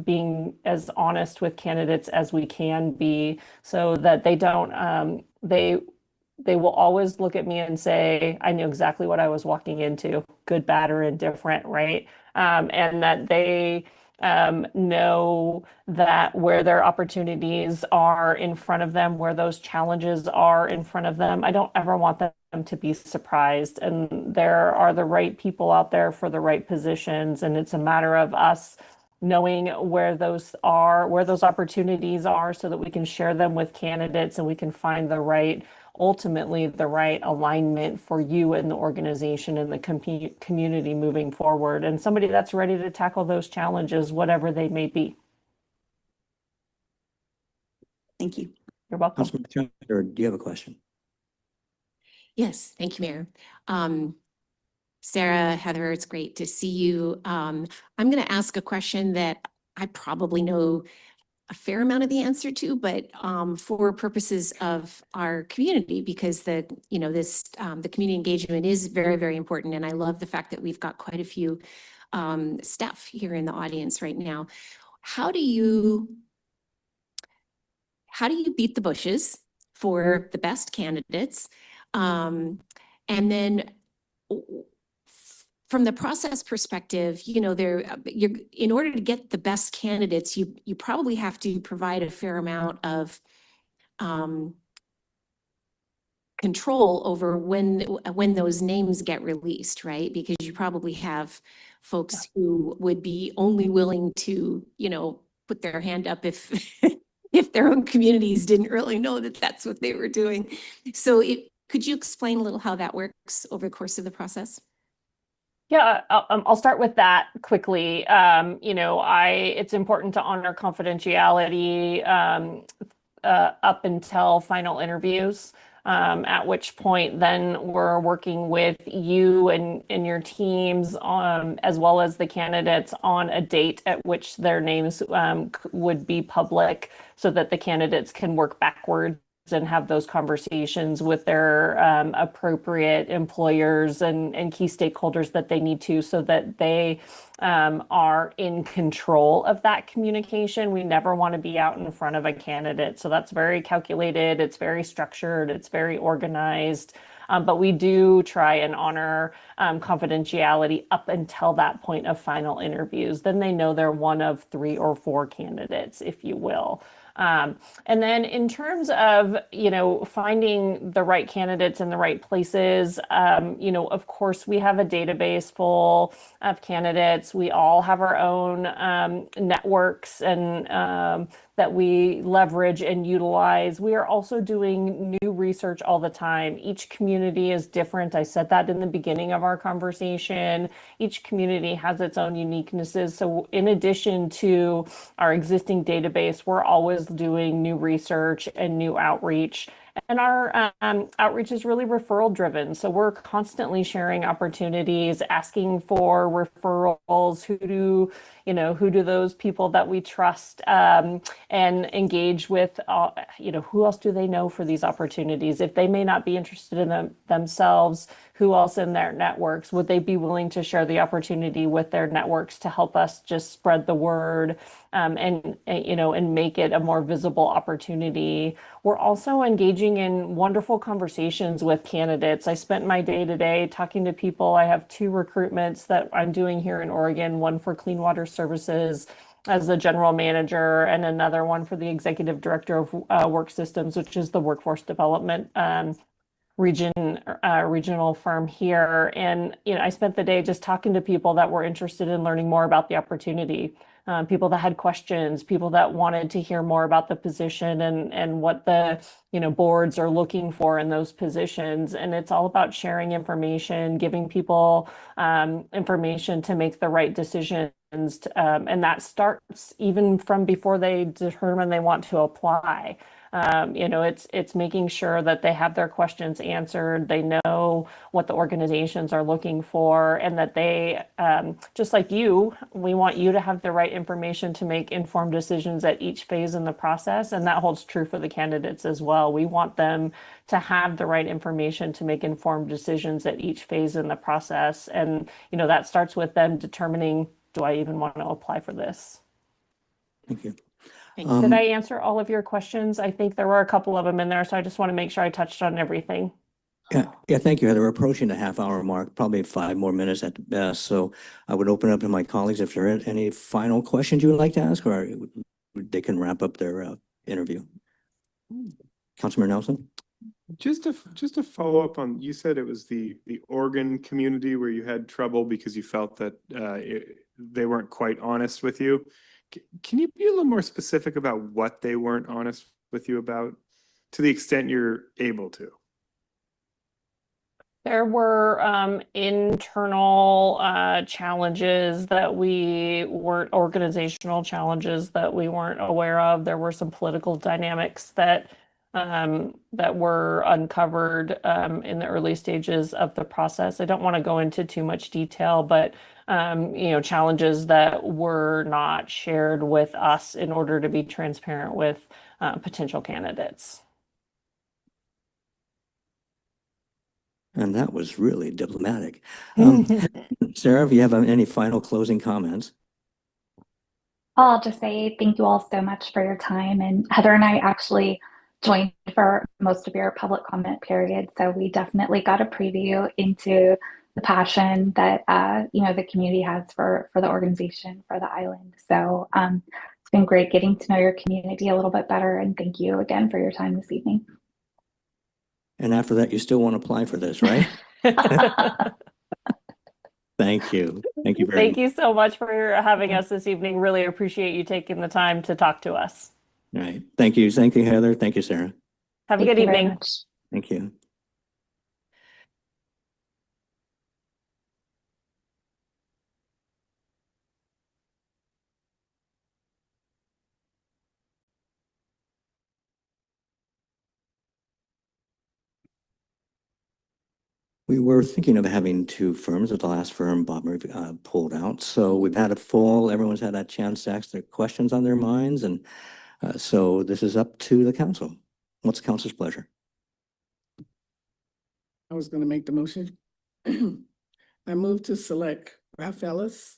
being as honest with candidates as we can be, so that they don't, they will always look at me and say, I knew exactly what I was walking into, good, bad, or indifferent, right? And that they know that where their opportunities are in front of them, where those challenges are in front of them, I don't ever want them to be surprised. And there are the right people out there for the right positions. And it's a matter of us knowing where those opportunities are so that we can share them with candidates and we can find ultimately the right alignment for you and the organization and the community moving forward, and somebody that's ready to tackle those challenges, whatever they may be. Thank you. You're welcome. Councilmember Chandler, do you have a question? Yes, thank you, Mayor. Sarah, Heather, it's great to see you. I'm going to ask a question that I probably know a fair amount of the answer to, but for purposes of our community, because the community engagement is very, very important. And I love the fact that we've got quite a few staff here in the audience right now. How do you beat the bushes for the best candidates? And then from the process perspective, in order to get the best candidates, you probably have to provide a fair amount of control over when those names get released, right? Because you probably have folks who would be only willing to, put their hand up if if their own communities didn't really know that that's what they were doing. So could you explain a little how that works over the course of the process? Yeah, I'll start with that quickly. It's important to honor confidentiality up until final interviews, at which point then we're working with you and your teams as well as the candidates on a date at which their names would be public, so that the candidates can work backwards and have those conversations with their appropriate employers and key stakeholders that they need to, so that they are in control of that communication. We never want to be out in front of a candidate. So that's very calculated, it's very structured, it's very organized. But we do try and honor confidentiality up until that point of final interviews. Then they know they're one of 3 or 4 candidates, if you will. And then in terms of, finding the right candidates in the right places, of course, we have a database full of candidates. We all have our own networks and that we leverage and utilize. We are also doing new research all the time. Each community is different. I said that in the beginning of our conversation. Each community has its own uniquenesses. So in addition to our existing database, we're always always doing new research and new outreach. And our outreach is really referral driven. So we're constantly sharing opportunities, asking for referrals. Who do those people that we trust and engage with, who else do they know for these opportunities? If they may not be interested in them themselves, who else in their networks would they be willing to share the opportunity with their networks to help us just spread the word and make it a more visible opportunity? We're also engaging in wonderful conversations with candidates. I spent my day today talking to people. I have 2 recruitments that I'm doing here in Oregon, one for Clean Water Services as the general manager and another one for the executive director of Work Systems, which is the workforce development regional firm here. And I spent the day just talking to people that were interested in learning more about the opportunity, people that had questions, people that wanted to hear more about the position and what the boards are looking for in those positions. And it's all about sharing information, giving people information to make the right decisions. And that starts even from before they determine they want to apply. It's making sure that they have their questions answered, they know what the organizations are looking for, and that they, just like you, we want you to have the right information to make informed decisions at each phase in the process. And that holds true for the candidates as well. We want them to have the right information to make informed decisions at each phase in the process. And, that starts with them determining, do I even want to apply for this? Thank you. Did I answer all of your questions? I think there were a couple of them in there, so I just want to make sure I touched on everything. Yeah, thank you, Heather. We're approaching the half-hour mark, probably 5 more minutes at the best. So I would open up to my colleagues if there are any final questions you would like to ask, or they can wrap up their interview. Councilmember Nelson? Just to follow up on, you said it was the Oregon community where you had trouble because you felt that they weren't quite honest with you. Can you be a little more specific about what they weren't honest with you about, to the extent you're able to? There were internal challenges that we weren't, organizational challenges that we weren't aware of. There were some political dynamics that were uncovered in the early stages of the process. I don't want to go into too much detail, but challenges that were not shared with us in order to be transparent with potential candidates. And that was really diplomatic. Sarah, if you have any final closing comments? I'll just say thank you all so much for your time. And Heather and I actually joined for most of your public comment period. So we definitely got a preview into the passion that the community has for the organization, for the island. So it's been great getting to know your community a little bit better. And thank you again for your time this evening. And after that, you still want to apply for this, right? Thank you. Thank you very much. Thank you so much for having us this evening. Really appreciate you taking the time to talk to us. All right. Thank you. Thank you, Heather. Thank you, Sarah. Have a good evening. Thank you. We were thinking of having 2 firms, but the last firm, Bob Murphy, pulled out. So we've had it full. Everyone's had that chance to ask their questions on their minds. And so this is up to the council. What's the council's pleasure? I was going to make the motion. I move to select Raftelis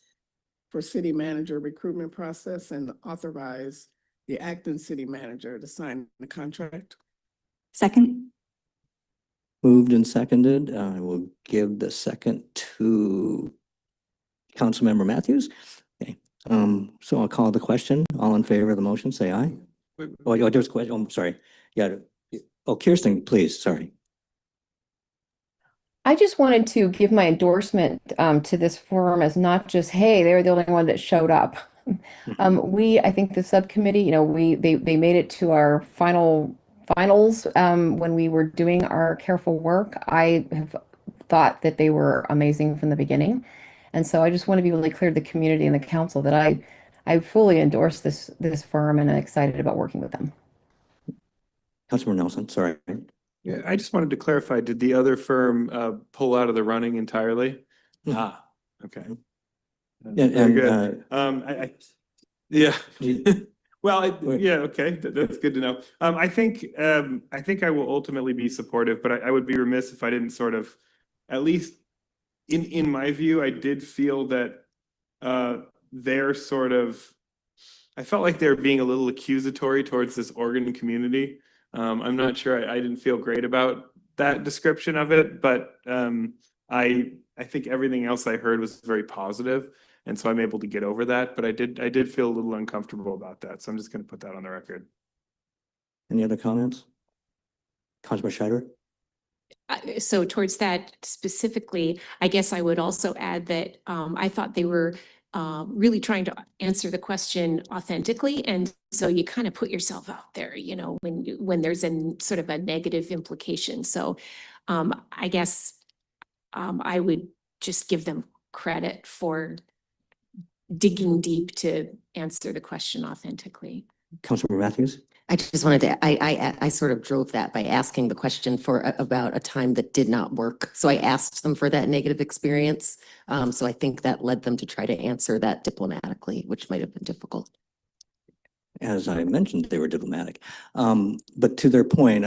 for city manager recruitment process and authorize the acting city manager to sign the contract. Second. Moved and seconded. I will give the second to Councilmember Mathews. Okay. So I'll call the question. All in favor of the motion, say aye. Oh, there's a question. Oh, I'm sorry. Yeah. Oh, Kirsten, please. Sorry. I just wanted to give my endorsement to this forum as not just, hey, they were the only one that showed up. I think the subcommittee, they made it to our finals when we were doing our careful work. I have thought that they were amazing from the beginning. And so I just want to be really clear to the community and the council that I I fully endorse this firm and I'm excited about working with them. Councilmember Nelson, sorry. Yeah, I just wanted to clarify, did the other firm pull out of the running entirely? Ah, okay. Yeah, Very and, good. Yeah. Well, Wait. yeah, okay, that's good to know. I think I will ultimately be supportive, but I would be remiss if I didn't sort of, at least in my view, I did feel that they're sort of, I felt like they were being a little accusatory towards this Oregon community. I'm not sure, I didn't feel great about that description of it, but I think everything else I heard was very positive. And so I'm able to get over that, but I did feel a little uncomfortable about that. So I'm just going to put that on the record. Any other comments? Councilmember Scheider? So towards that specifically, I guess I would also add that I thought they were really trying to answer the question authentically. And so you kind of put yourself out there, you know, when there's a sort of a negative implication. So I guess I would just give them credit for digging deep to answer the question authentically. Councilmember Mathews? I just wanted to, I sort of drove that by asking the question for about a time that did not work. So I asked them for that negative experience. So I think that led them to try to answer that diplomatically, which might have been difficult. As I mentioned, they were diplomatic. But to their point,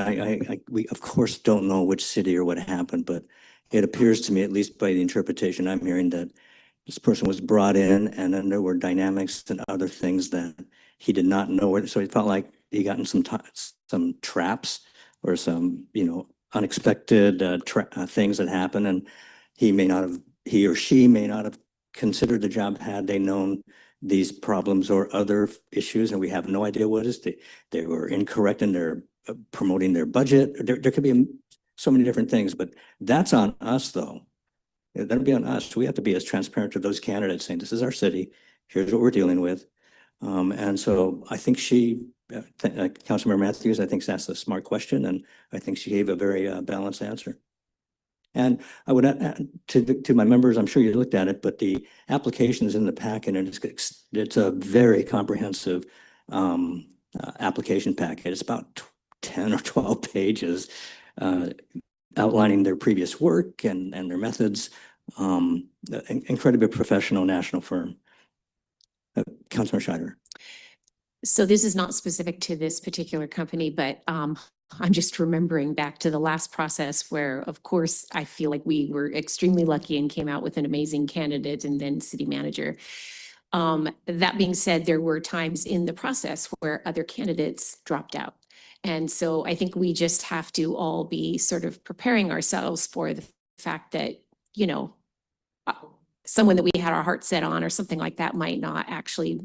we of course don't know which city or what happened, but it appears to me, at least by the interpretation I'm hearing, that this person was brought in and then there were dynamics and other things that he did not know. So it felt like he got in some traps or some, unexpected things that happened, and he or she may not have considered the job had they known these problems or other issues, and we have no idea what it is. They were incorrect in their promoting their budget. There could be so many different things, but that's on us though. That'll be on us. We have to be as transparent to those candidates saying, this is our city, here's what we're dealing with. And so I think Councilmember Mathews, I think asked a smart question, and I think she gave a very balanced answer. And I would add to my members, I'm sure you looked at it, but the application is in the packet, and it's a very comprehensive application packet. It's about 10 or 12 pages outlining their previous work and their methods. Incredibly professional national firm. Councilmember Scheider. So this is not specific to this particular company, but I'm just remembering back to the last process where, of course, I feel like we were extremely lucky and came out with an amazing candidate and then city manager. That being said, there were times in the process where other candidates dropped out. And so I think we just have to all be sort of preparing ourselves for the fact that, someone that we had our heart set on or something like that might not actually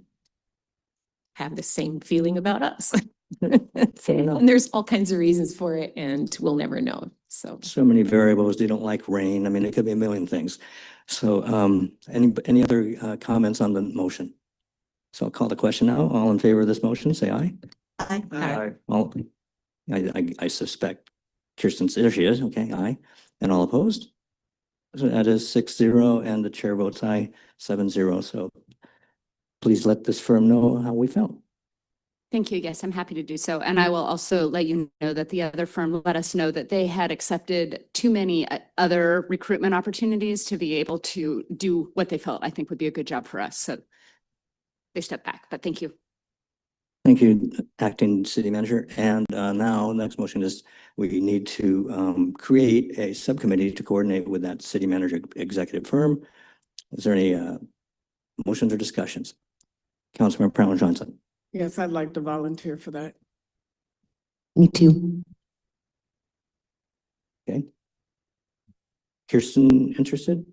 have the same feeling about us. And there's all kinds of reasons for it, and we'll never know. So many variables. They don't like rain. I mean, it could be a million things. So any other comments on the motion? So I'll call the question now. All in favor of this motion, say aye. Aye. Aye. All, I suspect Kirsten, there she is. Okay, aye. And all opposed? So that is 6-0, and the chair votes aye, 7-0. So please let this firm know how we felt. Thank you. Yes, I'm happy to do so. And I will also let you know that the other firm let us know that they had accepted too many other recruitment opportunities to be able to do what they felt I think would be a good job for us. So they stepped back, but thank you. Thank you, Acting City Manager. And now the next motion is we need to create a subcommittee to coordinate with that city manager executive firm. Is there any motions or discussions? Councilmember Brown Johnson. Yes, I'd like to volunteer for that. Me too. Okay. Kirsten, interested?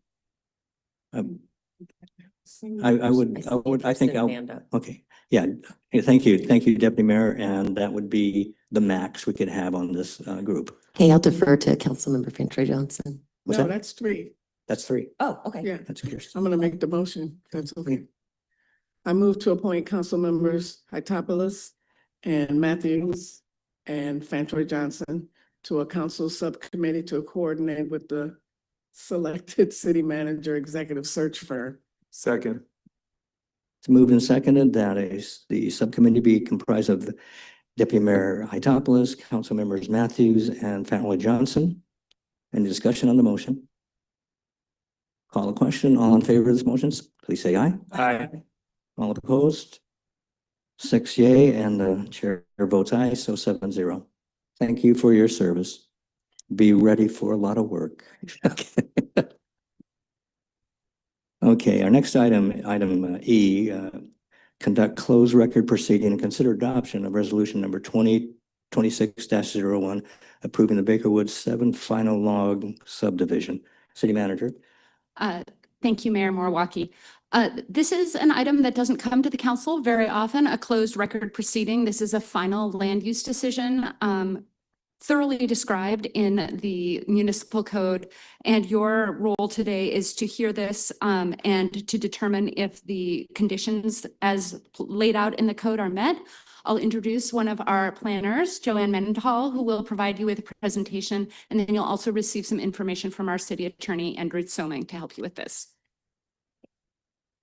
I think okay. Yeah, thank you. Thank you, Deputy Mayor. And that would be the max we could have on this group. Okay, I'll defer to Councilmember Fantry Johnson. What's No, that? that's 3. That's 3. Oh, okay. Yeah, That's Kirsten. I'm gonna make the motion. That's okay. I move to appoint council members Authorize and Mathews and Fantry Johnson to a council subcommittee to coordinate with the selected city manager executive search firm. Second. It's moved and seconded that the subcommittee be comprised of Deputy Mayor Authorize, Council members Mathews and Fantley Johnson. Any discussion on the motion? Call the question. All in favor of this motion, please say aye. Aye. All opposed? 6 yea, and the chair votes aye, so 7-0. Thank you for your service. Be ready for a lot of work. Okay, our next item E, conduct closed record proceeding and consider adoption of resolution number 2026-01, approving the Bakerwood 7 final log subdivision. City Manager. Thank you, Mayor Moriwaki. This is an item that doesn't come to the council very often, a closed record proceeding. This is a final land use decision thoroughly described in the municipal code. And your role today is to hear this and to determine if the conditions as laid out in the code are met. I'll introduce one of our planners, Joanne Mendenhall, who will provide you with a presentation. And then you'll also receive some information from our city attorney, Andrew Soming, to help you with this.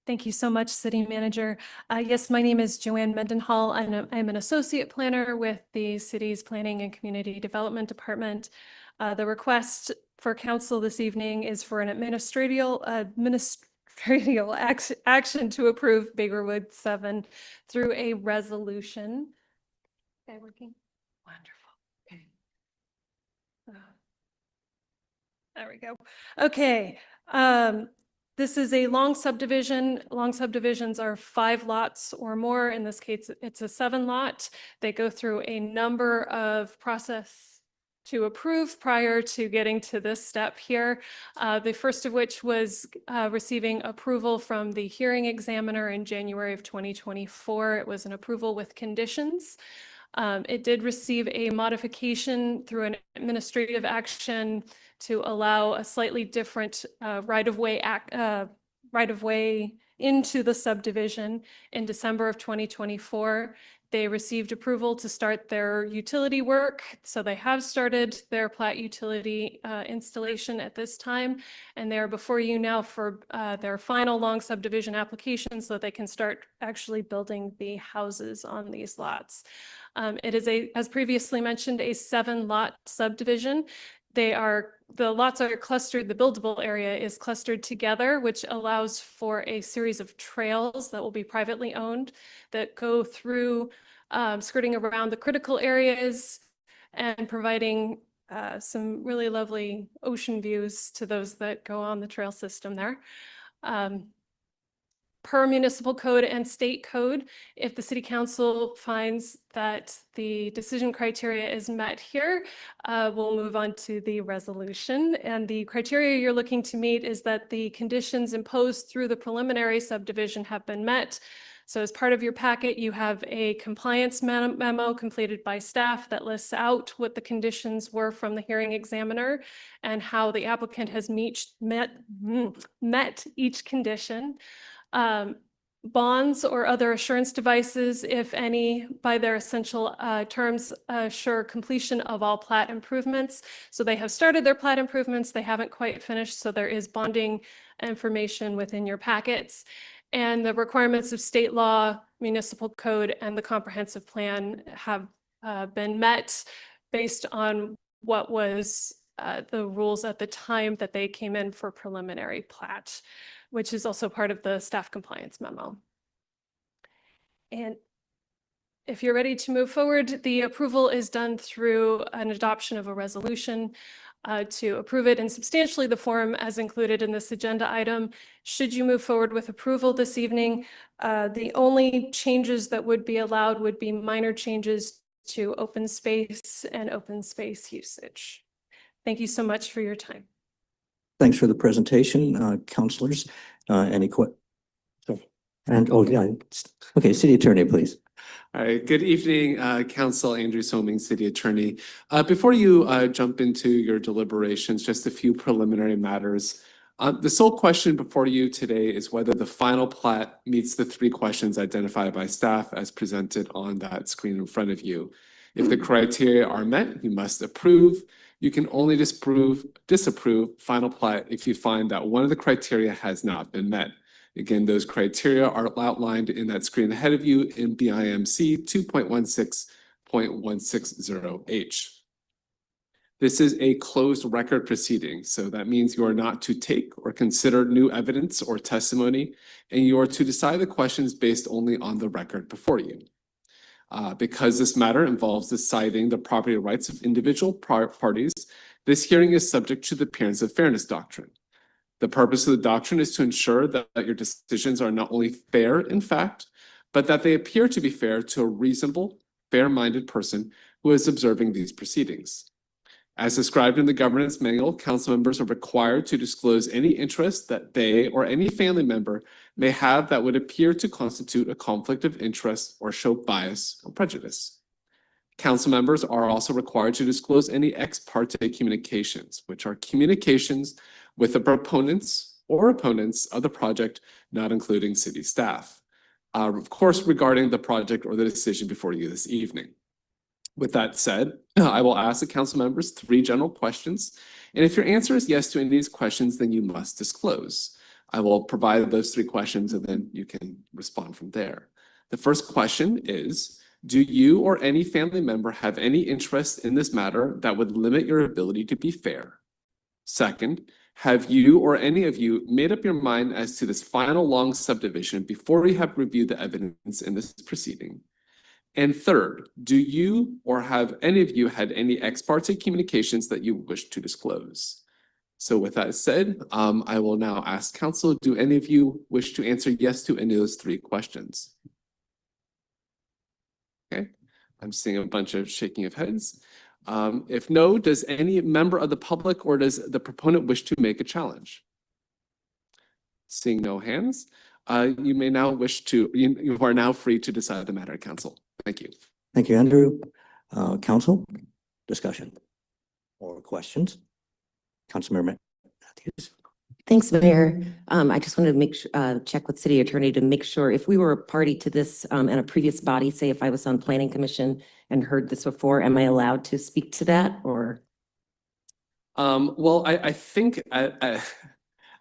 Thank you so much, City Manager. Yes, my name is Joanne Mendenhall. I'm an associate planner with the city's Planning and Community Development Department. The request for council this evening is for an administrative action to approve Bakerwood 7 through a resolution. Okay, working? Wonderful. Okay. There we go. Okay. This is a long subdivision. Long subdivisions are 5 lots or more. In this case, it's a 7 lot. They go through a number of process to approve prior to getting to this step here. The first of which was receiving approval from the hearing examiner in January of 2024. It was an approval with conditions. It did receive a modification through an administrative action to allow a slightly different right-of-way into the subdivision in December of 2024. They received approval to start their utility work. So they have started their plat utility installation at this time. And they're before you now for their final long subdivision application so that they can start actually building the houses on these lots. It is as previously mentioned, a 7-lot subdivision. The lots are clustered, the buildable area is clustered together, which allows for a series of trails that will be privately owned that go through, skirting around the critical areas and providing some really lovely ocean views to those that go on the trail system there. Per municipal code and state code, if the city council finds that the decision criteria is met here, we'll move on to the resolution. And the criteria you're looking to meet is that the conditions imposed through the preliminary subdivision have been met. So as part of your packet, you have a compliance memo completed by staff that lists out what the conditions were from the hearing examiner and how the applicant has met each condition. Bonds or other assurance devices, if any, by their essential terms, assure completion of all plat improvements. So they have started their plat improvements. They haven't quite finished. So there is bonding information within your packets. And the requirements of state law, municipal code, and the comprehensive plan have been met based on what was the rules at the time that they came in for preliminary plat, which is also part of the staff compliance memo. And if you're ready to move forward, the approval is done through an adoption of a resolution to approve it in substantially the form as included in this agenda item. Should you move forward with approval this evening, the only changes that would be allowed would be minor changes to open space and open space usage. Thank you so much for your time. Thanks for the presentation, councilors. Any questions? Okay, City Attorney, please. All right, good evening, Council. Andrew Soming, City Attorney. Before you jump into your deliberations, just a few preliminary matters. The sole question before you today is whether the final plat meets the 3 questions identified by staff as presented on that screen in front of you. If the criteria are met, you must approve. You can only disapprove final plat if you find that one of the criteria has not been met. Again, those criteria are outlined in that screen ahead of you in BIMC 2.16.160H. This is a closed record proceeding, so that means you are not to take or consider new evidence or testimony, and you are to decide the questions based only on the record before you. Because this matter involves deciding the property rights of individual parties, this hearing is subject to the appearance of fairness doctrine. The purpose of the doctrine is to ensure that your decisions are not only fair in fact, but that they appear to be fair to a reasonable, fair-minded person who is observing these proceedings. As described in the governance manual, council members are required to disclose any interest that they or any family member may have that would appear to constitute a conflict of interest or show bias or prejudice. Council members are also required to disclose any ex parte communications, which are communications with the proponents or opponents of the project, not including city staff. Of course, regarding the project or the decision before you this evening. With that said, I will ask the council members 3 general questions, and if your answer is yes to any of these questions, then you must disclose. I will provide those 3 questions and then you can respond from there. The first question is, do you or any family member have any interest in this matter that would limit your ability to be fair? Second, have you or any of you made up your mind as to this final long subdivision before you have reviewed the evidence in this proceeding? And third, do you or have any of you had any ex parte communications that you wish to disclose? So with that said, I will now ask council, do any of you wish to answer yes to any of those 3 questions? Okay, I'm seeing a bunch of shaking of heads. If no, does any member of the public or does the proponent wish to make a challenge? Seeing no hands, you may now you are now free to decide the matter, council. Thank you. Thank you, Andrew. Council, discussion or questions? Councilmember Mathews. Thanks, Mayor. I just wanted to make sure, check with City Attorney to make sure if we were a party to this in a previous body, say if I was on Planning Commission and heard this before, am I allowed to speak to that or? Well, I think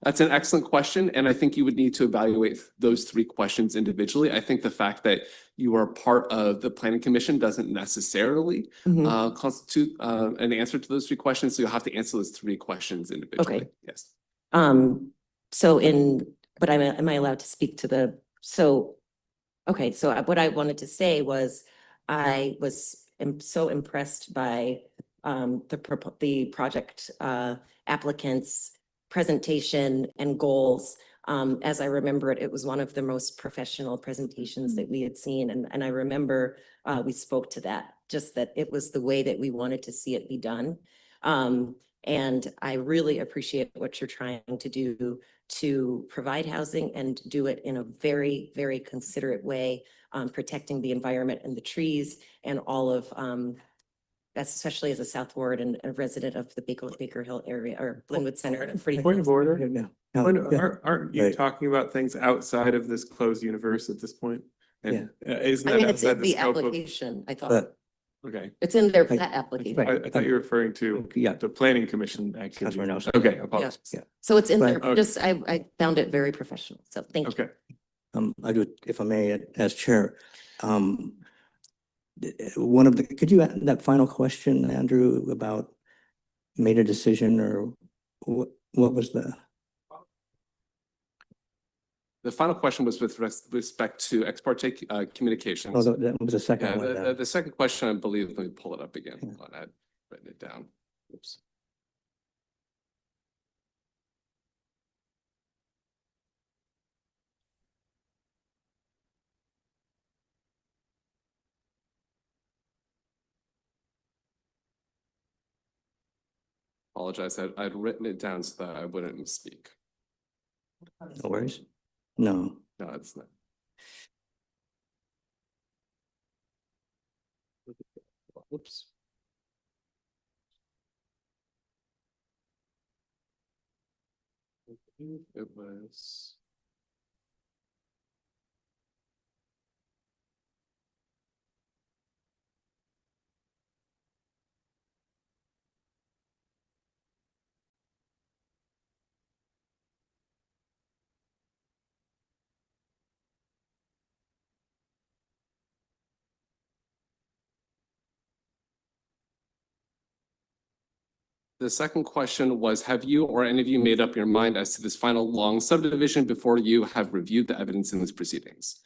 that's an excellent question, and I think you would need to evaluate those 3 questions individually. I think the fact that you are part of the Planning Commission doesn't necessarily constitute an answer to those 3 questions, so you'll have to answer those 3 questions individually. Okay. Yes. But am I allowed to speak to the, okay, so what I wanted to say was I am so impressed by the project applicants' presentation and goals. As I remember it, it was one of the most professional presentations that we had seen. And I remember we spoke to that, just that it was the way that we wanted to see it be done. And I really appreciate what you're trying to do to provide housing and do it in a very, very considerate way, protecting the environment and the trees and all of that's especially as a South Ward and a resident of the Baker Hill area or Glenwood Center. Point of order. No, Aren't you talking about things outside of this closed universe at this point? And isn't I that mean, it's outside in the the scope of? application, I thought. Okay. It's in their plat application. I thought you were referring to the Planning Commission activity. Okay, apologies. Yeah. So it's in there, But- just, I found it very professional, so thank you. Okay. I do, if I may, as chair, could you add that final question, Andrew, about made a decision or what was the? The final question was with respect to ex parte communications. Oh, that was the second one. The second question, I believe, let me pull it up again. Hold on, I'd written it down. Oops. Apologize, I'd written it down so that I wouldn't misspeak. No worries. No. No, it's not. Whoops. It was. The second question was, have you or any of you made up your mind as to this final long subdivision before you have reviewed the evidence in these proceedings?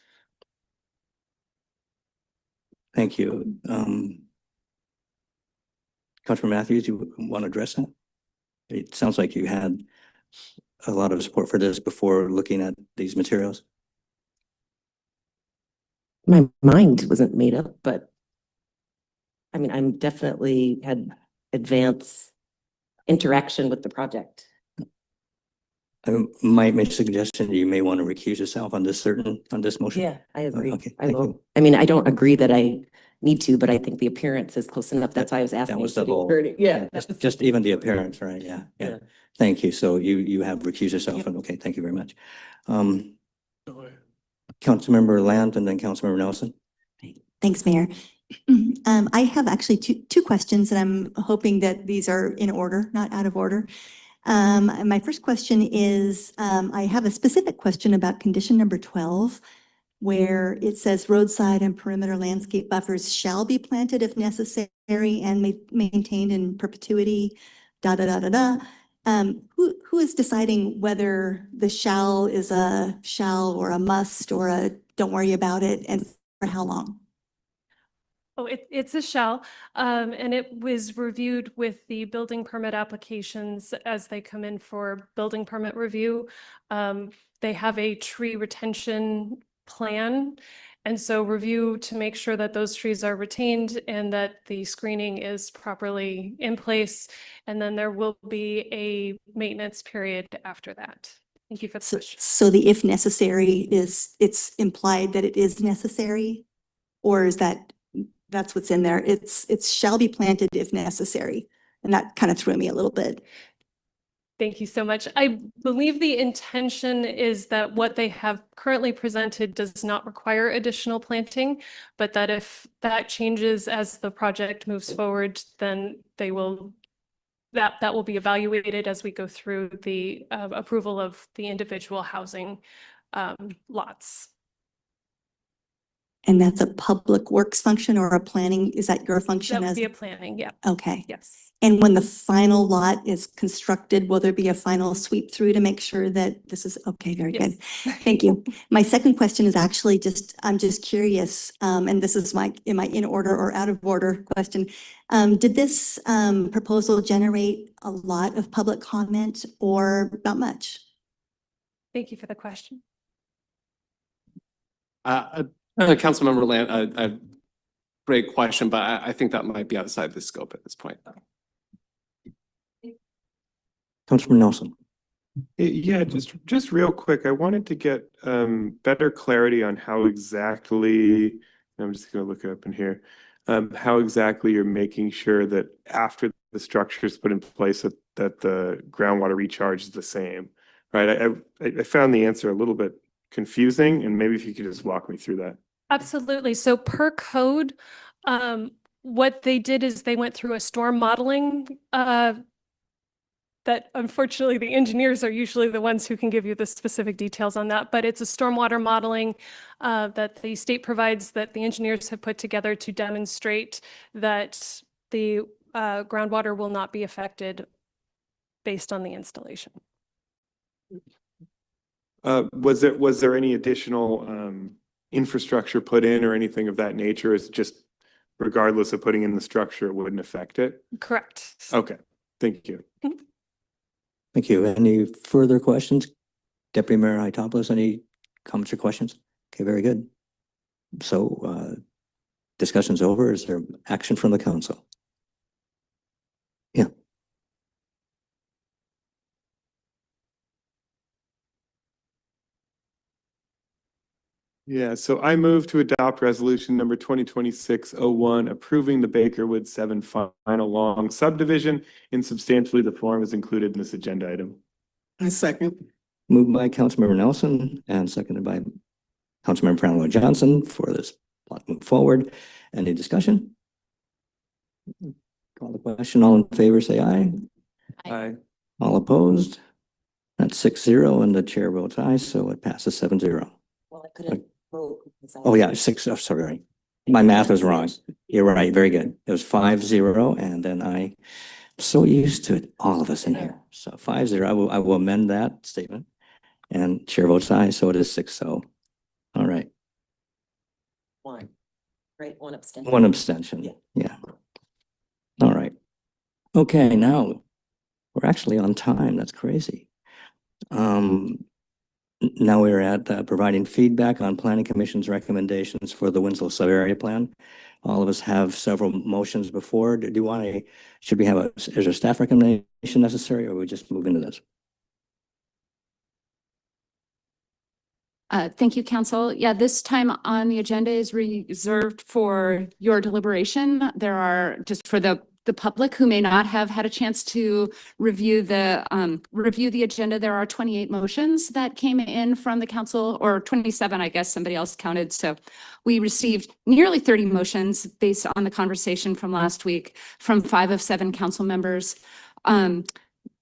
Thank you. Councilor Mathews, you want to address that? It sounds like you had a lot of support for this before looking at these materials. My mind wasn't made up, but I mean, I'm definitely had advanced interaction with the project. I might make a suggestion that you may want to recuse yourself on this motion. Yeah, I agree. Okay, I thank will. you. I mean, I don't agree that I need to, but I think the appearance is close enough. That's why I was asking. That was the city whole. attorney. Yeah. Just even the appearance, right? Yeah, yeah. Thank you. So you have recused yourself and okay, thank you very much. Councilmember Land and then Councilmember Nelson. Thanks, Mayor. I have actually two questions, and I'm hoping that these are in order, not out of order. My first question is, I have a specific question about condition number 12, where it says roadside and perimeter landscape buffers shall be planted if necessary and maintained in perpetuity, Who is deciding whether the shall is a shall or a must or a don't worry about it, and for how long? Oh, it's a shell, and it was reviewed with the building permit applications as they come in for building permit review. They have a tree retention plan, and so review to make sure that those trees are retained and that the screening is properly in place. And then there will be a maintenance period after that. Thank you for the question. So the if necessary it's implied that it is necessary, or is that's what's in there? It's shall be planted if necessary. And that kind of threw me a little bit. Thank you so much. I believe the intention is that what they have currently presented does not require additional planting, but that if that changes as the project moves forward, then that will be evaluated as we go through the approval of the individual housing lots. And that's a public works function or a planning? Is that your function? That would as be a planning, yeah. Okay. Yes. And when the final lot is constructed, will there be a final sweep through to make sure that this is okay? Very good. Thank you. My second question is actually I'm just curious, and this is am I in order or out of order question. Did this proposal generate a lot of public comment or not much? Thank you for the question. Councilmember Land, great question, but I think that might be outside the scope at this point. Councilman Nelson. Yeah, just real quick, I wanted to get better clarity on how exactly, I'm just going to look it up in here, how exactly you're making sure that after the structure is put in place that the groundwater recharge is the same, right? I found the answer a little bit confusing, and maybe if you could just walk me through that. Absolutely. So per code, what they did is they went through a storm modeling that unfortunately the engineers are usually the ones who can give you the specific details on that, but it's a stormwater modeling that the state provides that the engineers have put together to demonstrate that the groundwater will not be affected based on the installation. Was there any additional infrastructure put in or anything of that nature? Is it just regardless of putting in the structure, it wouldn't affect it? Correct. Okay, thank you. Thank you. Any further questions? Deputy Mayor Itopoulos, any comments or questions? Okay, very good. So discussion's over. Is there action from the council? Yeah. Yeah, so I move to adopt resolution number 2026-01, approving the Bakerwood 7 final long subdivision in substantially the form as included in this agenda item. I second. Moved by Councilmember Nelson and seconded by Councilmember Brownlow Johnson for this plot move forward. Any discussion? Call the question. All in favor, say aye. Aye. All opposed? That's 6-0 and the chair votes aye, so it passes 7-0. Well, I couldn't vote. Oh, yeah, 6. Oh, sorry. My math was wrong. You're right. Very good. It was 5-0 and then I So used to it, all of us in here. So 5-0, I will amend that statement. And chair votes aye, so it is 6-0. All right, One, right? One abstention. one abstention, yeah. All right. Okay, now we're actually on time. That's crazy. Now we're at providing feedback on Planning Commission's recommendations for the Winslow sub-area plan. All of us have several motions before. Do you want a, should we have a, is a staff recommendation necessary, or we just move into this? Thank you, Council. Yeah, this time on the agenda is reserved for your deliberation. There are, just for the public who may not have had a chance to review the agenda, there are 28 motions that came in from the council, or 27, I guess somebody else counted. So we received nearly 30 motions based on the conversation from last week from 5 of 7 council members.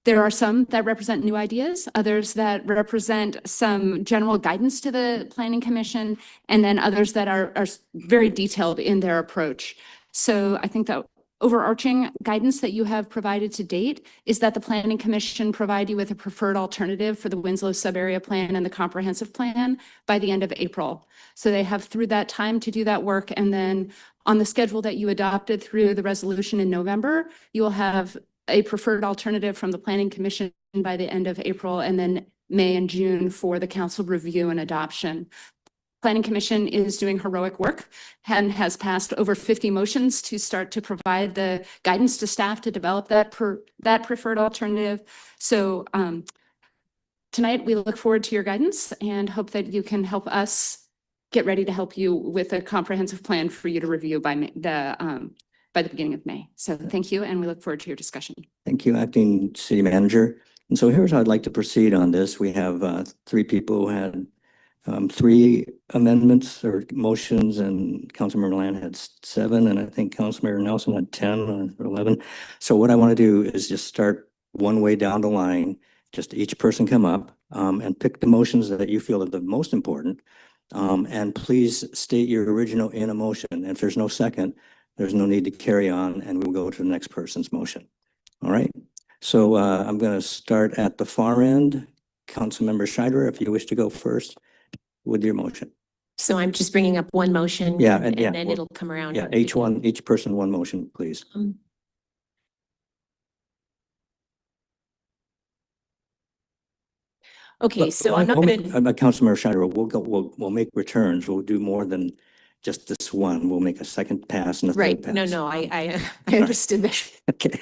There are some that represent new ideas, others that represent some general guidance to the Planning Commission, and then others that are very detailed in their approach. So I think that overarching guidance that you have provided to date is that the Planning Commission provide you with a preferred alternative for the Winslow sub-area plan and the comprehensive plan by the end of April. So they have through that time to do that work, and then on the schedule that you adopted through the resolution in November, you will have a preferred alternative from the Planning Commission by the end of April, and then May and June for the council review and adoption. Planning Commission is doing heroic work and has passed over 50 motions to start to provide the guidance to staff to develop that preferred alternative. So tonight we look forward to your guidance and hope that you can help us get ready to help you with a comprehensive plan for you to review by the beginning of May. So thank you, and we look forward to your discussion. Thank you, Acting City Manager. And so here's how I'd like to proceed on this. We have 3 people who had 3 amendments or motions, and Councilmember Land had 7, and I think Councilmember Nelson had 10 or 11. So what I want to do is just start one way down the line, just each person come up and pick the motions that you feel are the most important. And please state your original in a motion. And if there's no second, there's no need to carry on, and we'll go to the next person's motion. All right. So I'm going to start at the far end. Councilmember Scheider, if you wish to go first with your motion. So I'm just bringing up one motion. Yeah, and yeah, then well, it'll come around. Yeah, each person one motion, please. Okay, so I'm not we'll going to. Councilmember Scheider, we'll make returns. We'll do more than just this one. We'll make a second pass and a third Right. pass. No, I understood that. Okay.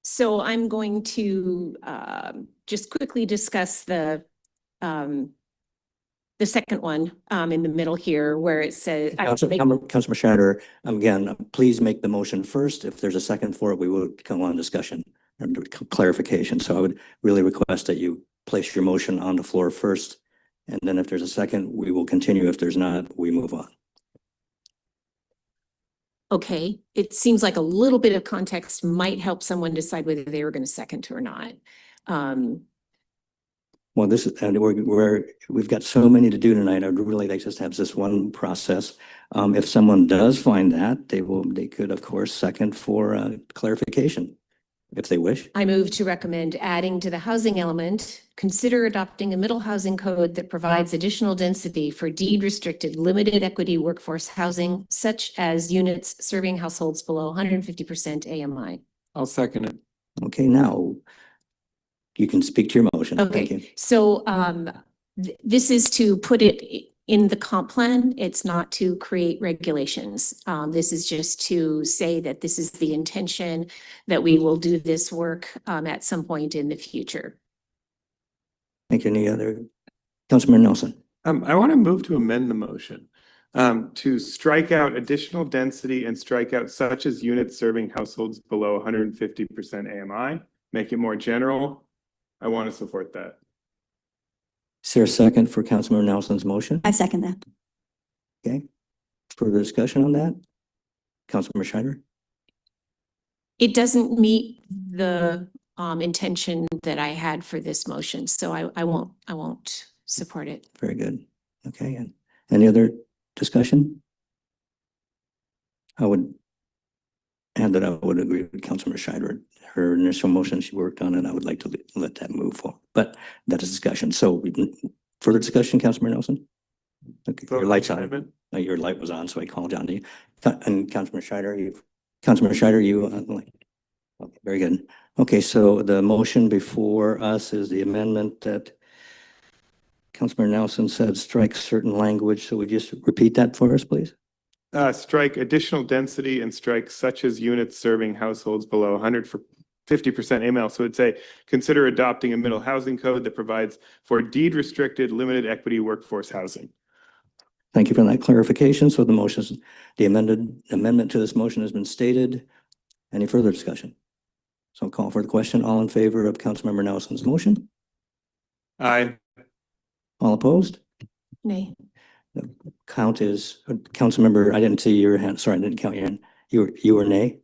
So I'm going to just quickly discuss the second one in the middle here where it says. Councilmember Scheider, again, please make the motion first. If there's a second for it, we will come on discussion and clarification. So I would really request that you place your motion on the floor first. And then if there's a second, we will continue. If there's not, we move on. Okay, it seems like a little bit of context might help someone decide whether they were going to second or not. Well, this is, and we've got so many to do tonight. I'd really like to have this one process. If someone does find that, they could, of course, second for clarification, if they wish. I move to recommend adding to the housing element, consider adopting a middle housing code that provides additional density for deed restricted limited equity workforce housing, such as units serving households below 150% AMI. I'll second it. Okay, now you can speak to your motion. Thank you. Okay, so this is to put it in the comp plan. It's not to create regulations. This is just to say that this is the intention, that we will do this work at some point in the future. Thank you. Any other? Councilman Nelson. I want to move to amend the motion to strike out additional density and strike out such as units serving households below 150% AMI, make it more general. I want to support that. Is there a second for Councilmember Nelson's motion? I second that. Okay. Further discussion on that? Councilmember Scheider? It doesn't meet the intention that I had for this motion, so I won't support it. Very good. Okay. And any other discussion? I would and that I would agree with Councilmember Scheider. Her initial motion, she worked on it. I would like to let that move forward, but that is discussion. So further discussion, Councilmember Nelson? Okay, your light's on. Your light was on, so I called on you. And Councilmember Scheider, you, okay, very good. Okay, so the motion before us is the amendment that Councilmember Nelson said strike certain language. So would you just repeat that for us, please? Strike additional density and strike such as units serving households below 100 for 50% AML. So it'd say, consider adopting a middle housing code that provides for deed restricted, limited equity workforce housing. Thank you for that clarification. So the amendment to this motion has been stated. Any further discussion? So I'll call for the question. All in favor of Councilmember Nelson's motion? Aye. All opposed? Nay. The count is, Councilmember, I didn't see your hand. Sorry, I didn't count your hand. You were nay?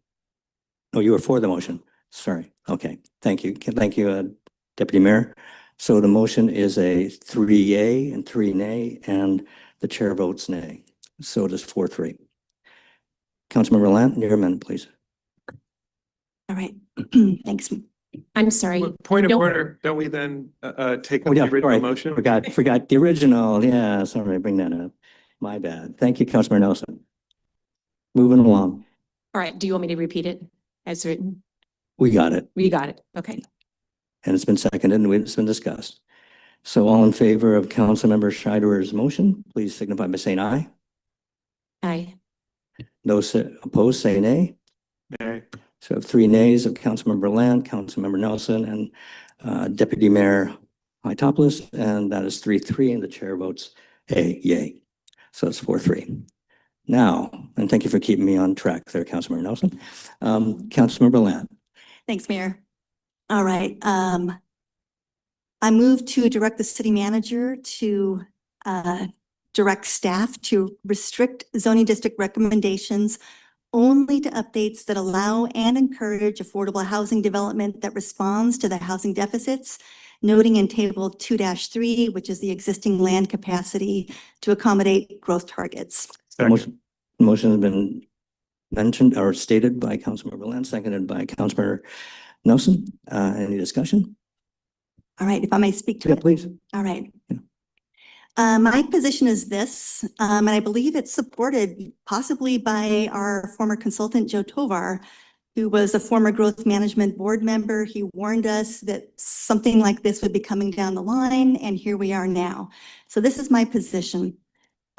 No, you were for the motion. Sorry. Okay. Thank you. Thank you, Deputy Mayor. So the motion is a 3 yea and 3 nay, and the chair votes nay. So it is 4-3. Councilmember Lant, your amendment, please. All right. Thanks. I'm sorry. Point of Don't- order. Don't we then take Oh, up yeah, the original sorry. motion? Forgot the original. Yeah, sorry, bring that up. My bad. Thank you, Councilmember Nelson. Moving along. All right. Do you want me to repeat it as written? We got it. We got it. Okay. And it's been seconded and it's been discussed. So all in favor of Councilmember Scheider's motion, please signify by saying aye. Aye. Those opposed, say nay. Nay. So I have 3 nays of Councilmember Land, Councilmember Nelson, and Deputy Mayor Hytopoulos, and that is 3-3, and the chair votes yay. So it's 4-3. Now, and thank you for keeping me on track there, Councilmember Nelson. Councilmember Land. Thanks, Mayor. All right. I move to direct the city manager to direct staff to restrict zoning district recommendations only to updates that allow and encourage affordable housing development that responds to the housing deficits, noting in table 2-3, which is the existing land capacity to accommodate growth targets. The motion has been mentioned or stated by Councilmember Land, seconded by Councilmember Nelson. Any discussion? All right, if I may speak to it. Please. All right. My position is this, and I believe it's supported possibly by our former consultant, Joe Tovar, who was a former growth management board member. He warned us that something like this would be coming down the line, and here we are now. So this is my position.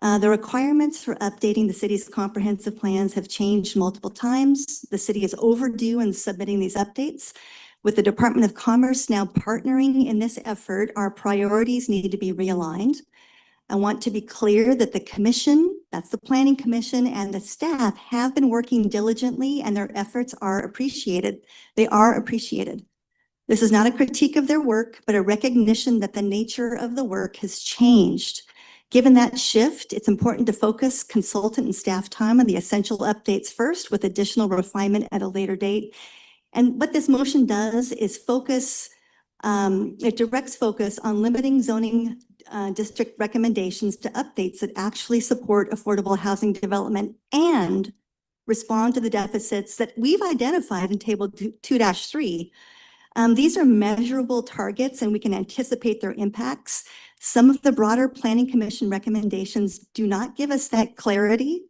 The requirements for updating the city's comprehensive plans have changed multiple times. The city is overdue in submitting these updates. With the Department of Commerce now partnering in this effort, our priorities need to be realigned. I want to be clear that the commission, that's the Planning Commission, and the staff have been working diligently, and their efforts are appreciated. They are appreciated. This is not a critique of their work, but a recognition that the nature of the work has changed. Given that shift, it's important to focus consultant and staff time on the essential updates first, with additional refinement at a later date. And what this motion does is it directs focus on limiting zoning district recommendations to updates that actually support affordable housing development and respond to the deficits that we've identified in table 2-3. These are measurable targets, and we can anticipate their impacts. Some of the broader Planning Commission recommendations do not give us that clarity,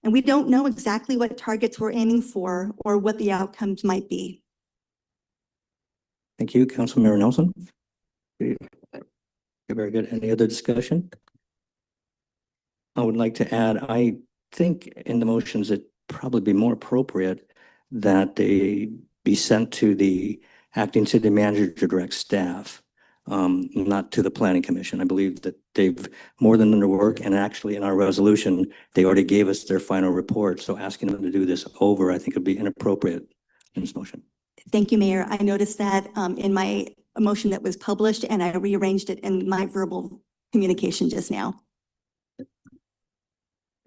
and we don't know exactly what targets we're aiming for or what the outcomes might be. Thank you, Councilmember Nelson. Very good. Any other discussion? I would like to add, I think in the motions, it'd probably be more appropriate that they be sent to the acting city manager to direct staff, not to the Planning Commission. I believe that they've more than done their work, and actually in our resolution, they already gave us their final report. So asking them to do this over, I think would be inappropriate in this motion. Thank you, Mayor. I noticed that in my motion that was published, and I rearranged it in my verbal communication just now.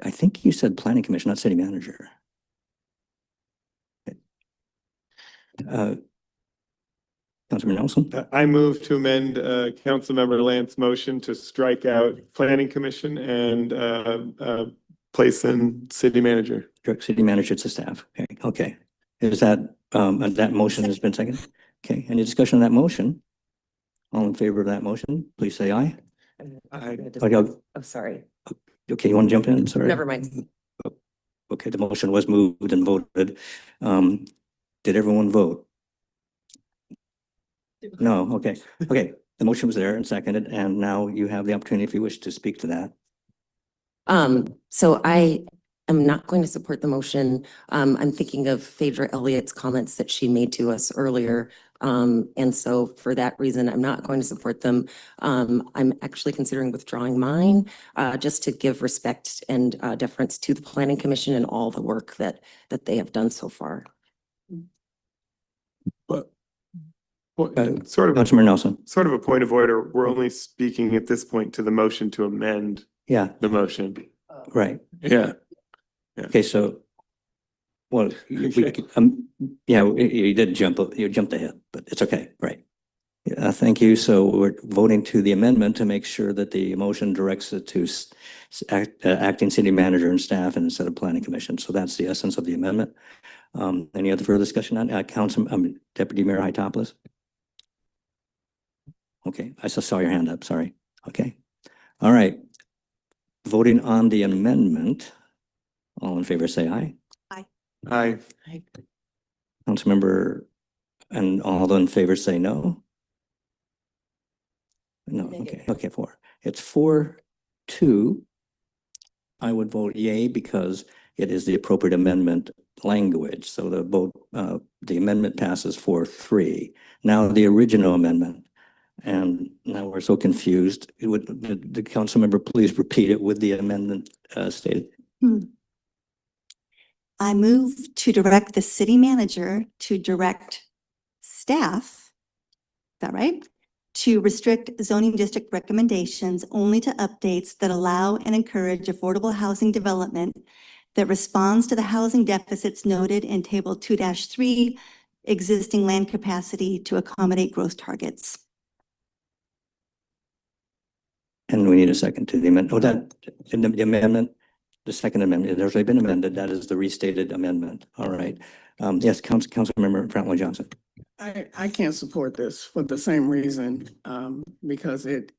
I think you said Planning Commission, not City Manager. Councilmember Nelson? I move to amend Councilmember Lant's motion to strike out Planning Commission and place in City Manager. Direct City Manager to staff. Okay. Is that motion has been seconded? Okay, any discussion on that motion? All in favor of that motion, please say aye. I'm sorry. Okay, you want to jump in? Sorry. Never mind. Okay, the motion was moved and voted. Did everyone vote? No, okay, okay. The motion was there and seconded, and now you have the opportunity if you wish to speak to that. So I am not going to support the motion. I'm thinking of Phaedra Elliott's comments that she made to us earlier. And so for that reason, I'm not going to support them. I'm actually considering withdrawing mine, just to give respect and deference to the Planning Commission and all the work that they have done so far. But sort of, Councilmember Nelson. sort of a point of order. We're only speaking at this point to the motion to amend Yeah, the motion. right. Yeah. Okay, so, well, yeah, you did you jumped ahead, but it's okay, right? Thank you. So we're voting to the amendment to make sure that the motion directs it to acting city manager and staff and instead of planning commission. So that's the essence of the amendment. Any other further discussion on Deputy Mayor Hytopoulos? Okay, I saw your hand up, sorry. Okay, all right. Voting on the amendment, all in favor say aye. Aye. Councilmember, and all in favor say no. No, okay, 4. It's 4-2. I would vote yay because it is the appropriate amendment language. So the vote, the amendment passes 4-3. Now the original amendment, and now we're so confused. Would the council member please repeat it with the amendment stated? I move to direct the city manager to direct staff, is that right? To restrict zoning district recommendations only to updates that allow and encourage affordable housing development that responds to the housing deficits noted in Table 2-3, existing land capacity to accommodate growth targets. And we need a second to the amendment. Oh, that, in the amendment, the second amendment, there's already been amended. That is the restated amendment. All right. Yes, Councilmember Franklin Johnson. I can't support this for the same reason, because it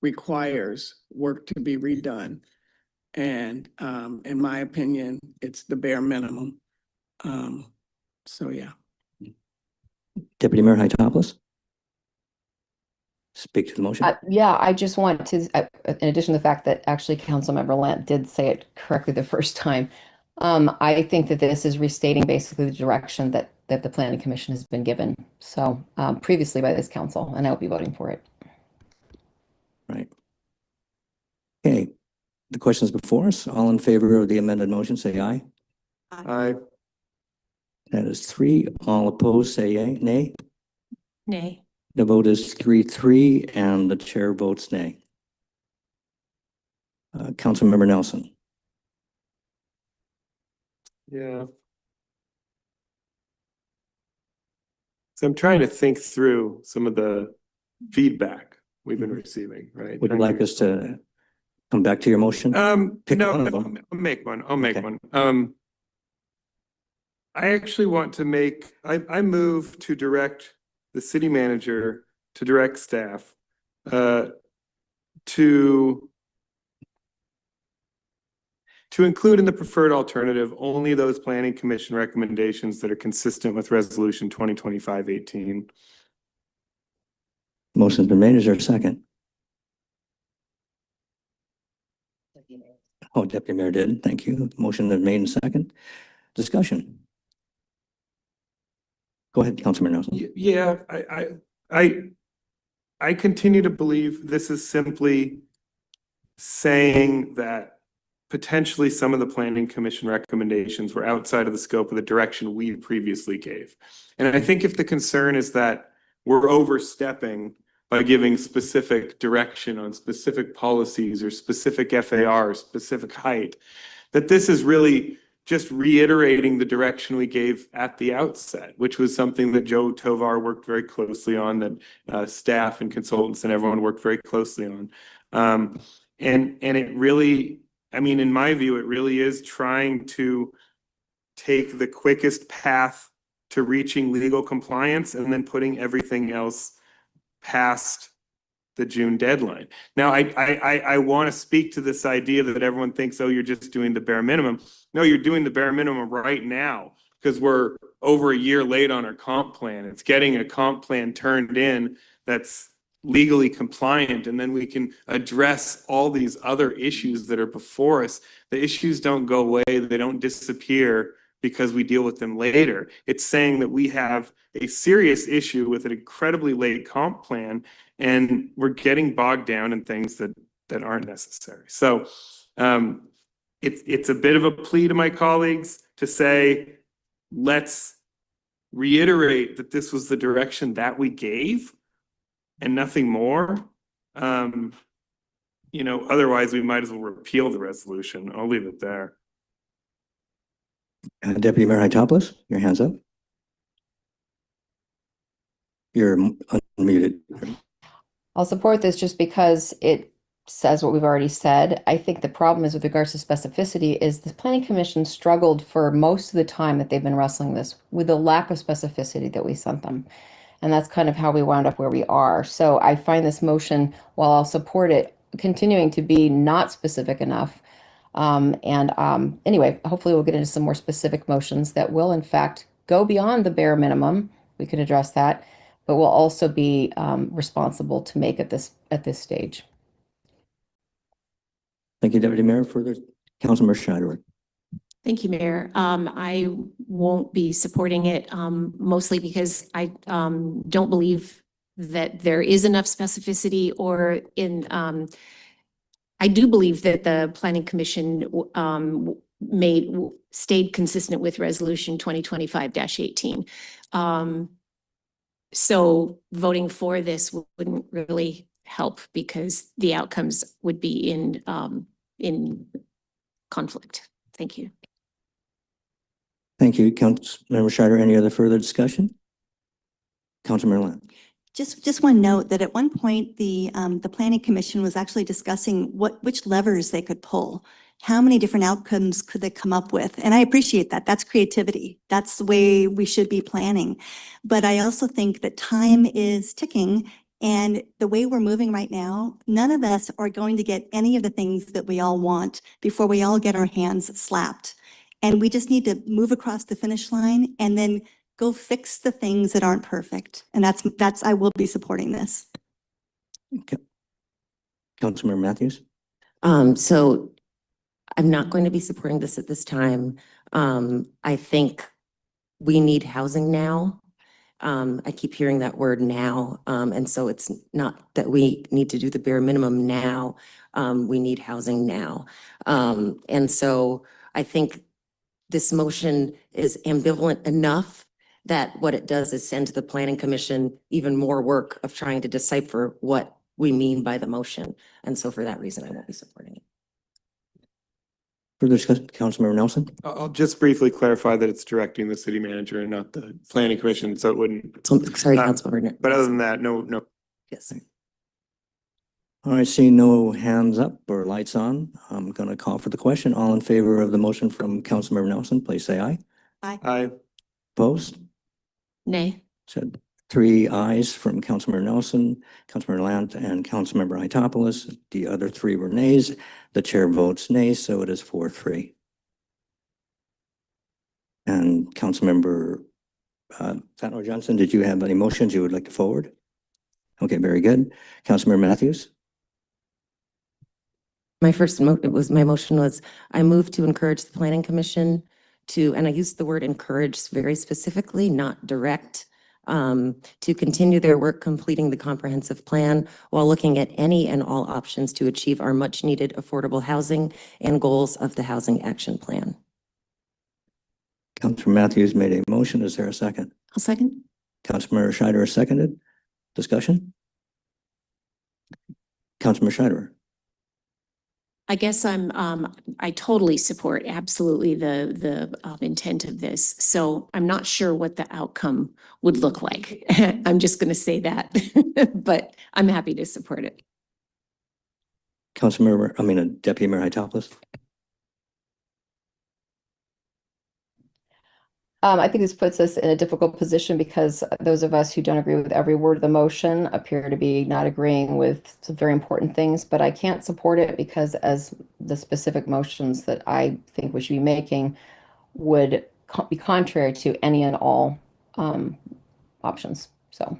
requires work to be redone. And in my opinion, it's the bare minimum. So yeah. Deputy Mayor Hytopoulos? Speak to the motion. Yeah, I just want to, in addition to the fact that actually Councilmember Lant did say it correctly the first time, I think that this is restating basically the direction that the Planning Commission has been given. So previously by this council, and I will be voting for it. Right. Okay. The questions before us. All in favor of the amended motion, say aye. Aye. That is 3. All opposed, say nay. Nay. The vote is 3-3, and the chair votes nay. Councilmember Nelson. Yeah. So I'm trying to think through some of the feedback we've been receiving, right? Would you like us to come back to your motion? Pick No, one of them. I'll make one. I'll make Okay. one. I actually want to make, I move to direct the city manager to direct staff to include in the preferred alternative only those planning commission recommendations that are consistent with resolution 2025-18. Motion's been made. Is there a second? Oh, Deputy Mayor did. Thank you. Motion been made and second. Discussion. Go ahead, Councilman Nelson. Yeah, I continue to believe this is simply saying that potentially some of the planning commission recommendations were outside of the scope of the direction we previously gave. And I think if the concern is that we're overstepping by giving specific direction on specific policies or specific FAR, specific height, that this is really just reiterating the direction we gave at the outset, which was something that Joe Tovar worked very closely on, that staff and consultants and everyone worked very closely on. And it really, I mean, in my view, it really is trying to take the quickest path to reaching legal compliance and then putting everything else past the June deadline. Now, I want to speak to this idea that everyone thinks, oh, you're just doing the bare minimum. No, you're doing the bare minimum right now because we're over a year late on our comp plan. It's getting a comp plan turned in that's legally compliant, and then we can address all these other issues that are before us. The issues don't go away, they don't disappear because we deal with them later. It's saying that we have a serious issue with an incredibly late comp plan, and we're getting bogged down in things that aren't necessary. So it's a bit of a plea to my colleagues to say, let's reiterate that this was the direction that we gave and nothing more. You know, otherwise we might as well repeal the resolution. I'll leave it there. Deputy Mayor Hytopoulos, your hand's up. You're unmuted. I'll support this just because it says what we've already said. I think the problem is with regards to specificity is the Planning Commission struggled for most of the time that they've been wrestling this with the lack of specificity that we sent them. And that's kind of how we wound up where we are. So I find this motion, while I'll support it, continuing to be not specific enough. Anyway, hopefully we'll get into some more specific motions that will in fact go beyond the bare minimum. We can address that, but will also be responsible to make at this stage. Thank you, Deputy Mayor. Further, Councilmember Schneider. Thank you, Mayor. I won't be supporting it, mostly because I don't believe that there is enough specificity or I do believe that the Planning Commission stayed consistent with Resolution 2025-18. So voting for this wouldn't really help because the outcomes would be in conflict. Thank you. Thank you, Councilmember Schneider. Any other further discussion? Councilmember Land. Just one note that at one point, the Planning Commission was actually discussing which levers they could pull. How many different outcomes could they come up with? And I appreciate that. That's creativity. That's the way we should be planning. But I also think that time is ticking, and the way we're moving right now, none of us are going to get any of the things that we all want before we all get our hands slapped. And we just need to move across the finish line and then go fix the things that aren't perfect. And that's I will be supporting this. Okay. Councilmember Mathews. So I'm not going to be supporting this at this time. I think we need housing now. I keep hearing that word now. And so it's not that we need to do the bare minimum now. We need housing now. And so I think this motion is ambivalent enough that what it does is send to the Planning Commission even more work of trying to decipher what we mean by the motion. And so for that reason, I won't be supporting it. Further discussion, Councilmember Nelson. I'll just briefly clarify that it's directing the city manager and not the Planning Commission, so it wouldn't. Sorry, Councilmember. But other than that, no. Yes. All right, seeing no hands up or lights on, I'm going to call for the question. All in favor of the motion from Councilmember Nelson, please say aye. Aye. Aye. Opposed? Nay. Said 3 ayes from Councilmember Nelson, Councilmember Lant, and Councilmember Hytopoulos. The other 3 were nays. The chair votes nay, so it is 4-3. And Councilmember Fatno Johnson, did you have any motions you would like to forward? Okay, very good. Councilmember Mathews. My motion was, I move to encourage the Planning Commission to, and I used the word encourage very specifically, not direct, to continue their work completing the comprehensive plan while looking at any and all options to achieve our much needed affordable housing and goals of the Housing Action Plan. Councilmember Mathews made a motion. Is there a second? I'll second. Councilmember Schneider seconded. Discussion? Councilmember Schneider. I guess I totally support absolutely the intent of this. So I'm not sure what the outcome would look like. I'm just going to say that, but I'm happy to support it. Deputy Mayor Hytopoulos. I think this puts us in a difficult position because those of us who don't agree with every word of the motion appear to be not agreeing with some very important things, but I can't support it because as the specific motions that I think we should be making would be contrary to any and all options. So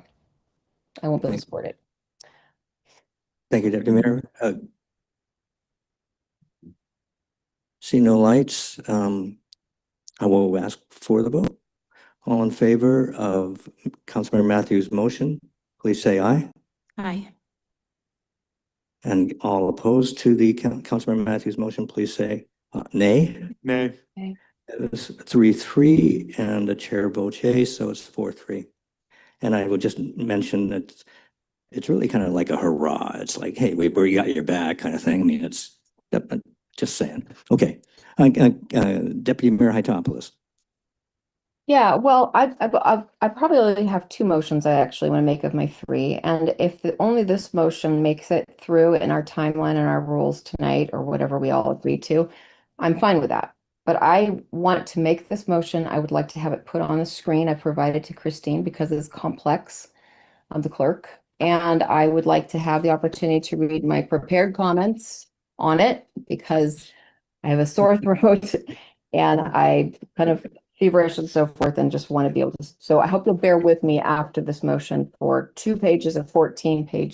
I won't be able to support it. Thank you, Deputy Mayor. See no lights. I will ask for the vote. All in favor of Councilmember Mathews' motion, please say aye. Aye. And all opposed to the Councilmember Mathews' motion, please say nay. Nay. It's 3-3, and the chair votes yea, so it's 4-3. And I will just mention that it's really kind of like a hurrah. It's like, hey, we got your back kind of thing. I mean, it's just saying. Okay. Deputy Mayor Hytopoulos. Yeah, well, I probably only have two motions I actually want to make of my three. And if only this motion makes it through in our timeline and our rules tonight or whatever we all agree to, I'm fine with that. But I want to make this motion. I would like to have it put on the screen. I provided to Christine because it's complex, the clerk. And I would like to have the opportunity to read my prepared comments on it because I have a sore throat and I kind of feverish and so forth and just want to be able to. So I hope you'll bear with me after this motion for 2 pages of 14 point.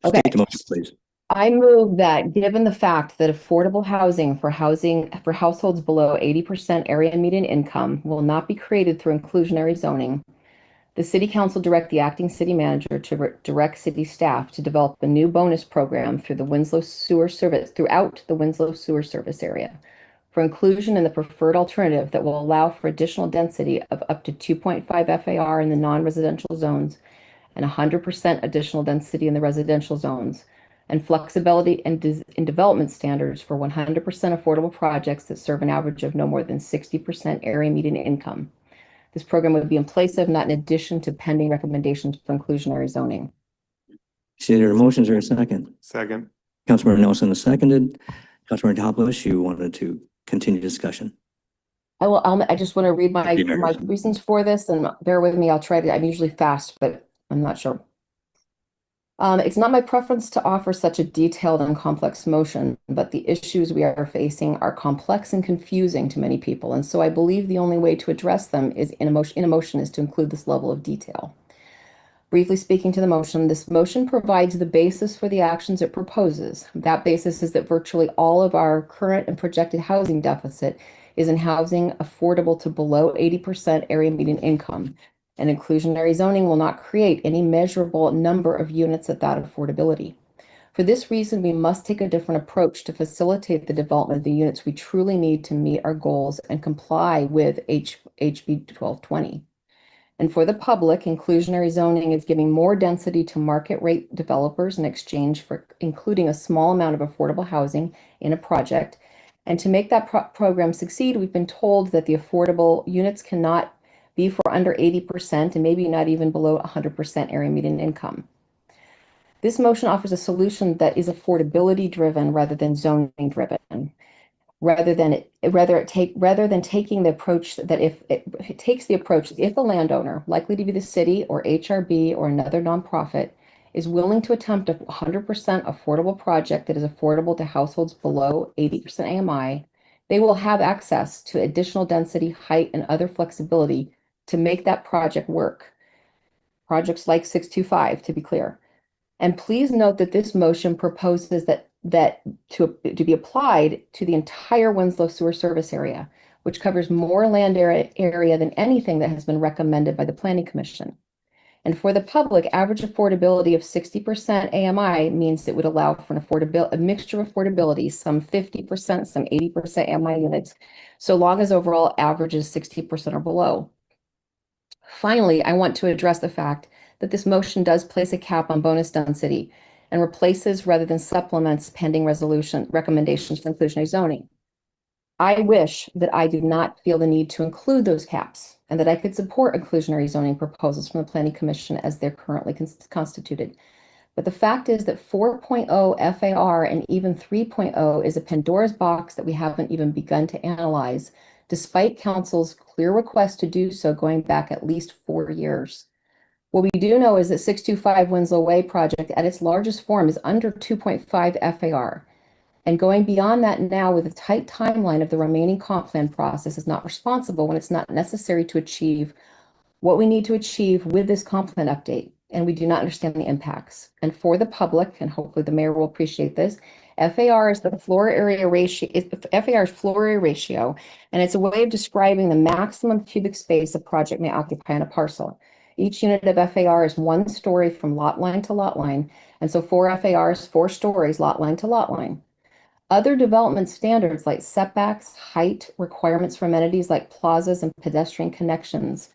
Okay. State the motion, please. I move that given the fact that affordable housing for households below 80% area median income will not be created through inclusionary zoning, the City Council direct the acting city manager to direct city staff to develop a new bonus program throughout the Winslow Sewer Service area for inclusion in the preferred alternative that will allow for additional density of up to 2.5 FAR in the non-residential zones and 100% additional density in the residential zones, and flexibility in development standards for 100% affordable projects that serve an average of no more than 60% area median income. This program would be in place of, not in addition to, pending recommendations for inclusionary zoning. See, there are motions or a second? Second. Councilmember Nelson has seconded. Councilmember Hytopoulos, you wanted to continue discussion. I just want to read my reasons for this, and bear with me. I'm usually fast, but I'm not sure. It's not my preference to offer such a detailed and complex motion, but the issues we are facing are complex and confusing to many people. And so I believe the only way to address them is in a motion is to include this level of detail. Briefly speaking to the motion, this motion provides the basis for the actions it proposes. That basis is that virtually all of our current and projected housing deficit is in housing affordable to below 80% area median income. And inclusionary zoning will not create any measurable number of units at that affordability. For this reason, we must take a different approach to facilitate the development of the units we truly need to meet our goals and comply with HB 1220. And for the public, inclusionary zoning is giving more density to market rate developers in exchange for including a small amount of affordable housing in a project. And to make that program succeed, we've been told that the affordable units cannot be for under 80% and maybe not even below 100% area median income. This motion offers a solution that is affordability driven rather than zoning driven. Rather than taking the approach that if the landowner, likely to be the city or HRB or another nonprofit, is willing to attempt a 100% affordable project that is affordable to households below 80% AMI, they will have access to additional density, height, and other flexibility to make that project work. Projects like 625, to be clear. And please note that this motion proposes that to be applied to the entire Winslow Sewer Service area, which covers more land area than anything that has been recommended by the Planning Commission. And for the public, average affordability of 60% AMI means it would allow for a mixture of affordability, some 50%, some 80% AMI units, so long as overall average is 60% or below. Finally, I want to address the fact that this motion does place a cap on bonus density and replaces rather than supplements pending recommendations for inclusionary zoning. I wish that I did not feel the need to include those caps and that I could support inclusionary zoning proposals from the Planning Commission as they're currently constituted. But the fact is that 4.0 FAR and even 3.0 is a Pandora's box that we haven't even begun to analyze, despite council's clear request to do so going back at least 4 years. What we do know is that 625 Winslow Way project at its largest form is under 2.5 FAR. And going beyond that now with a tight timeline of the remaining comp plan process is not responsible when it's not necessary to achieve what we need to achieve with this comp plan update. And we do not understand the impacts. And for the public, and hopefully the mayor will appreciate this, FAR is the floor area ratio, FAR's floor area ratio, and it's a way of describing the maximum cubic space a project may occupy on a parcel. Each unit of FAR is 1 story from lot line to lot line, and so 4 FARs, 4 stories, lot line to lot line. Other development standards like setbacks, height, requirements for amenities like plazas and pedestrian connections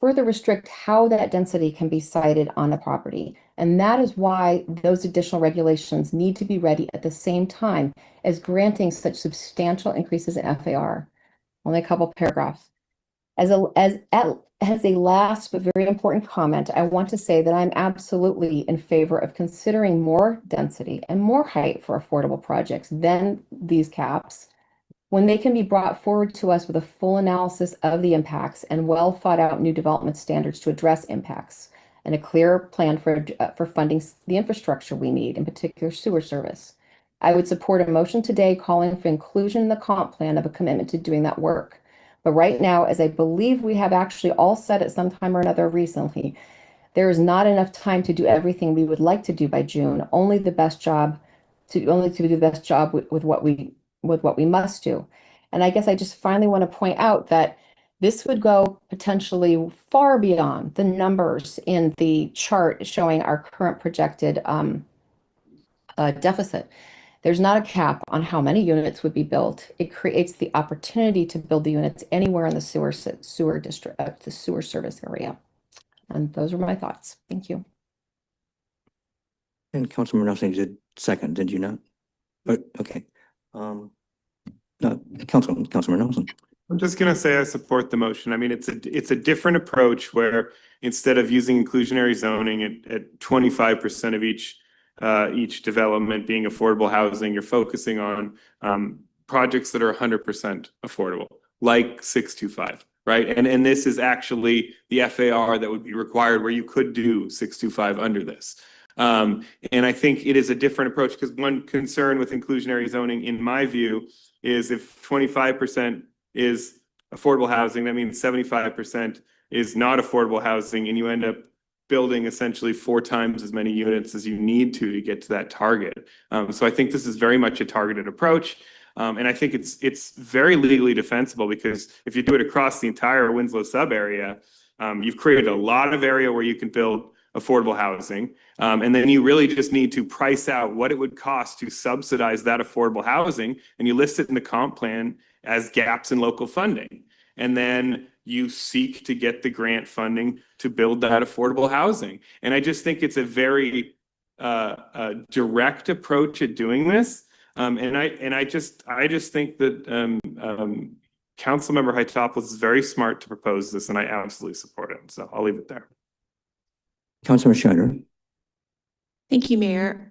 further restrict how that density can be sited on a property. And that is why those additional regulations need to be ready at the same time as granting such substantial increases in FAR. Only a couple paragraphs. As a last but very important comment, I want to say that I'm absolutely in favor of considering more density and more height for affordable projects than these caps when they can be brought forward to us with a full analysis of the impacts and well thought out new development standards to address impacts and a clear plan for funding the infrastructure we need, in particular sewer service. I would support a motion today calling for inclusion in the comp plan of a commitment to doing that work. But right now, as I believe we have actually all said at some time or another recently, there is not enough time to do everything we would like to do by June, only to do the best job with what we must do. And I guess I just finally want to point out that this would go potentially far beyond the numbers in the chart showing our current projected deficit. There's not a cap on how many units would be built. It creates the opportunity to build the units anywhere in the sewer district, the sewer service area. And those are my thoughts. Thank you. And Councilmember Nelson, you did second, did you not? Okay. Councilmember Nelson. I'm just going to say I support the motion. I mean, it's a different approach where instead of using inclusionary zoning at 25% of each development being affordable housing, you're focusing on projects that are 100% affordable, like 625, right? And this is actually the FAR that would be required where you could do 625 under this. And I think it is a different approach because one concern with inclusionary zoning, in my view, is if 25% is affordable housing, that means 75% is not affordable housing, and you end up building essentially 4 times as many units as you need to get to that target. So I think this is very much a targeted approach. And I think it's very legally defensible because if you do it across the entire Winslow sub area, you've created a lot of area where you can build affordable housing. And then you really just need to price out what it would cost to subsidize that affordable housing. And you list it in the comp plan as gaps in local funding. And then you seek to get the grant funding to build that affordable housing. And I just think it's a very direct approach at doing this. And I just think that Councilmember Heitopoulos is very smart to propose this, and I absolutely support it. So I'll leave it there. Councilmember Schneider. Thank you, Mayor.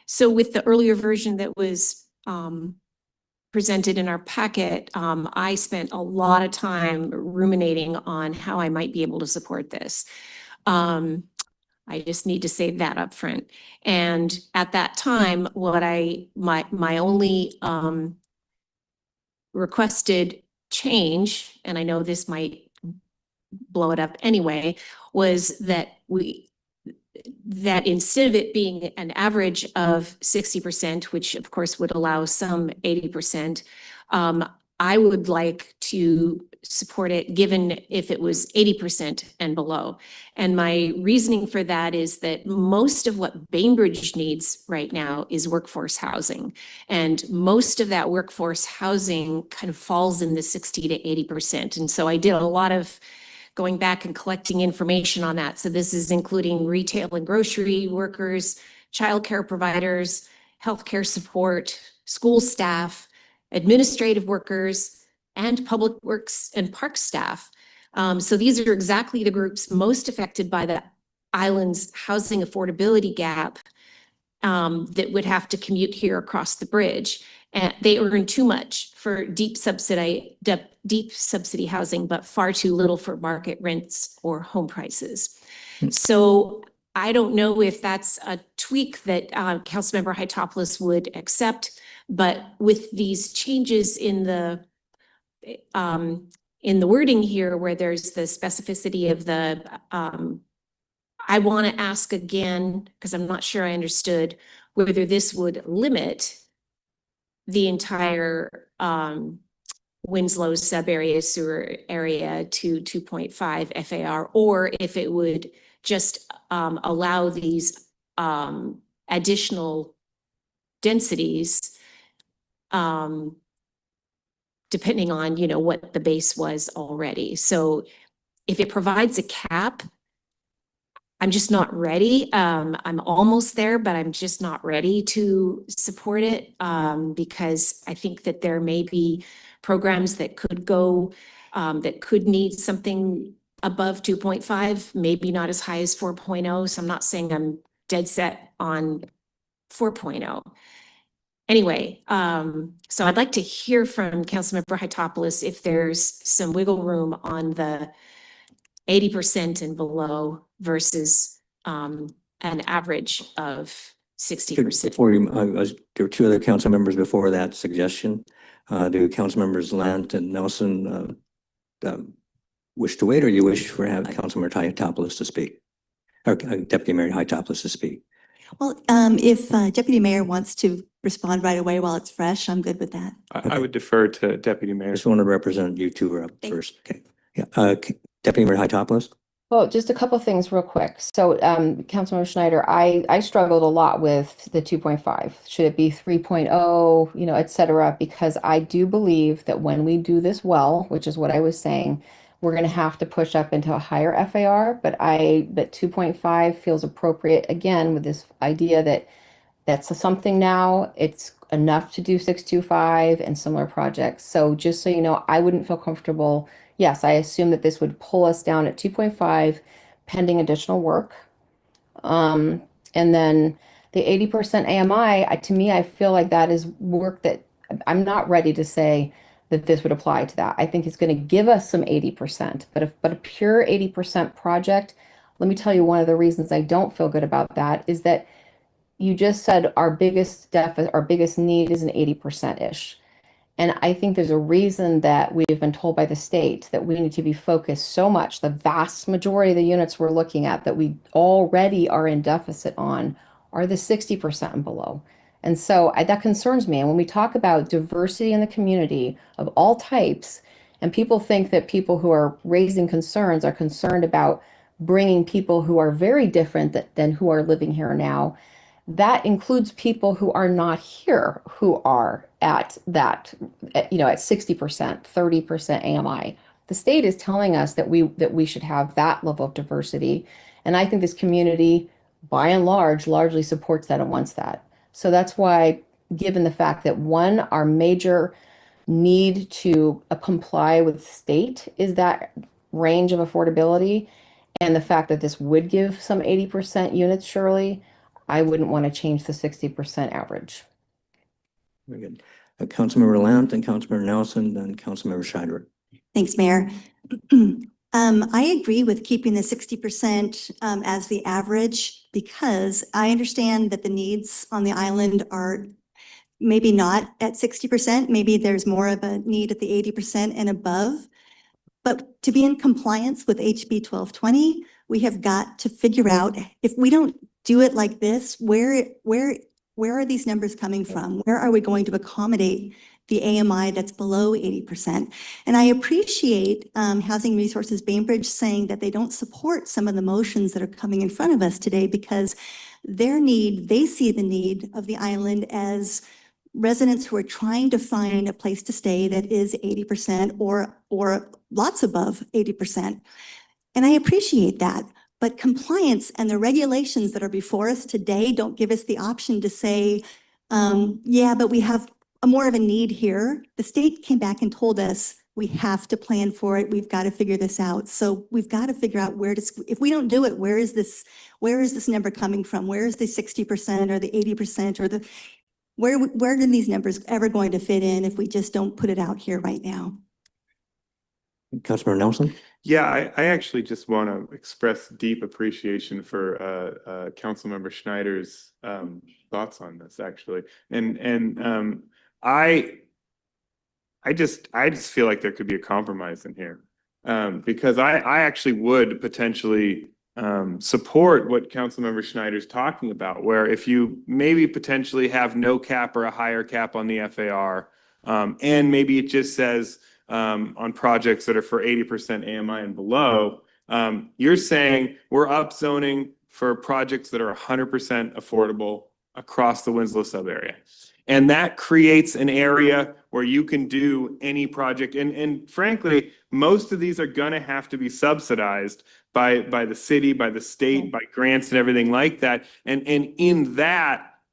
So with the earlier version that was presented in our packet, I spent a lot of time ruminating on how I might be able to support this. I just need to say that up front. And at that time, my only requested change, and I know this might blow it up anyway, was that instead of it being an average of 60%, which of course would allow some 80%, I would like to support it given if it was 80% and below. And my reasoning for that is that most of what Bainbridge needs right now is workforce housing. And most of that workforce housing kind of falls in the 60 to 80%. And so I did a lot of going back and collecting information on that. So this is including retail and grocery workers, childcare providers, healthcare support, school staff, administrative workers, and public works and park staff. So these are exactly the groups most affected by island's housing affordability gap that would have to commute here across the bridge. And they earn too much for deep subsidy housing, but far too little for market rents or home prices. So I don't know if that's a tweak that Councilmember Hytopoulos would accept, but with these changes in the wording here, where there's the specificity of the, I want to ask again, because I'm not sure I understood whether this would limit the entire Winslow sub-area sewer area to 2.5 FAR, or if it would just allow these additional densities depending on, you know, what the base was already. So if it provides a cap, I'm just not ready. I'm almost there, but I'm just not ready to support it because I think that there may be programs that could go, that could need something above 2.5, maybe not as high as 4.0. So I'm not saying I'm dead set on 4.0. Anyway, so I'd like to hear from Councilmember Hytopoulos if there's some wiggle room on the 80% and below versus an average of 60%. Before you, there were two other council members before that suggestion. Do council members Lant and Nelson wish to wait, or you wish for have Councilmember Hytopoulos to speak, or Deputy Mayor Hytopoulos to speak? Well, if Deputy Mayor wants to respond right away while it's fresh, I'm good with that. I would defer to Deputy Mayor. Just want to represent you two are up first. Okay. Yeah. Deputy Mayor Hytopoulos. Well, just a couple of things real quick. So, Councilmember Schneider, I struggled a lot with the 2.5. Should it be 3.0, you know, et cetera, because I do believe that when we do this well, which is what I was saying, we're going to have to push up into a higher FAR, but 2.5 feels appropriate again with this idea that that's something now. It's enough to do 625 and similar projects. So just so you know, I wouldn't feel comfortable. Yes, I assume that this would pull us down at 2.5 pending additional work. And then the 80% AMI, to me, I feel like that is work that I'm not ready to say that this would apply to that. I think it's going to give us some 80%, but a pure 80% project, let me tell you, one of the reasons I don't feel good about that is that you just said our biggest deficit, our biggest need is an 80%-ish. And I think there's a reason that we've been told by the state that we need to be focused so much. The vast majority of the units we're looking at that we already are in deficit on are the 60% and below. And so that concerns me. And when we talk about diversity in the community of all types, and people think that people who are raising concerns are concerned about bringing people who are very different than who are living here now, that includes people who are not here, who are at that, you know, at 60%, 30% AMI. The state is telling us that we should have that level of diversity. And I think this community, by and large, largely supports that and wants that. So that's why, given the fact that one, our major need to comply with state is that range of affordability, and the fact that this would give some 80% units, surely, I wouldn't want to change the 60% average. Very good. Councilmember Lant and Councilmember Nelson, then Councilmember Schneider. Thanks, Mayor. I agree with keeping the 60% as the average because I understand that the needs on the island are maybe not at 60%. Maybe there's more of a need at the 80% and above. But to be in compliance with HB 1220, we have got to figure out, if we don't do it like this, where are these numbers coming from? Where are we going to accommodate the AMI that's below 80%? And I appreciate Housing Resources Bainbridge saying that they don't support some of the motions that are coming in front of us today because they see the need of the island as residents who are trying to find a place to stay that is 80% or lots above 80%. And I appreciate that. But compliance and the regulations that are before us today don't give us the option to say, yeah, but we have more of a need here. The state came back and told us We have to plan for it. We've got to figure this out. So we've got to figure out if we don't do it, where is this number coming from? Where is the 60% or the 80% or where are these numbers ever going to fit in if we just don't put it out here right now? Councilmember Nelson? Yeah, I actually just want to express deep appreciation for Councilmember Schneider's thoughts on this, actually. And I just feel like there could be a compromise in here, because I actually would potentially support what Councilmember Schneider's talking about, where if you maybe potentially have no cap or a higher cap on the FAR, and maybe it just says on projects that are for 80% AMI and below, you're saying we're upzoning for projects that are 100% affordable across the Winslow sub-area. And that creates an area where you can do any project. And frankly, most of these are going to have to be subsidized by the city, by the state, by grants and everything like that. And in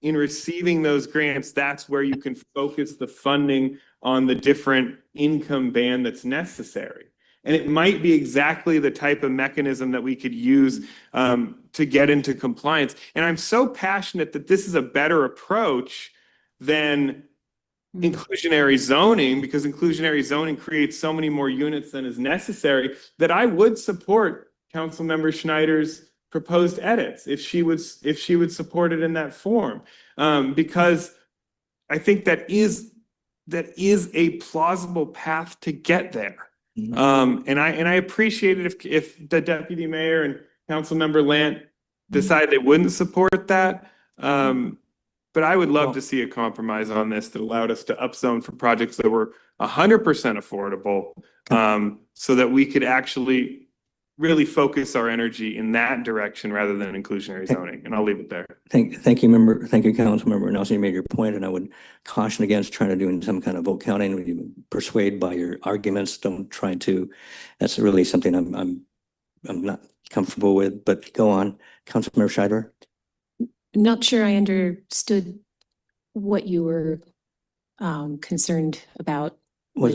receiving those grants, that's where you can focus the funding on the different income band that's necessary. And it might be exactly the type of mechanism that we could use to get into compliance. And I'm so passionate that this is a better approach than inclusionary zoning, because inclusionary zoning creates so many more units than is necessary, that I would support Councilmember Schneider's proposed edits if she would support it in that form, because I think that is a plausible path to get there. And I appreciate it if the deputy mayor and Councilmember Lant decide they wouldn't support that. But I would love to see a compromise on this that allowed us to upzone for projects that were 100% affordable, so that we could actually really focus our energy in that direction rather than inclusionary zoning. And I'll leave it there. Thank you, Councilmember Nelson. You made your point, and I would caution against trying to do some kind of vote counting. When you persuade by your arguments, don't try to. That's really something I'm not comfortable with. But go on, Councilmember Scheiber. I'm not sure I understood what you were concerned about. My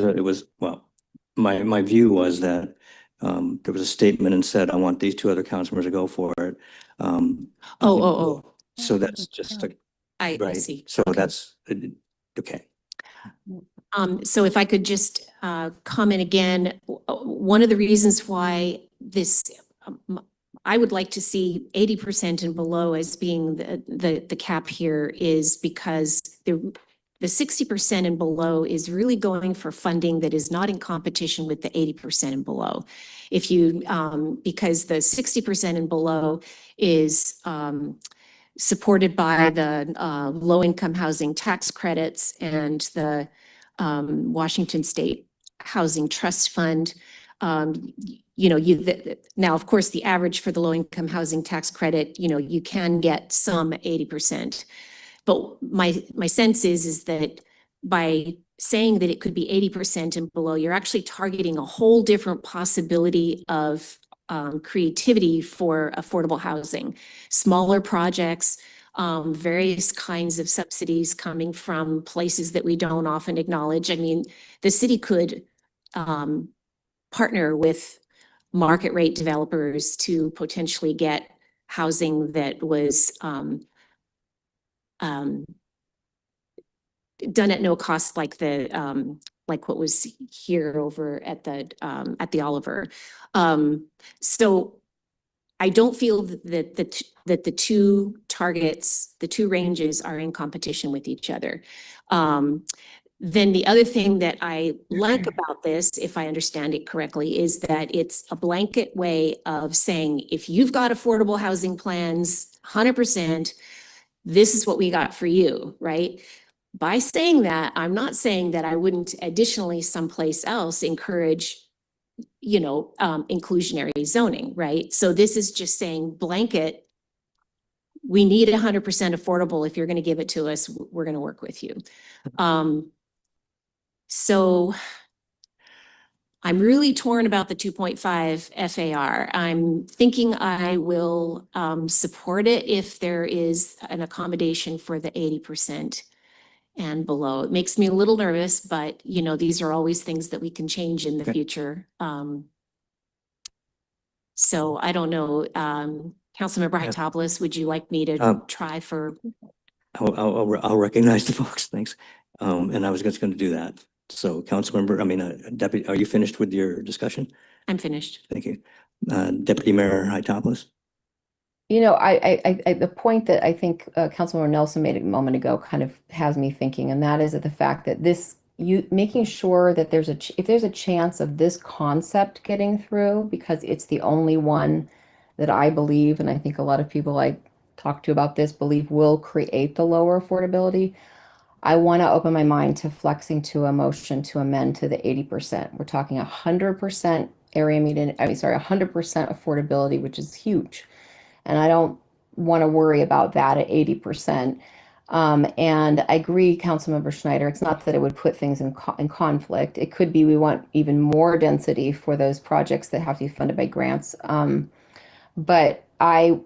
view was that there was a statement and said, I want these two other council members to go for it. So that's just I see. So that's okay. So if I could just comment again, one of the reasons why this, I would like to see 80% and below as being the cap here is because the 60% and below is really going for funding that is not in competition with the 80% and below. If you, because the 60% and below is supported by the low-income housing tax credits and the Washington State Housing Trust Fund. Now, of course, the average for the low-income housing tax credit, you can get some 80%. But my sense is that by saying that it could be 80% and below, you're actually targeting a whole different possibility of creativity for affordable housing, smaller projects, various kinds of subsidies coming from places that we don't often acknowledge. I mean, the city could partner with market rate developers to potentially get housing that was done at no cost, like like what was here over at the Oliver. So I don't feel that the two targets, the two ranges are in competition with each other. Then the other thing that I like about this, if I understand it correctly, is that it's a blanket way of saying, if you've got affordable housing plans, 100%, this is what we got for you, right? By saying that, I'm not saying that I wouldn't additionally someplace else encourage, inclusionary zoning, right? So this is just saying blanket, we need 100% affordable. If you're going to give it to us, we're going to work with you. So I'm really torn about the 2.5 FAR. I'm thinking I will support it if there is an accommodation for the 80%. and below. It makes me a little nervous, but you know, these are always things that we can change in the Okay. future. So I don't know, Councilmember Yeah. Hytopoulos, would you like me to try for? I'll recognize the folks, thanks. And I was just going to do that. So Councilmember, Deputy, are you finished with your discussion? I'm finished. Thank you. Deputy Mayor Hytopoulos? You know, the point that I think Councilmember Nelson made a moment ago kind of has me thinking, and that is that the fact that making sure that if there's a chance of this concept getting through, because it's the only one that I believe, and I think a lot of people I talk to about this believe will create the lower affordability. I want to open my mind to flexing to a motion to amend to the 80%. We're talking 100% area median, 100% affordability, which is huge. And I don't want to worry about that at 80%. And I agree, Councilmember Schneider, it's not that it would put things in conflict. It could be we want even more density for those projects that have to be funded by grants. But I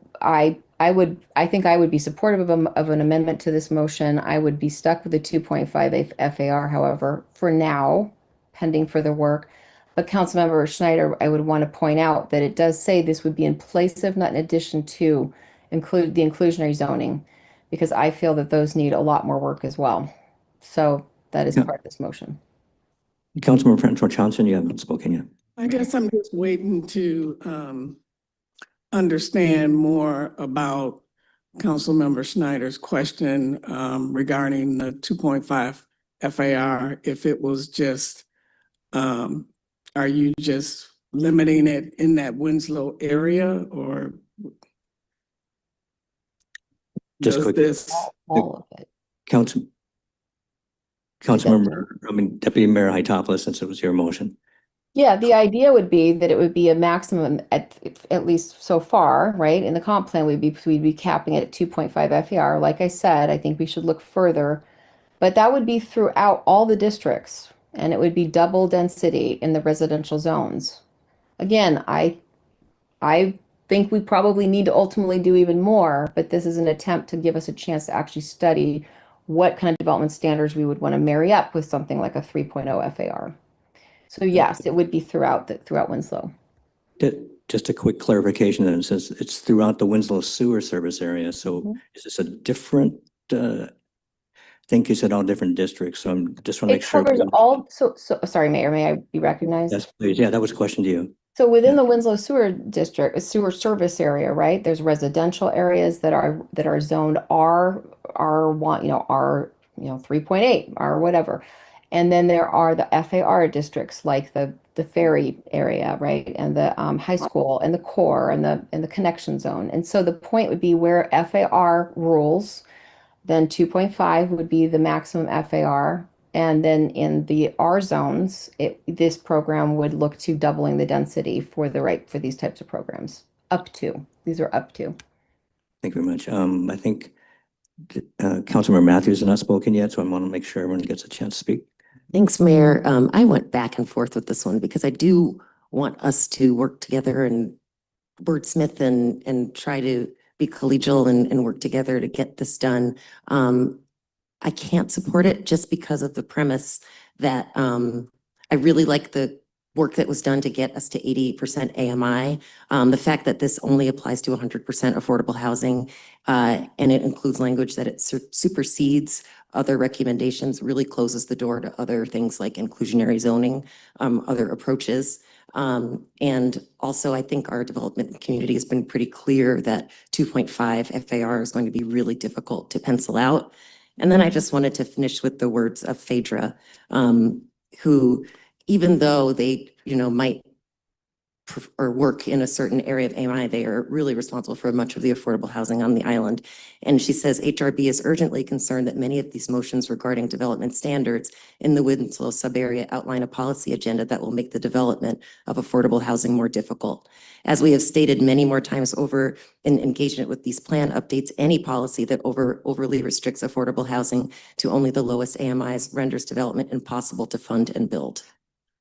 think I would be supportive of an amendment to this motion. I would be stuck with the 2.5 FAR, however, for now, pending further work. But Councilmember Schneider, I would want to point out that it does say this would be in place of, not in addition to, include the inclusionary zoning, because I feel that those need a lot more work as well. So that is part of this motion. Councilmember Francois Johnson, you haven't spoken yet. I guess I'm just waiting to understand more about Councilmember Schneider's question regarding the 2.5 FAR. If it was just, are you just limiting it in that Winslow area, or Just does quick. this? All of it. Councilmember, Deputy Mayor Hytopoulos, since it was your motion. Yeah, the idea would be that it would be a maximum at least so far, right? In the comp plan, we'd be capping it at 2.5 FAR. Like I said, I think we should look further, but that would be throughout all the districts, and it would be double density in the residential zones. Again, I think we probably need to ultimately do even more, but this is an attempt to give us a chance to actually study what kind of development standards we would want to marry up with something like a 3.0 FAR. So yes, it would be throughout Winslow. Just a quick clarification then, it says it's throughout the Winslow sewer service area. So is this a different, I think you said all different districts, so I'm just want to make sure. It covers all, so sorry, Mayor, may I be recognized? Yes, please. Yeah, that was a question to you. So within the Winslow sewer district, a sewer service area, right? There's residential areas that are zoned R1, R 3.8, R whatever. And then there are the FAR districts like the ferry area, right? And the high school and the core and the connection zone. And so the point would be where FAR rules, then 2.5 would be the maximum FAR. And then in the R zones, this program would look to doubling the density for these types of programs. These are up to. Thank you very much. I think Councilmember Mathews has not spoken yet, so I want to make sure everyone gets a chance to speak. Thanks, Mayor. I went back and forth with this one because I do want us to work together and wordsmith and try to be collegial and work together to get this done. I can't support it just because of the premise that I really like the work that was done to get us to 80% AMI. The fact that this only applies to 100% affordable housing and it includes language that it supersedes other recommendations really closes the door to other things like inclusionary zoning, other approaches. And also I think our development community has been pretty clear that 2.5 FAR is going to be really difficult to pencil out. And then I just wanted to finish with the words of Phaedra, who, even though they, might or work in a certain area of AMI, they are really responsible for much of the affordable housing on the island. And she says, HRB is urgently concerned that many of these motions regarding development standards in the Winslow sub-area outline a policy agenda that will make the development of affordable housing more difficult. As we have stated many more times over in engagement with these plan updates, any policy that overly restricts affordable housing to only the lowest AMIs renders development impossible to fund and build.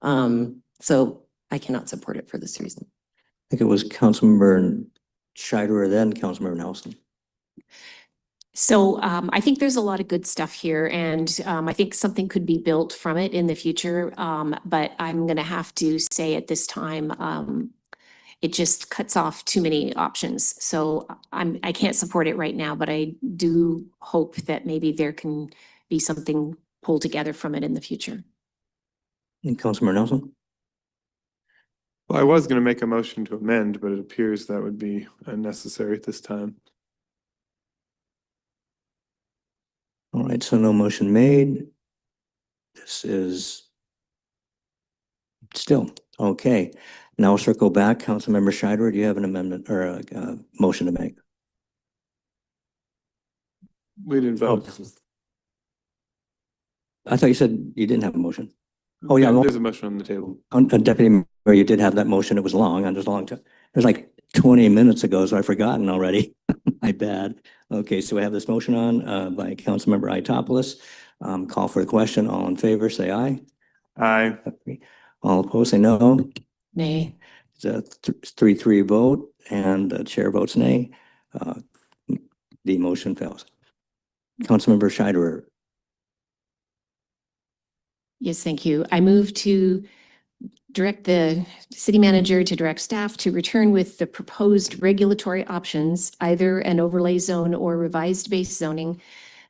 So I cannot support it for this reason. I think it was Councilmember Scheider, then Councilmember Nelson. So I think there's a lot of good stuff here, and I think something could be built from it in the future. But I'm going to have to say at this time, it just cuts off too many options. So I can't support it right now, but I do hope that maybe there can be something pulled together from it in the future. And Councilmember Nelson? Well, I was going to make a motion to amend, but it appears that would be unnecessary at this time. All right, so no motion made. This is still, okay. Now we'll circle back. Councilmember Scheider, do you have an amendment or a motion to make? We didn't vote. I thought you said you didn't have a motion. Oh, yeah. There's a motion on the table. Deputy Mayor, you did have that motion. It was long. It was long. It was like 20 minutes ago, so I've forgotten already. My bad. Okay, so we have this motion on by Councilmember Authorize. Call for the question. All in favor, say aye. Aye. All opposed, say no. Nay. It's a 3-3 vote, and the chair votes nay. The motion fails. Councilmember Scheider. Yes, thank you. I move to direct the city manager to direct staff to return with the proposed regulatory options, either an overlay zone or revised base zoning,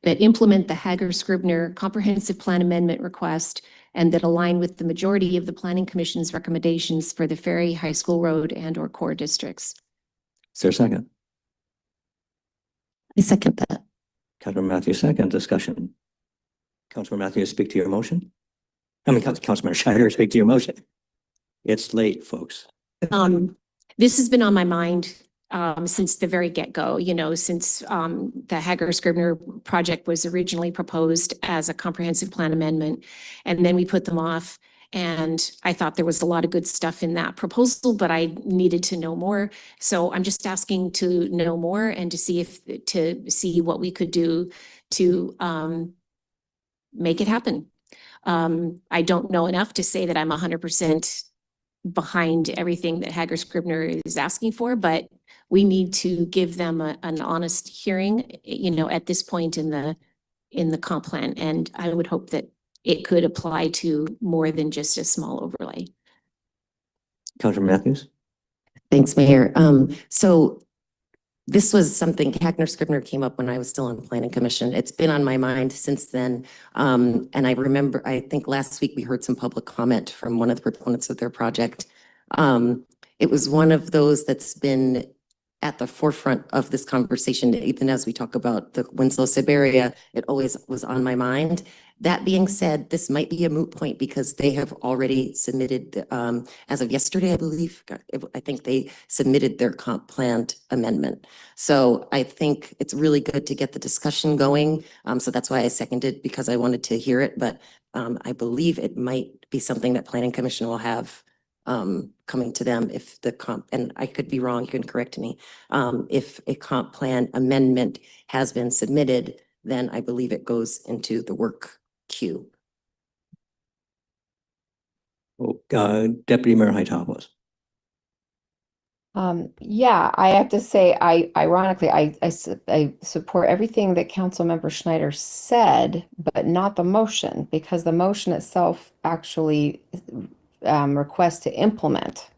that implement the Hager-Scribner Comprehensive Plan Amendment request and that align with the majority of the Planning Commission's recommendations for the Ferry, High School Road, and/or core districts. Is there a second? I second that. Councilmember Mathews, second. Discussion. Councilmember Mathews, speak to your motion. I mean, Councilmember Scheider, speak to your motion. It's late, folks. This has been on my mind since the very get-go, since the Hager-Scribner project was originally proposed as a comprehensive plan amendment, and then we put them off. And I thought there was a lot of good stuff in that proposal, but I needed to know more. So I'm just asking to know more and to see what we could do to make it happen. I don't know enough to say that I'm 100% behind everything that Hager-Scribner is asking for, but we need to give them an honest hearing, at this point in the comp plan. And I would hope that it could apply to more than just a small overlay. Councilmember Mathews. Thanks, Mayor. So this was something Hager-Scribner came up when I was still on Planning Commission. It's been on my mind since then. And I remember, I think last week we heard some public comment from one of the proponents of their project. It was one of those that's been at the forefront of this conversation, even as we talk about the Winslow-Sib area, it always was on my mind. That being said, this might be a moot point because they have already submitted, as of yesterday, I believe, I think they submitted their comp plan amendment. So I think it's really good to get the discussion going. So that's why I seconded, because I wanted to hear it, but I believe it might be something that Planning Commission will have coming to them if the comp, and I could be wrong, you can correct me. If a comp plan amendment has been submitted, then I believe it goes into the work queue. Deputy Mayor Authorize. Yeah, I have to say, ironically, I support everything that Councilmember Schneider said, but not the motion, because the motion itself actually requests to implement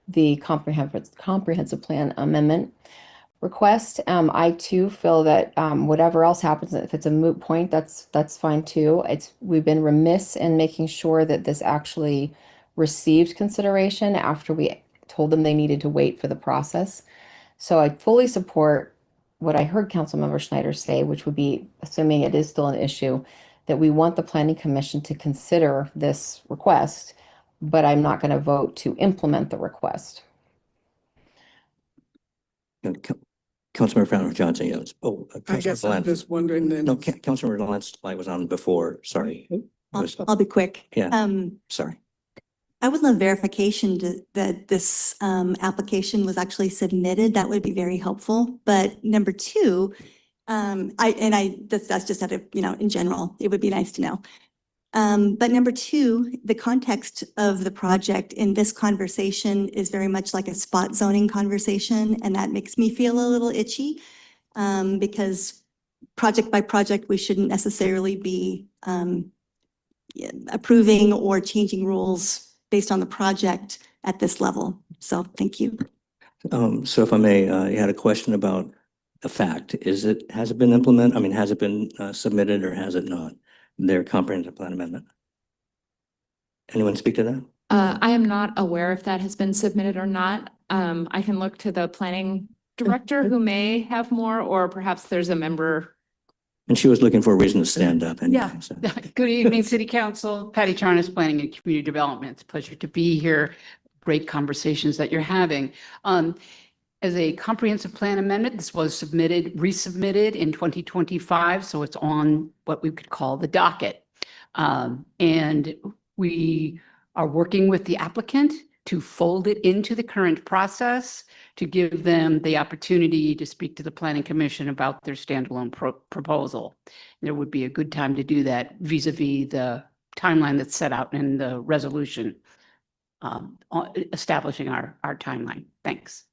the comprehensive plan amendment request. I too feel that whatever else happens, if it's a moot point, that's fine too. We've been remiss in making sure that this actually received consideration after we told them they needed to wait for the process. So I fully support what I heard Councilmember Schneider say, which would be, assuming it is still an issue, that we want the Planning Commission to consider this request, but I'm not going to vote to implement the request. Councilmember Founder Johnson, yes. Oh, I guess I'm just wondering then. No, Councilmember Lentz was on before. Sorry. I'll be quick. Yeah. Sorry. I would love verification that this application was actually submitted. That would be very helpful. But number two, that's just out of, in general, it would be nice to know. But number two, the context of the project in this conversation is very much like a spot zoning conversation, and that makes me feel a little itchy because project by project, we shouldn't necessarily be approving or changing rules based on the project at this level. So thank you. So if I may, you had a question about the fact. Has it been implemented? I mean, has it been submitted or has it not? Their comprehensive plan amendment. Anyone speak to that? I am not aware if that has been submitted or not. I can look to the planning director who may have more, or perhaps there's a member. And she was looking for a reason to stand up. Anyway, Yeah. so. Good evening, City Council. Patty Charnas, Planning and Community Development. It's a pleasure to be here. Great conversations that you're having. As a comprehensive plan amendment, this was resubmitted in 2025, so it's on what we could call the docket. And we are working with the applicant to fold it into the current process to give them the opportunity to speak to the Planning Commission about their standalone proposal. There would be a good time to do that vis-a-vis the timeline that's set out in the resolution establishing our timeline. Thanks.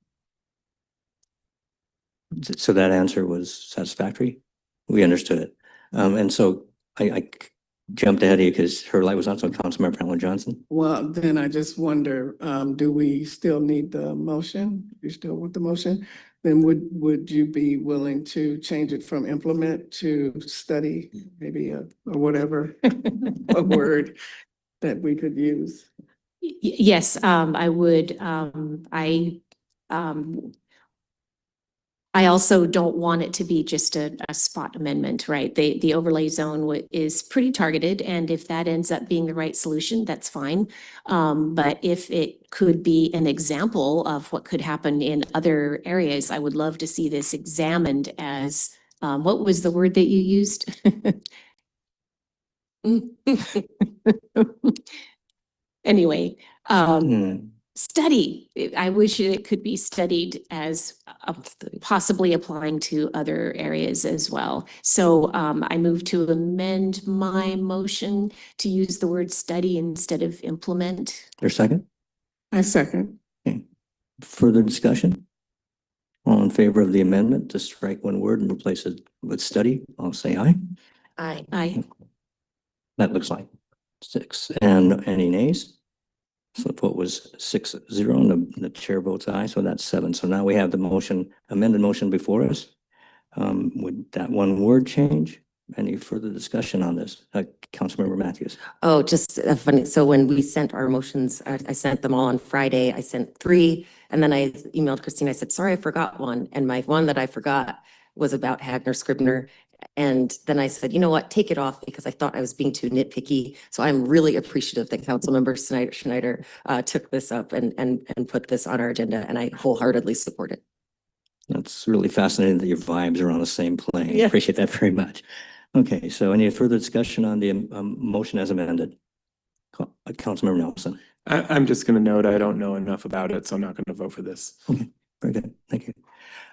So that answer was satisfactory? We understood it. And so I jumped ahead of you because her light was on, so Councilmember Alan Johnson. Well, then I just wonder, do we still need the motion? You still want the motion? Then would you be willing to change it from implement to study, maybe or whatever, a word that we could use? Yes, I would. I also don't want it to be just a spot amendment, right? The overlay zone is pretty targeted, and if that ends up being the right solution, that's fine. But if it could be an example of what could happen in other areas, I would love to see this examined as, what was the word that you used? Anyway, study. I wish it could be studied as possibly applying to other areas as well. So I move to amend my motion to use the word study instead of implement. Your second? I second. Okay. Further discussion? All in favor of the amendment to strike one word and replace it with study, I'll say aye. Aye. Aye. That looks like 6. And any nays? So the vote was 6-0 and the chair votes aye, so that's 7. So now we have the amended motion before us. Would that one word change? Any further discussion on this? Councilmember Mathews. Oh, just funny. So when we sent our motions, I sent them all on Friday. I sent 3, and then I emailed Christine. I said, sorry, I forgot one. And my one that I forgot was about Hagner Scribner. And then I said, you know what, take it off because I thought I was being too nitpicky. So I'm really appreciative that Councilmember Schneider took this up and put this on our agenda, and I wholeheartedly support it. That's really fascinating that your vibes are on the same plane. Yeah. Appreciate that very much. Okay, so any further discussion on the motion as amended? Councilmember Nelson. I'm just going to note I don't know enough about it, so I'm not going to vote for this. Okay, very good. Thank you.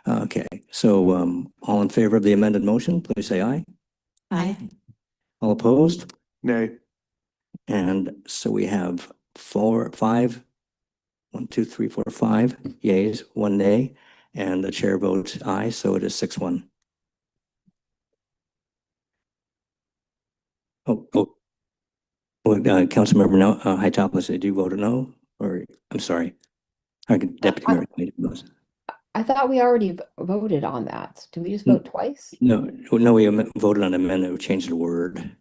Okay, so all in favor of the amended motion, please say aye. Aye. All opposed? Nay. And so we have 5 yeas, 1 nay, and the chair votes aye, so it is 6-1. Councilmember Hightoplus, did you vote a no? Or, I'm sorry. Deputy Mayor. I thought we already voted on that. Did we just vote twice? No, we voted on amendment, we changed the word.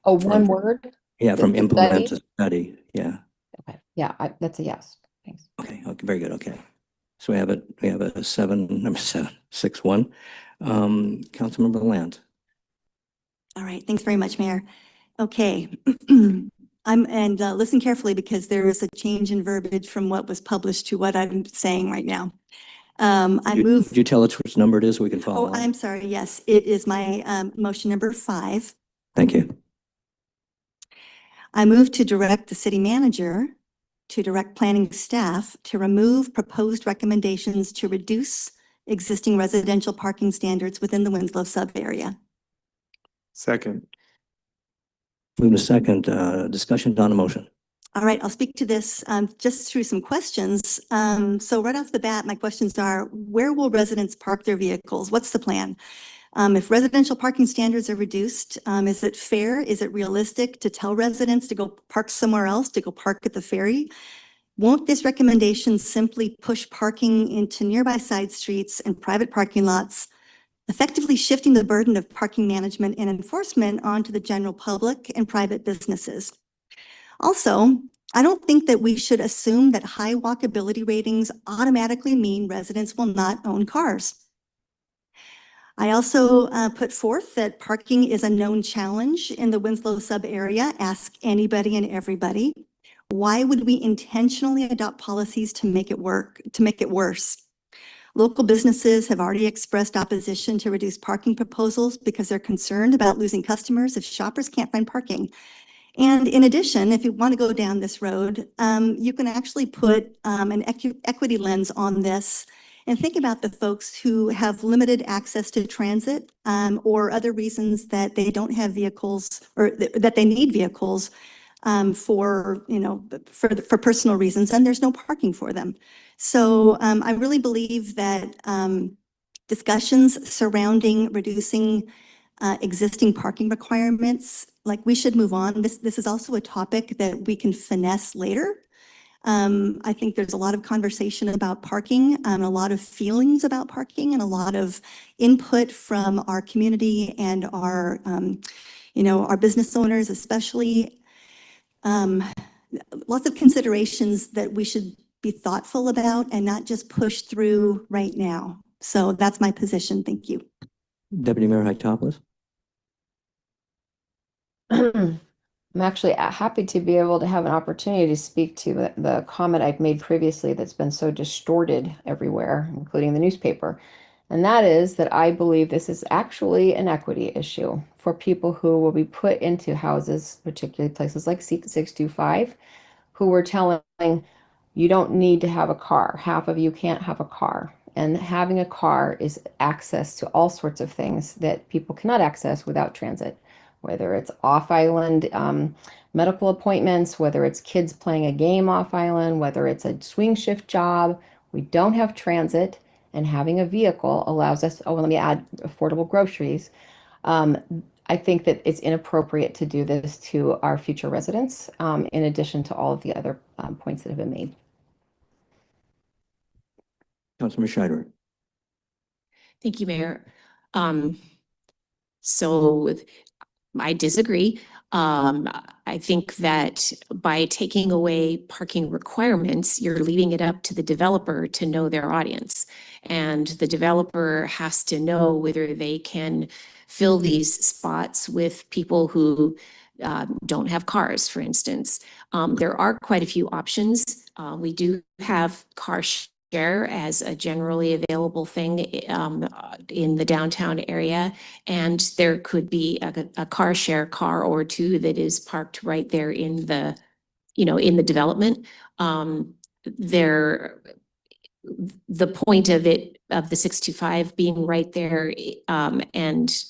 Oh, one word? Yeah, from The implement study? to study, yeah. Okay, yeah, that's a yes. Thanks. Okay, very good, okay. So we have a 6-1. Councilmember Land. All right, thanks very much, Mayor. Okay. Listen carefully because there is a change in verbiage from what was published to what I'm saying right now. Could you tell us which number it is so we can follow? Oh, I'm sorry. Yes, it is my motion number 5. Thank you. I move to direct the city manager to direct planning staff to remove proposed recommendations to reduce existing residential parking standards within the Winslow sub-area. Second. Move to second, discussion on the motion. All right, I'll speak to this just through some questions. So right off the bat, my questions are, where will residents park their vehicles? What's the plan? If residential parking standards are reduced, is it fair? Is it realistic to tell residents to go park somewhere else, to go park at the ferry? Won't this recommendation simply push parking into nearby side streets and private parking lots, effectively shifting the burden of parking management and enforcement onto the general public and private businesses? Also, I don't think that we should assume that high walkability ratings automatically mean residents will not own cars. I also put forth that parking is a known challenge in the Winslow sub area. Ask anybody and everybody. Why would we intentionally adopt policies to make it worse? Local businesses have already expressed opposition to reduced parking proposals because they're concerned about losing customers if shoppers can't find parking. And in addition, if you want to go down this road, you can actually put an equity lens on this and think about the folks who have limited access to transit or other reasons that they don't have vehicles or that they need vehicles for personal reasons, and there's no parking for them. So I really believe that discussions surrounding reducing existing parking requirements, like we should move on. This is also a topic that we can finesse later. I think there's a lot of conversation about parking, a lot of feelings about parking, and a lot of input from our community and our, our business owners, especially. Lots of considerations that we should be thoughtful about and not just push through right now. So that's my position. Thank you. Deputy Mayor Hightopolis. I'm actually happy to be able to have an opportunity to speak to the comment I've made previously that's been so distorted everywhere, including the newspaper. And that is that I believe this is actually an equity issue for people who will be put into houses, particularly places like 625, who were telling you don't need to have a car. Half of you can't have a car. And having a car is access to all sorts of things that people cannot access without transit, whether it's off-island medical appointments, whether it's kids playing a game off-island, whether it's a swing shift job. We don't have transit, and having a vehicle allows us, oh, let me add affordable groceries. I think that it's inappropriate to do this to our future residents, in addition to all of the other points that have been made. Councilmember Scheider. Thank you, Mayor. So I disagree. I think that by taking away parking requirements, you're leaving it up to the developer to know their audience. And the developer has to know whether they can fill these spots with people who don't have cars, for instance. There are quite a few options. We do have car share as a generally available thing in the downtown area. And there could be a car share car or two that is parked right there in the, in the development. The point of it, of the 625 being right there and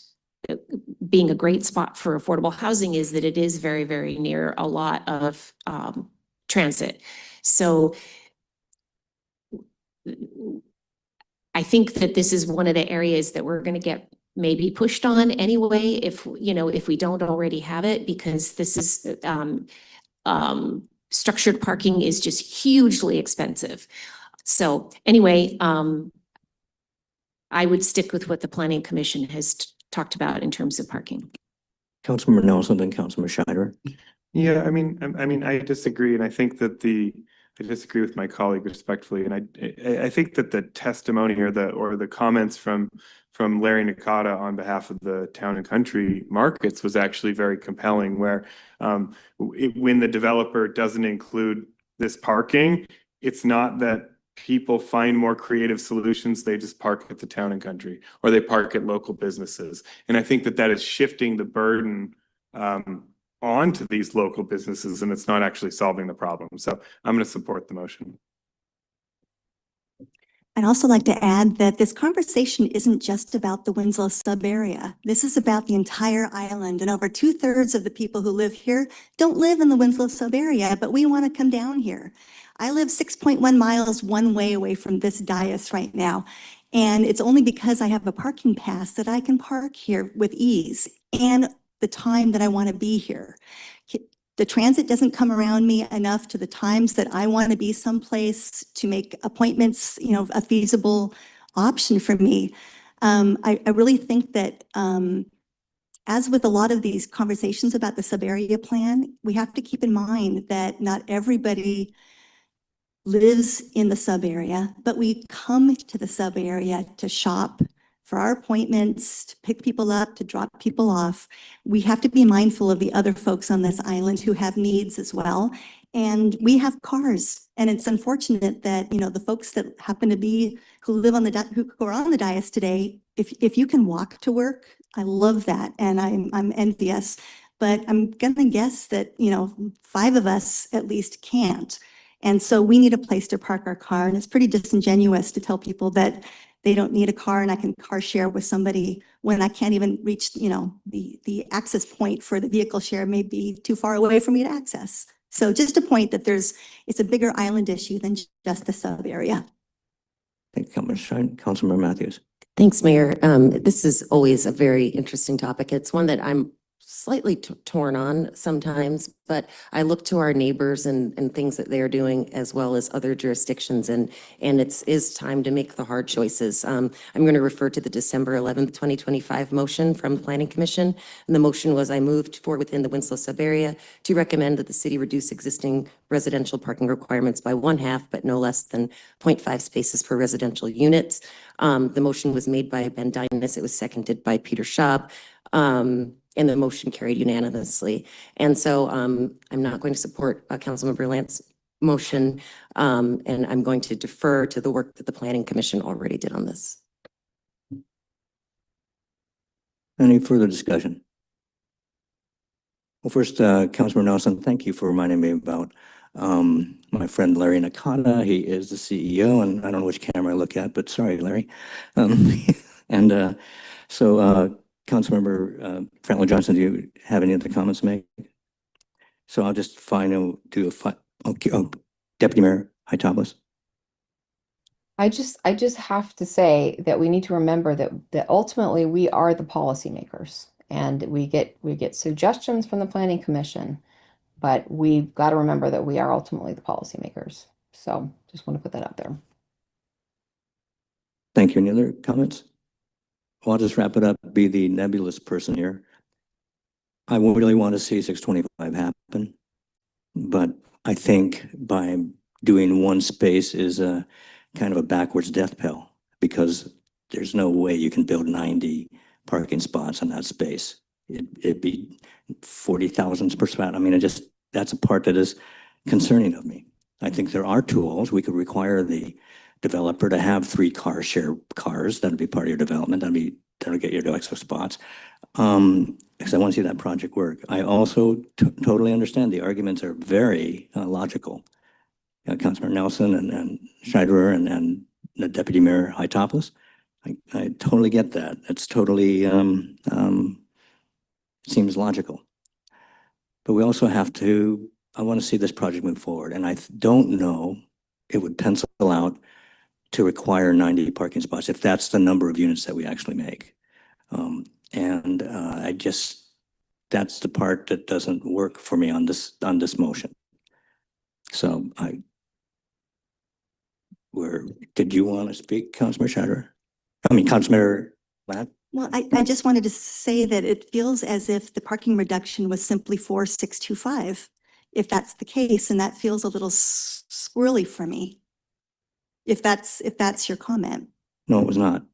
being a great spot for affordable housing is that it is very, very near a lot of transit. So I think that this is one of the areas that we're going to get maybe pushed on anyway, if we don't already have it, because this is structured parking is just hugely expensive. So anyway, I would stick with what the Planning Commission has talked about in terms of parking. Councilmember Nelson, then Councilmember Scheider. Yeah, I mean, I disagree, and I think that I disagree with my colleague respectfully, and I think that the testimony or the comments from Larry Nakata on behalf of the Town and Country markets was actually very compelling, where when the developer doesn't include this parking, it's not that people find more creative solutions, they just park at the Town and Country or they park at local businesses. And I think that is shifting the burden onto these local businesses, and it's not actually solving the problem. So I'm going to support the motion. I'd also like to add that this conversation isn't just about the Winslow sub area. This is about the entire island, and over 2/3 of the people who live here don't live in the Winslow sub area, but we want to come down here. I live 6.1 miles one way away from this dais right now, And it's only because I have a parking pass that I can park here with ease and the time that I want to be here. The transit doesn't come around me enough to the times that I want to be someplace to make appointments, a feasible option for me. I really think that as with a lot of these conversations about the sub-area plan, we have to keep in mind that not everybody lives in the sub-area, but we come to the sub-area to shop, for our appointments, to pick people up, to drop people off. We have to be mindful of the other folks on this island who have needs as well. And we have cars, and it's unfortunate that, the folks that happen to be, who live on who are on the dais today, if you can walk to work, I love that, and I'm envious. But I'm gonna guess that, 5 of us at least can't. And so we need a place to park our car, and it's pretty disingenuous to tell people that they don't need a car and I can car share with somebody when I can't even reach, the access point for the vehicle share may be too far away for me to access. So just a point that it's a bigger island issue than just the sub area. Thank you, Councilmember Mathews. Thanks, Mayor. This is always a very interesting topic. It's one that I'm slightly torn on sometimes, but I look to our neighbors and things that they're doing as well as other jurisdictions, and it is time to make the hard choices. I'm going to refer to the December 11th, 2025 motion from the Planning Commission. And the motion was, I moved for within the Winslow sub-area to recommend that the city reduce existing residential parking requirements by 1/2, but no less than 0.5 spaces per residential units. The motion was made by Ben Dynas. It was seconded by Peter Schaub. And the motion carried unanimously. And so I'm not going to support Councilmember Lance's motion, and I'm going to defer to the work that the Planning Commission already did on this. Any further discussion? Well, first, Councilmember Nelson, thank you for reminding me about my friend Larry Nakata. He is the CEO, and I don't know which camera I look at, but sorry, Larry. Councilmember Franklin Johnson, do you have any other comments to make? So I'll just Deputy Mayor Hightopless. I just have to say that we need to remember that ultimately we are the policymakers, and we get suggestions from the Planning Commission, but we've got to remember that we are ultimately the policymakers. So just want to put that out there. Thank you. Any other comments? Well, I'll just wrap it up, be the nebulous person here. I really want to see 625 happen, but I think by doing one space is a kind of a backwards death knell, because there's no way you can build 90 parking spots on that space. It'd be 40,000 per spot. I mean, that's a part that is concerning of me. I think there are tools. We could require the developer to have 3 car share cars. That'd be part of your development. That'll get you to extra spots. Because I want to see that project work. I also totally understand the arguments are very logical. Councilmember Nelson and Scheiderer and the Deputy Mayor Hightopless. I totally get that. It's totally seems logical. But we also have to, I want to see this project move forward. And I don't know it would pencil out to require 90 parking spots if that's the number of units that we actually make. That's the part that doesn't work for me on this motion. So did you want to speak, Councilmember Scheiderer? Councilmember Ladd? Well, I just wanted to say that it feels as if the parking reduction was simply for 625. If that's the case, and that feels a little squirrely for me. If that's your comment. No, it was not.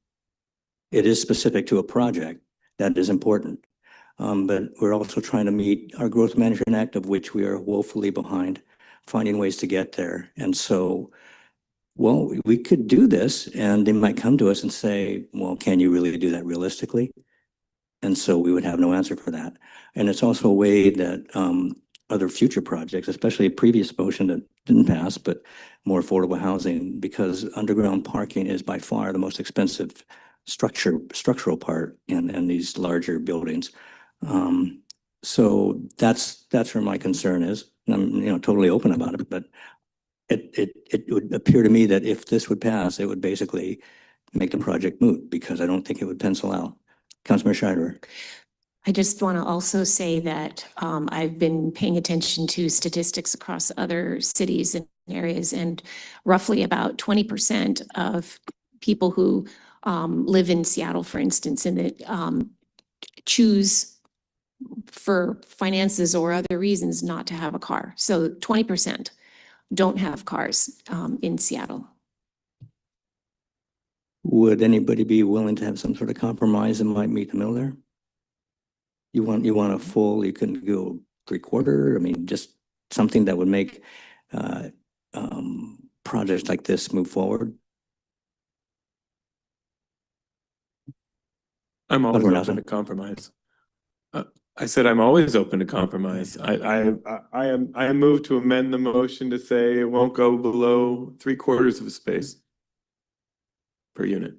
It is specific to a project that is important. But we're also trying to meet our Growth Management Act, of which we are woefully behind, finding ways to get there. And so, well, we could do this, and they might come to us and say, well, can you really do that realistically? And so we would have no answer for that. And it's also a way that other future projects, especially a previous motion that didn't pass, but more affordable housing, because underground parking is by far the most expensive structural part in these larger buildings. So that's where my concern is. And I'm totally open about it, but it would appear to me that if this would pass, it would basically make the project moot because I don't think it would pencil out. Councilmember Schreiber. I just want to also say that I've been paying attention to statistics across other cities and areas, and roughly about 20% of people who live in Seattle, for instance, and that choose for finances or other reasons not to have a car. So 20% don't have cars in Seattle. Would anybody be willing to have some sort of compromise that might meet the middle there? You want a full, you couldn't go 3/4? I mean, just something that would make projects like this move forward? I'm always Councilmember open Nelson. to compromise. I said I'm always open to compromise. I am moved to amend the motion to say it won't go below 3/4 of a space per unit.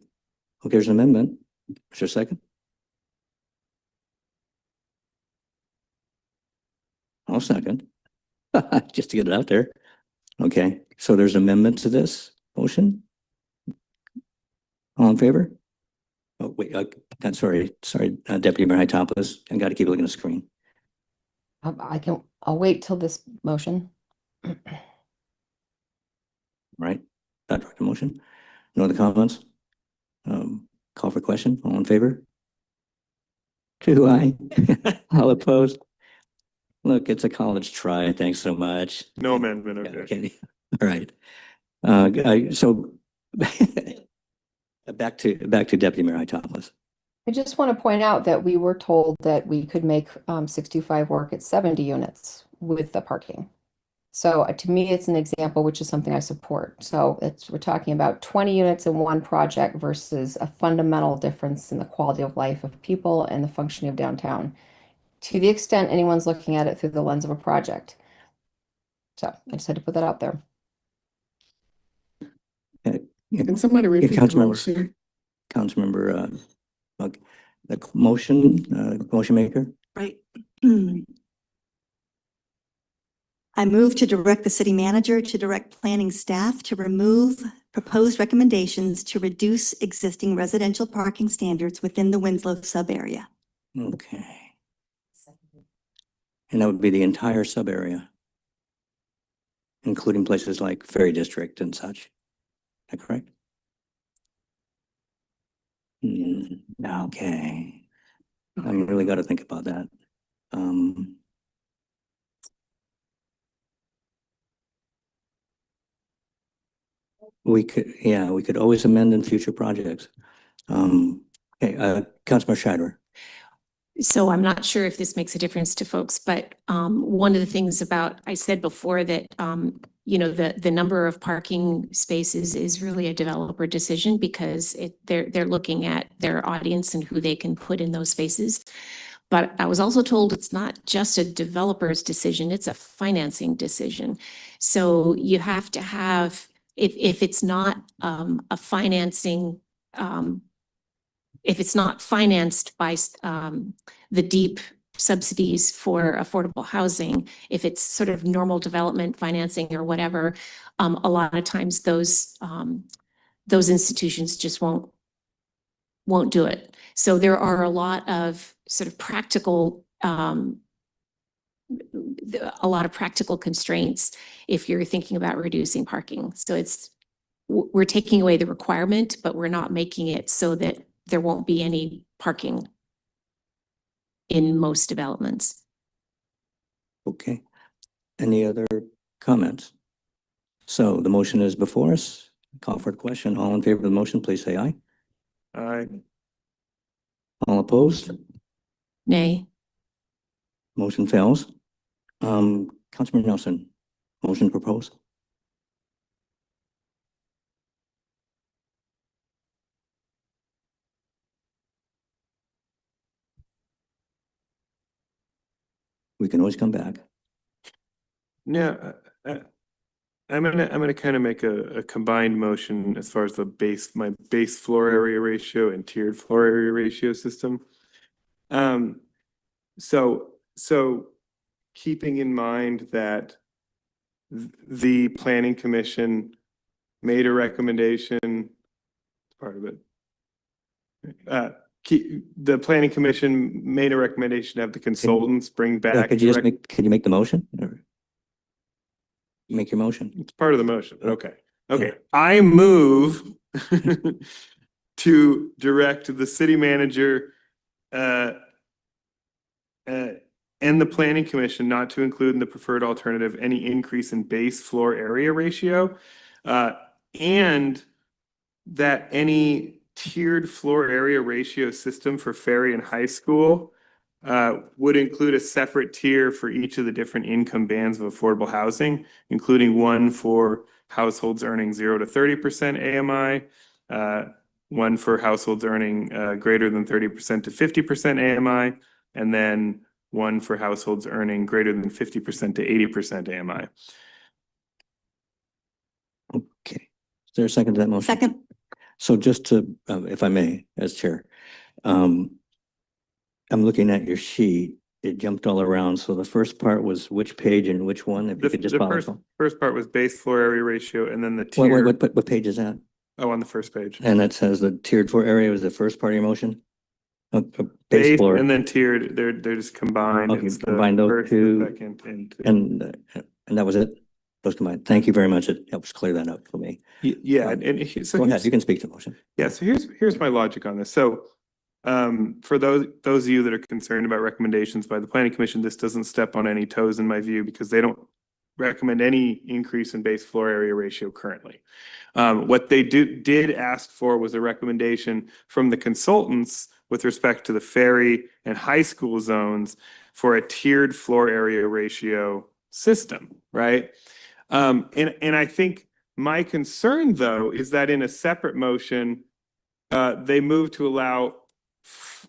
Okay, there's an amendment. Is there a second? I'll second. Just to get it out there. Okay, so there's an amendment to this motion? All in favor? Oh, wait, I'm sorry, Deputy Mayor Hytopoulos, I got to keep looking at the screen. I'll wait till this motion. Right, that the motion. No other comments? Call for question. All in favor? 2 aye. All opposed? Look, it's a college try. Thanks so much. No amendment, okay. Okay. All right. So back to Deputy Mayor Hytopoulos. I just want to point out that we were told that we could make 625 work at 70 units with the parking. So to me, it's an example, which is something I support. So we're talking about 20 units in one project versus a fundamental difference in the quality of life of people and the functioning of downtown, to the extent anyone's looking at it through the lens of a project. So I just had to put that out there. Can somebody repeat the motion? Councilmember, the motion maker? Right. I move to direct the city manager to direct planning staff to remove proposed recommendations to reduce existing residential parking standards within the Winslow sub-area. Okay. And that would be the entire sub-area, including places like Ferry District and such. Is that correct? Okay. I'm really got to think about that. We could always amend in future projects. Okay, Councilmember Schreiber. So I'm not sure if this makes a difference to folks, but one of the things about, I said before that, the number of parking spaces is really a developer decision because they're looking at their audience and who they can put in those spaces. But I was also told it's not just a developer's decision, it's a financing decision. So you have to have, if it's not a financing, if it's not financed by the deep subsidies for affordable housing, if it's sort of normal development financing or whatever, a lot of times those institutions just won't do it. So there are a lot of sort of practical constraints if you're thinking about reducing parking. So we're taking away the requirement, but we're not making it so that there won't be any parking in most developments. Okay. Any other comments? So the motion is before us. Call for the question. All in favor of the motion, please say aye. Aye. All opposed? Nay. Motion fails. Councilmember Nelson, motion proposed. We can always come back. Yeah, I'm gonna kind of make a combined motion as far as my base floor area ratio and tiered floor area ratio system. So keeping in mind that the planning commission made a recommendation part of it. The planning commission made a recommendation to have the consultants bring back. Could you just could you make the motion? Or make your motion. It's part of the motion. Okay. Okay. I move to direct the city manager and the planning commission not to include in the preferred alternative any increase in base floor area ratio, and that any tiered floor area ratio system for Ferry and High School would include a separate tier for each of the different income bands of affordable housing, including one for households earning 0 to 30% AMI, one for households earning greater than 30% to 50% AMI, and then one for households earning greater than 50% to 80% AMI. Okay. Is there a second to that motion? Second. So just to, if I may, as chair, I'm looking at your sheet. It jumped all around. So the first part was which page and which one? If you could just The follow. first part was base floor area ratio, and then the tier. What page is that? Oh, on the first page. And that says the tiered floor area was the first part of your motion? Base Base floor. and then tiered, they're just combined. Okay, It's the combine those first, the two. second, And that was it? Those combined. Thank you very much. It helps clear that up for me. Yeah, so Go ahead, you can speak to the motion. Yeah, so here's my logic on this. So for those of you that are concerned about recommendations by the planning commission, this doesn't step on any toes in my view, because they don't recommend any increase in base floor area ratio currently. What they did ask for was a recommendation from the consultants with respect to the Ferry and High School zones for a tiered floor area ratio system, right? And I think my concern, though, is that in a separate motion, they moved to allow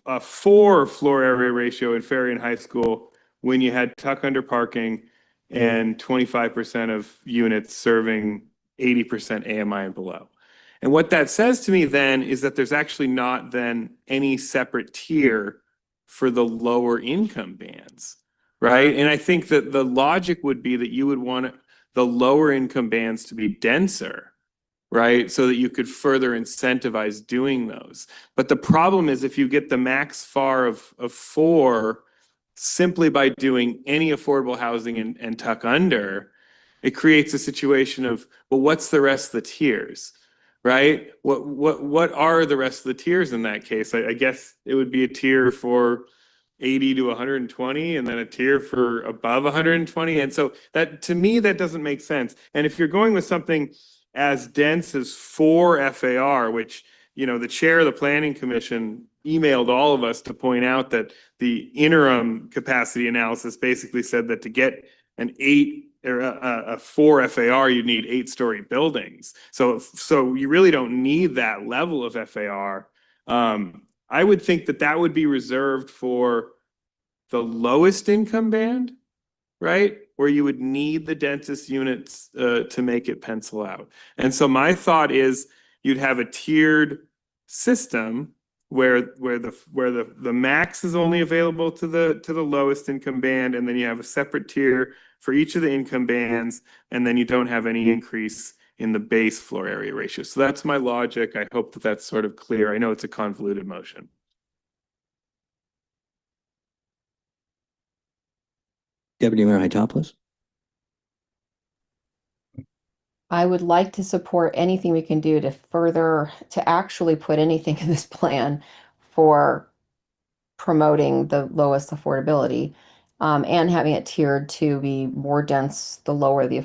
a 4 floor area ratio in Ferry and High School when you had tuck under parking and 25% of units serving 80% AMI and below. And what that says to me then is that there's actually not then any separate tier for the lower income bands, right? And I think that the logic would be that you would want the lower income bands to be denser, right? So that you could further incentivize doing those. But the problem is if you get the max FAR of 4 simply by doing any affordable housing and tuck under, it creates a situation of, well, what's the rest of the tiers, right? What are the rest of the tiers in that case? I guess it would be a tier for 80 to 120 and then a tier for above 120. And so that, to me, that doesn't make sense. And if you're going with something as dense as 4 FAR, which, you know, the chair of the planning commission emailed all of us to point out that the interim capacity analysis basically said that to get an 8 or a 4 FAR, you need 8-story buildings. So you really don't need that level of FAR. I would think that that would be reserved for the lowest income band, right? Where you would need the densest units to make it pencil out. And so my thought is you'd have a tiered system where the max is only available to the lowest income band, and then you have a separate tier for each of the income bands, and then you don't have any increase in the base floor area ratio. So that's my logic. I hope that that's sort of clear. I know it's a convoluted motion. Deputy Mayor Hytopoulos? I would like to support anything we can do to actually put anything in this plan for promoting the lowest affordability, and having it tiered to be more dense, the lower the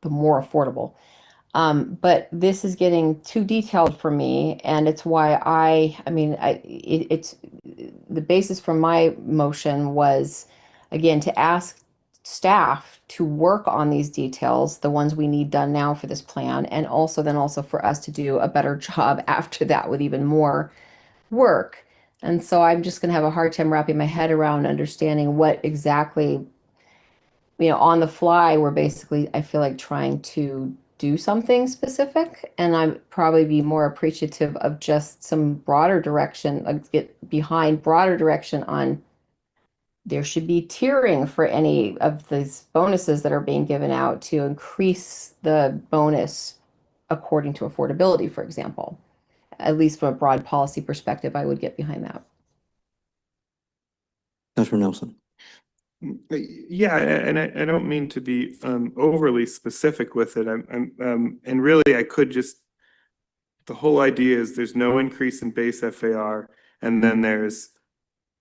more affordable. But this is getting too detailed for me, and it's why it's the basis for my motion was, again, to ask staff to work on these details, the ones we need done now for this plan, and also for us to do a better job after that with even more work. And so I'm just going to have a hard time wrapping my head around understanding what exactly, on the fly, we're basically, I feel like, trying to do something specific, and I'd probably be more appreciative of just some broader direction, get behind broader direction on there should be tiering for any of these bonuses that are being given out to increase the bonus according to affordability, for example. at least from a broad policy perspective, I would get behind that. Councilor Nelson. Yeah, and I don't mean to be overly specific with it. And really I could just, the whole idea is there's no increase in base FAR, and then there's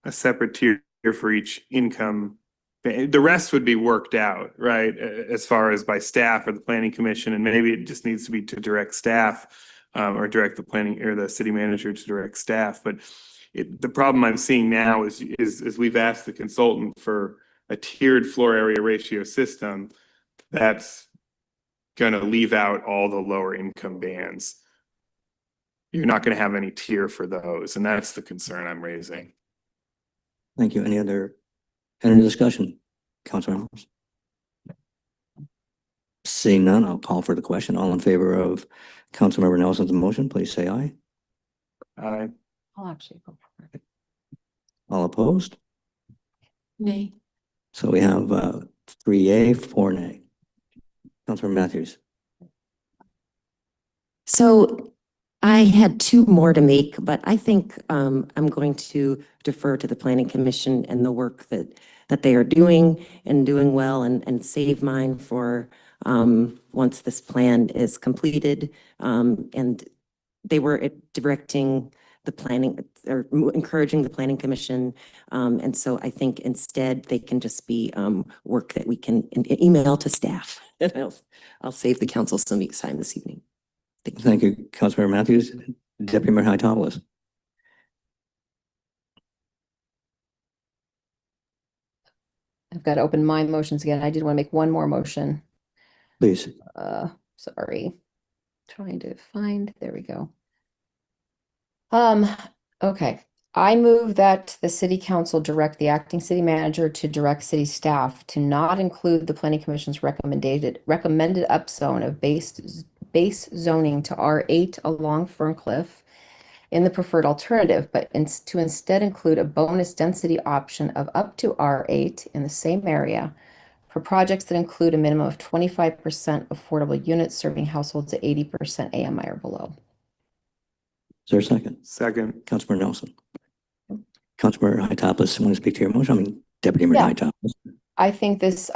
a separate tier for each income. The rest would be worked out, right? As far as by staff or the planning commission, and maybe it just needs to be to direct staff, or direct the planning or the city manager to direct staff. But the problem I'm seeing now is we've asked the consultant for a tiered floor area ratio system that's going to leave out all the lower income bands. You're not going to have any tier for those, and that's the concern I'm raising. Thank you. Any discussion, council members? Seeing none, I'll call for the question. All in favor of Councilmember Nelson's motion, please say aye. Aye. I'll actually go for it. All opposed? Nay. So we have 3 yea, 4 nay. Councilor Mathews. So I had two more to make, but I think I'm going to defer to the Planning Commission and the work that they are doing and doing well, and save mine for once this plan is completed. And they were directing the planning, or encouraging the Planning Commission. And so I think instead they can just be work that we can email to staff. I'll save the council some time this evening. Thank you, Councilmember Mathews. Deputy Mayor Raftelis. I've got to open my motions again. I did want to make one more motion. Please. Sorry. Trying to find, there we go. Okay. I move that the city council direct the acting city manager to direct city staff to not include the planning commission's recommended upzone of base zoning to R8 along Ferncliff in the preferred alternative, but to instead include a bonus density option of up to R8 in the same area for projects that include a minimum of 25% affordable units serving households at 80% AMI or below. Is there a second? Second. Councilmember Nelson. Councilmember Raftelis, want to speak to your motion? I mean, Deputy Mayor Raftelis. I think this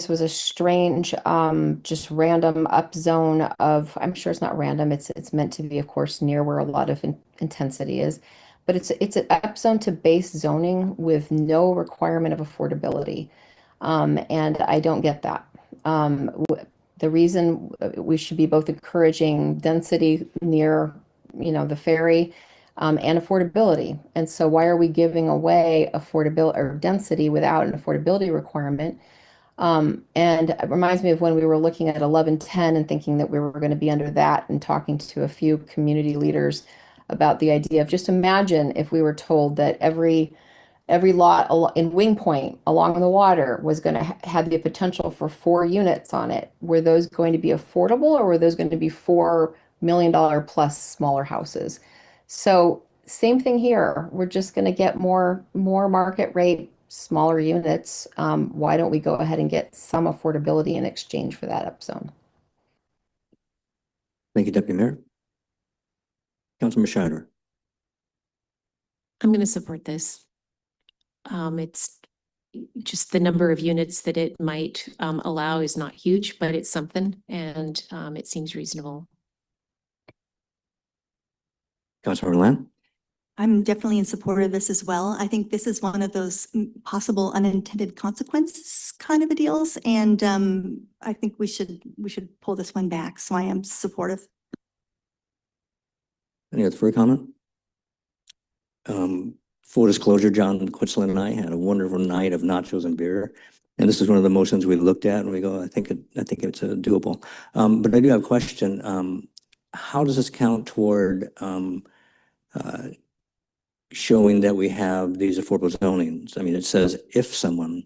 was a strange, just random upzone of, I'm sure it's not random. It's meant to be, of course, near where a lot of intensity is, but it's an upzone to base zoning with no requirement of affordability. And I don't get that. The reason we should be both encouraging density near, the ferry, and affordability. And so why are we giving away affordability or density without an affordability requirement? And it reminds me of when we were looking at 1110 and thinking that we were going to be under that, and talking to a few community leaders about the idea of, just imagine if we were told that every lot in Wing Point along the water was going to have the potential for 4 units on it. Were those going to be affordable, or were those going to be $4 million plus smaller houses? So same thing here. We're just going to get more market rate, smaller units. Why don't we go ahead and get some affordability in exchange for that upzone? Thank you, Deputy Mayor. Councilmember Scheider. I'm going to support this. It's just the number of units that it might allow is not huge, but it's something, and it seems reasonable. Councilmember Lamb. I'm definitely in support of this as well. I think this is one of those possible unintended consequences kind of a deals. And I think we should pull this one back. So I am supportive. Any other further comment? Full disclosure, John Quitzlin and I had a wonderful night of nachos and beer. And this is one of the motions we looked at and we go, I think it's doable. But I do have a question. How does this count toward showing that we have these affordable zonings? I mean, it says if someone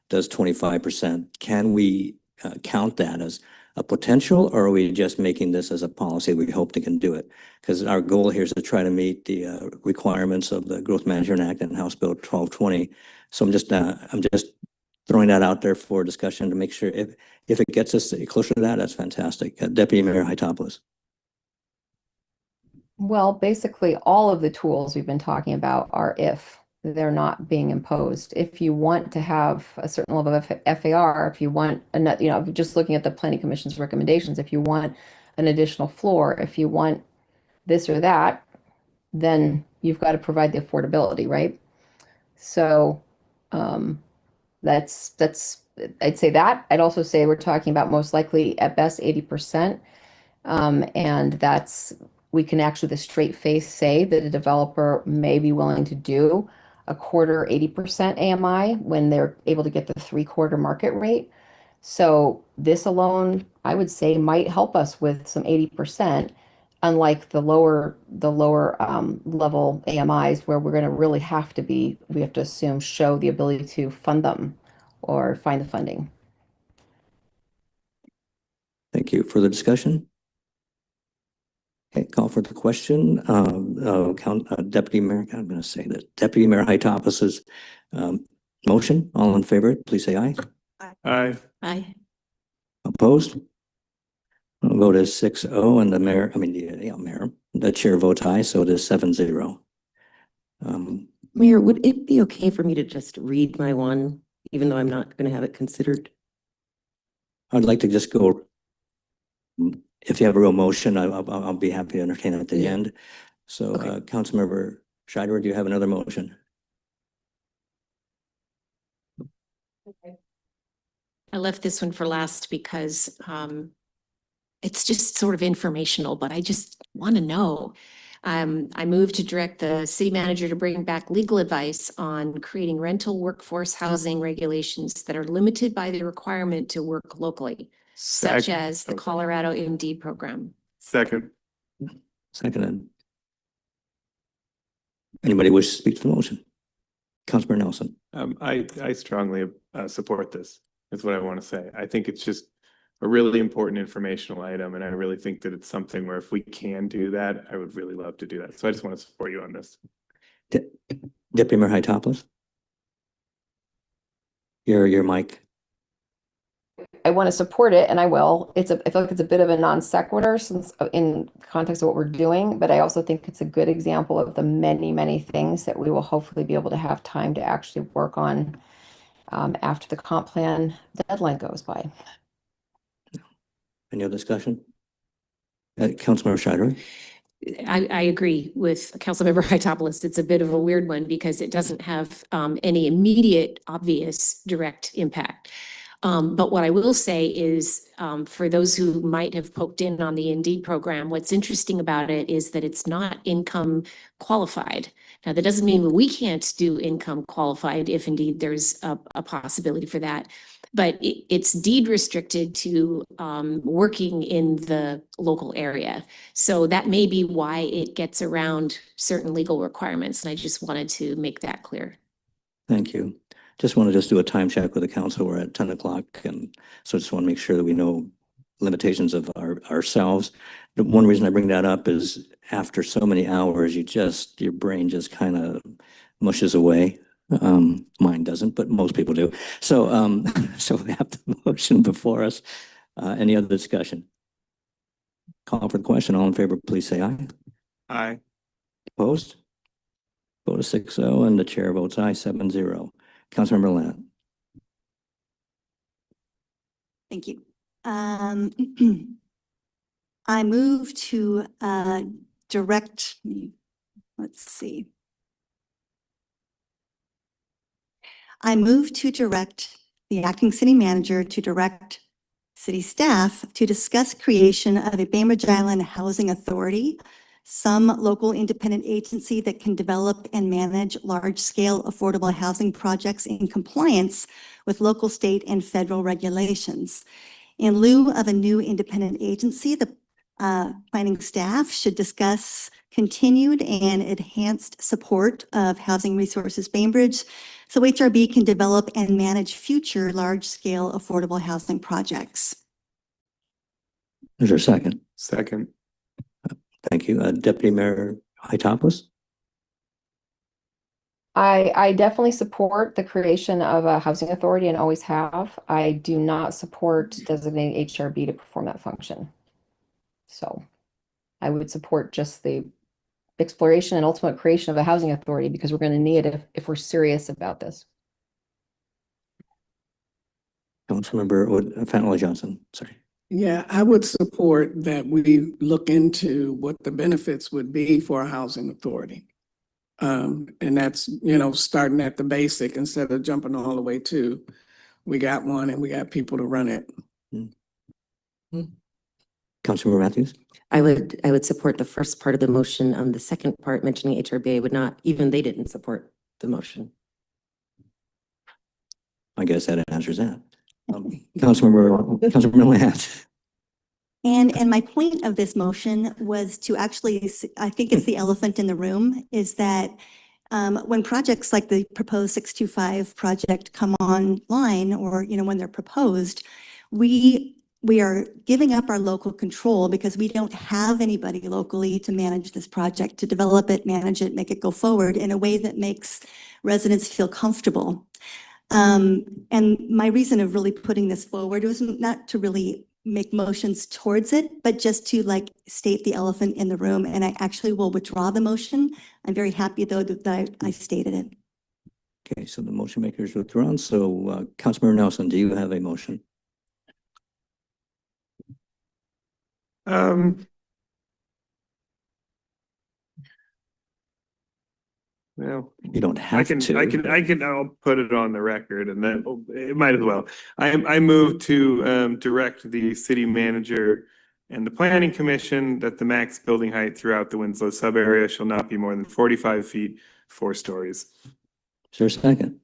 does 25%, can we count that as a potential, or are we just making this as a policy? We hope they can do it, because our goal here is to try to meet the requirements of the Growth Management Act and House Bill 1220. So I'm just throwing that out there for discussion to make sure if it gets us closer to that, that's fantastic. Deputy Mayor Raftelis. Well, basically, all of the tools we've been talking about are if they're not being imposed. If you want to have a certain level of FAR, if you want, just looking at the Planning Commission's recommendations, if you want an additional floor, if you want this or that, then you've got to provide the affordability, right? So that's I'd say that. I'd also say we're talking about most likely at best 80%. And we can actually with a straight face say that a developer may be willing to do a quarter 80% AMI when they're able to get the 3/4 market rate. So this alone, I would say, might help us with some 80%, unlike the lower level AMIs where we're going to really we have to assume show the ability to fund them or find the funding. Thank you. Further discussion? Okay, call for the question. Deputy Mayor, I'm going to say that Deputy Mayor Hytopoulos' motion. All in favor, please say aye. Aye. Aye. Opposed? Vote is 6-0, and the chair votes aye, so it is 7-0. Mayor, would it be okay for me to just read my one, even though I'm not going to have it considered? I'd like to just go, if you have a real motion, I'll be happy to entertain it at the end. So, Councilmember Scheider, do you have another motion? I left this one for last because it's just sort of informational, but I just want to know. I move to direct the city manager to bring back legal advice on creating rental workforce housing regulations that are limited by the requirement to work locally, such as the Colorado MD program. Seconded. Anybody wish to speak to the motion? Councilmember Nelson. I strongly support this, is what I want to say. I think it's just a really important informational item, and I really think that it's something where if we can do that, I would really love to do that. So I just want to support you on this. Deputy Mayor Hytopoulos? Your mic. I want to support it, and I will. I feel like it's a bit of a non sequitur since in context of what we're doing, but I also think it's a good example of the many, many things that we will hopefully be able to have time to actually work on after the comp plan deadline goes by. Any other discussion? Councilmember Scheider? I agree with Councilmember Hytopoulos. It's a bit of a weird one because it doesn't have any immediate, obvious, direct impact. But what I will say is, for those who might have poked in on the Indeed program, what's interesting about it is that it's not income qualified. Now, that doesn't mean we can't do income qualified if indeed there's a possibility for that. But it's deed restricted to working in the local area. So that may be why it gets around certain legal requirements. And I just wanted to make that clear. Thank you. Just want to do a time check with the council. We're at 10 o'clock. And so just want to make sure that we know limitations of ourselves. The one reason I bring that up is after so many hours, your brain just kind of mushes away. Mine doesn't, but most people do. So, so we have the motion before us. Any other discussion? Call for the question. All in favor, please say aye. Aye. Opposed? Vote is 6-0, and the chair votes aye, 7-0. Councilmember Lant. Thank you. I move to direct, let's see. I move to direct the acting city manager to direct city staff to discuss creation of a Bainbridge Island Housing Authority, some local independent agency that can develop and manage large-scale affordable housing projects in compliance with local, state, and federal regulations. In lieu of a new independent agency, the planning staff should discuss continued and enhanced support of Housing Resources Bainbridge so HRB can develop and manage future large-scale affordable housing projects. Is there a second? Second. Thank you. Deputy Mayor Hytopoulos? I definitely support the creation of a housing authority and always have. I do not support designating HRB to perform that function. So I would support just the exploration and ultimate creation of a housing authority, because we're going to need it if we're serious about this. Councilmember Fenley Johnson, sorry. Yeah, I would support that we look into what the benefits would be for a housing authority. And that's, starting at the basic instead of jumping all the way to, we got one and we got people to run it. Councilmember Mathews? I would support the first part of the motion. The second part mentioning HRBA would not, even they didn't support the motion. I guess that answers that. Councilmember Lance. And my point of this motion was to actually, I think it's the elephant in the room, is that when projects like the proposed 625 project come online, or, when they're proposed, we are giving up our local control because we don't have anybody locally to manage this project, to develop it, manage it, make it go forward in a way that makes residents feel comfortable. And my reason of really putting this forward was not to really make motions towards it, but just to state the elephant in the room. And I actually will withdraw the motion. I'm very happy though that I stated it. Okay, so the motion maker is withdrawn. So Councilmember Nelson, do you have a motion? Well, you don't have to. I'll put it on the record, and then it might as well. I move to direct the city manager and the planning commission that the max building height throughout the Winslow sub area shall not be more than 45 feet, 4 stories. Is there a second?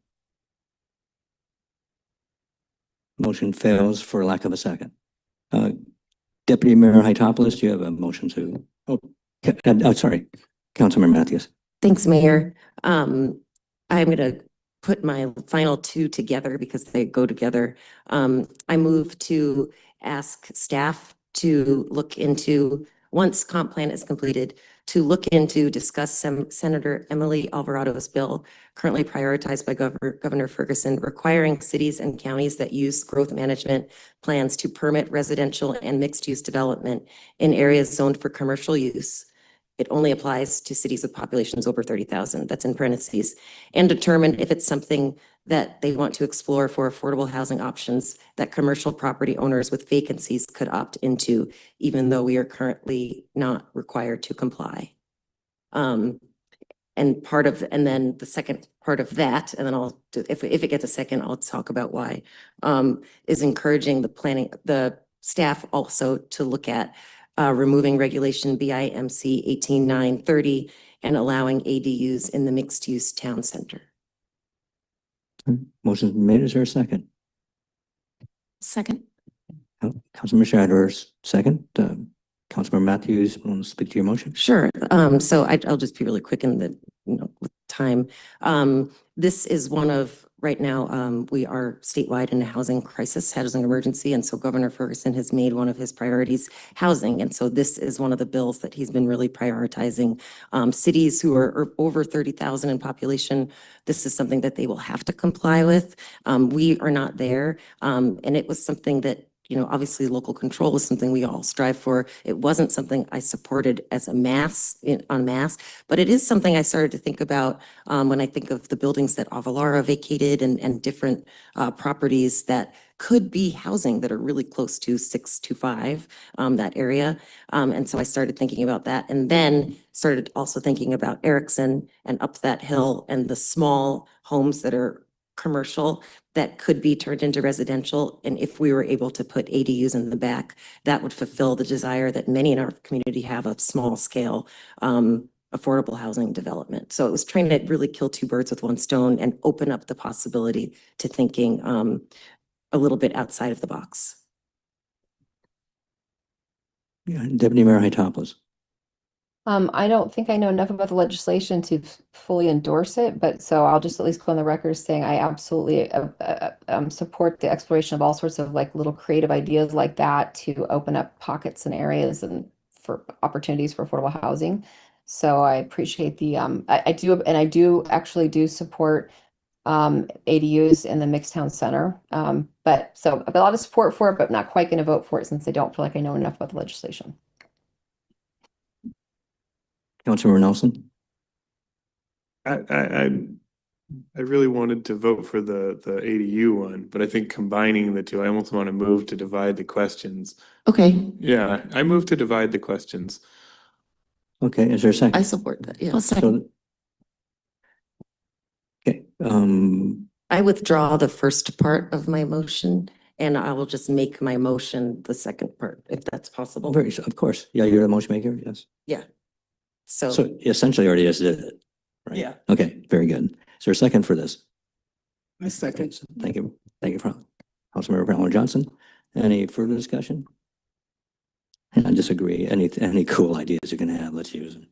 Motion fails for lack of a second. Deputy Mayor Hytopoulos, do you have a motion to? Sorry, Councilmember Mathews. Thanks, Mayor. I'm going to put my final two together because they go together. I move to ask staff to look into, once comp plan is completed, to look into, discuss Senator Emily Alvarado's bill, currently prioritized by Governor Ferguson, requiring cities and counties that use growth management plans to permit residential and mixed-use development in areas zoned for commercial use. It only applies to cities with populations over 30,000, that's in parentheses, and determine if it's something that they want to explore for affordable housing options that commercial property owners with vacancies could opt into, even though we are currently not required to comply. And then the second part of that, and then I'll, if it gets a second, I'll talk about why, is encouraging the staff also to look at removing regulation BIMC 18930 and allowing ADUs in the mixed use town center. Motion's been made. Is there a second? Second. Councilmember Scheider's second. Councilmember Mathews, want to speak to your motion? Sure. So I'll just be really quick in the with time. This is one of, right now, we are statewide in a housing crisis, housing emergency. And so Governor Ferguson has made one of his priorities housing. And so this is one of the bills that he's been really prioritizing. Cities who are over 30,000 in population, this is something that they will have to comply with. We are not there. And it was something that, obviously local control is something we all strive for. It wasn't something I supported as a en masse, but it is something I started to think about when I think of the buildings that Avalara vacated and different properties that could be housing that are really close to 625, that area. And so I started thinking about that, and then started also thinking about Erickson and up that hill and the small homes that are commercial that could be turned into residential. And if we were able to put ADUs in the back, that would fulfill the desire that many in our community have of small scale affordable housing development. So it was trying to really kill two birds with one stone and open up the possibility to thinking a little bit outside of the box. Yeah, Deputy Mayor Hytopoulos. I don't think I know enough about the legislation to fully endorse it, but so I'll just at least go on the record saying I absolutely support the exploration of all sorts of little creative ideas like that to open up pockets and areas and for opportunities for affordable housing. So I appreciate the I do actually support ADUs in the mixed town center. But so a lot of support for it, but not quite going to vote for it since I don't feel like I know enough about the legislation. Councilmember Nelson? I really wanted to vote for the ADU one, but I think combining the two, I almost want to move to divide the questions. Okay, Yeah, I move to divide the questions. Okay, is there a second? I support that, yeah. Okay, I withdraw the first part of my motion and I will just make my motion the second part, if that's possible. of course. Yeah, you're the motion maker, yes. Yeah. So, So essentially already just did it, right? Yeah. Okay, very good. Is there a second for this? I second. Thank you. Thank you, Councilmember Brown Johnson. Any further discussion? I disagree. Any cool ideas you can have, let's use them.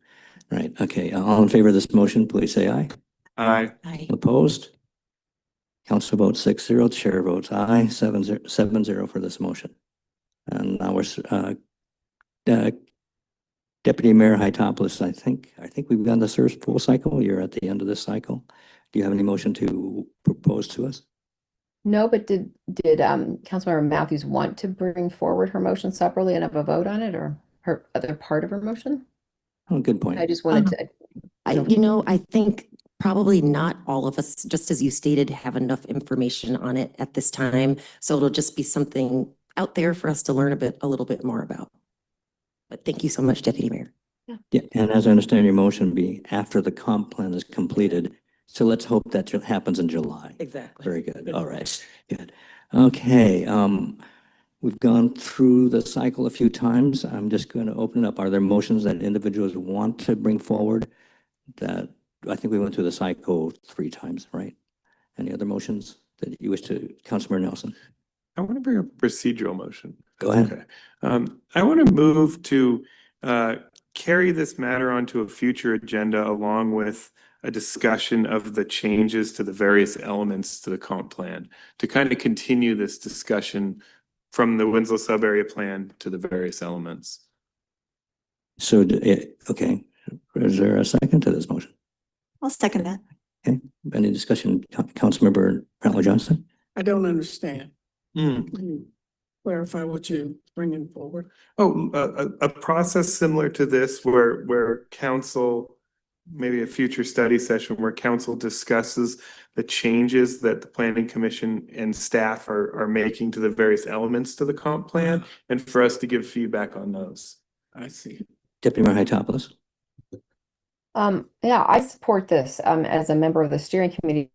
Right, okay. All in favor of this motion, please say aye. Aye. I, Opposed? Council votes 6-0, chair votes aye, 7-0 for this motion. And now we're, Deputy Mayor Hytopoulos, I think we've done the first full cycle. You're at the end of this cycle. Do you have any motion to propose to us? No, but did Councilmember Mathews want to bring forward her motion separately and have a vote on it, or her other part of her motion? Oh, good point. I just wanted to. I think probably not all of us, just as you stated, have enough information on it at this time. So it'll just be something out there for us to learn a little bit more about. But thank you so much, Deputy Mayor. Yeah, and as I understand your motion be after the comp plan is completed. So let's hope that happens in July. Exactly. Very good. All right, good. Okay, we've gone through the cycle a few times. I'm just going to open it up. Are there motions that individuals want to bring forward? That I think we went through the cycle 3 times, right? Any other motions that you wish to, Councilmember Nelson? I want to bring up a procedural motion. Go ahead. Okay. I want to move to carry this matter onto a future agenda along with a discussion of the changes to the various elements to the comp plan to kind of continue this discussion from the Winslow sub-area plan to the various elements. So, okay, is there a second to this motion? I'll second that. Okay, any discussion, Councilmember Brown Johnson? I don't understand. Can you clarify what you're bringing forward? Oh, a process similar to this where council, maybe a future study session where council discusses the changes that the planning commission and staff are making to the various elements to the comp plan and for us to give feedback on those. I see. Deputy Mayor Hytopoulos? Yeah, I support this as a member of the steering committee.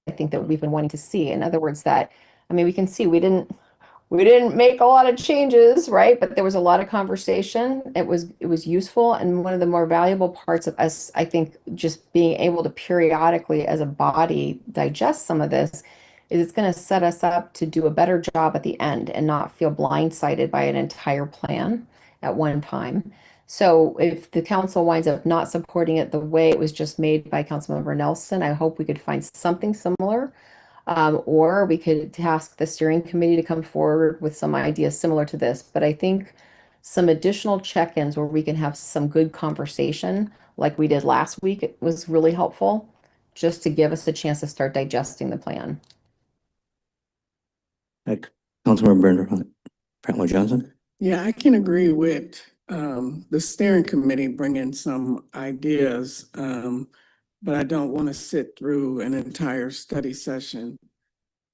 I think that we've been wanting to see. In other words, we can see we didn't make a lot of changes, right? But there was a lot of conversation. It was useful, and one of the more valuable parts of us, I think, just being able to periodically, as a body, digest some of this, is it's going to set us up to do a better job at the end and not feel blindsided by an entire plan at one time. So if the council winds up not supporting it the way it was just made by Councilmember Nelson, I hope we could find something similar. Or we could task the steering committee to come forward with some ideas similar to this. But I think some additional check-ins where we can have some good conversation like we did last week, it was really helpful just to give us a chance to start digesting the plan. Councilmember Brown Johnson? Yeah, I can agree with the steering committee bringing some ideas, but I don't want to sit through an entire study session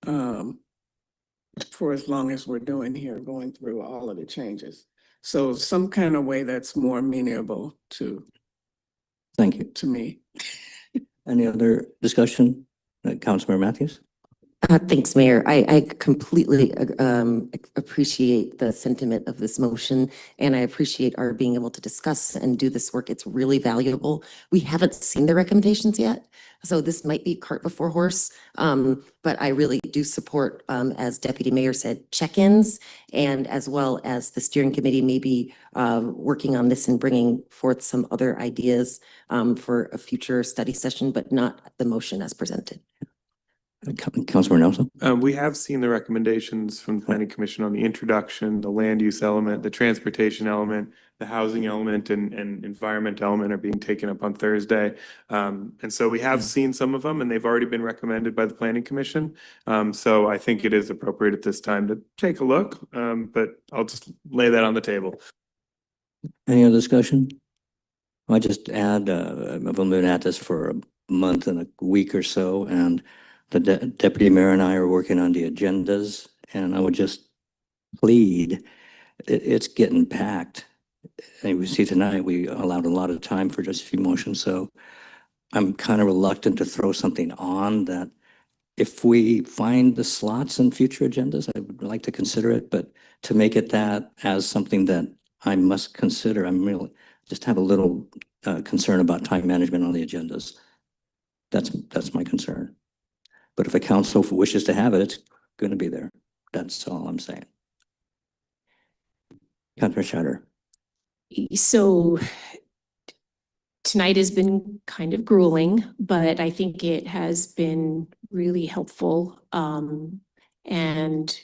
for as long as we're doing here, going through all of the changes. So some kind of way that's more amenable to. Thank you. To me. Any other discussion? Councilmember Mathews? Thanks, Mayor. I completely appreciate the sentiment of this motion, and I appreciate our being able to discuss and do this work. It's really valuable. We haven't seen the recommendations yet, so this might be cart before horse, but I really do support, as Deputy Mayor said, check-ins, and as well as the steering committee maybe working on this and bringing forth some other ideas for a future study session, but not the motion as presented. Councilmember Nelson? We have seen the recommendations from the Planning Commission on the introduction, the land use element, the transportation element, the housing element, and environment element are being taken up on Thursday. And so we have seen some of them, and they've already been recommended by the Planning Commission. So I think it is appropriate at this time to take a look, but I'll just lay that on the table. Any other discussion? I just add, I've been at this for a month and a week or so, and the deputy mayor and I are working on the agendas, and I would just plead, it's getting packed. And we see tonight, we allowed a lot of time for just a few motions, so I'm kind of reluctant to throw something on that. If we find the slots in future agendas, I would like to consider it, but to make it that as something that I must consider, I'm really, just have a little concern about time management on the agendas. That's my concern. But if a council wishes to have it, it's going to be there. That's all I'm saying. Councilor Shatter. So tonight has been kind of grueling, but I think it has been really helpful. And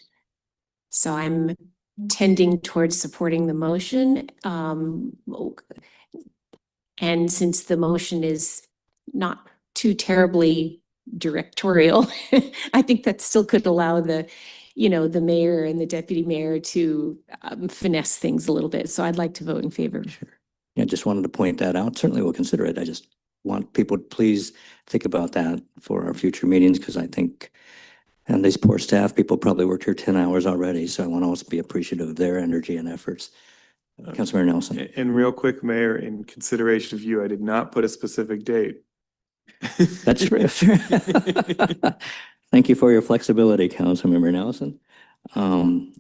so I'm tending towards supporting the motion. And since the motion is not too terribly directorial, I think that still could allow the, the mayor and the deputy mayor to finesse things a little bit. So I'd like to vote in favor. Sure. Yeah, just wanted to point that out. Certainly we'll consider it. I just want people to please think about that for our future meetings, because I think, and these poor staff people probably worked here 10 hours already. So I want to also be appreciative of their energy and efforts. Councilmember Nelson. And real quick, Mayor, in consideration of you, I did not put a specific date. That's true. Thank you for your flexibility, Councilmember Nelson. And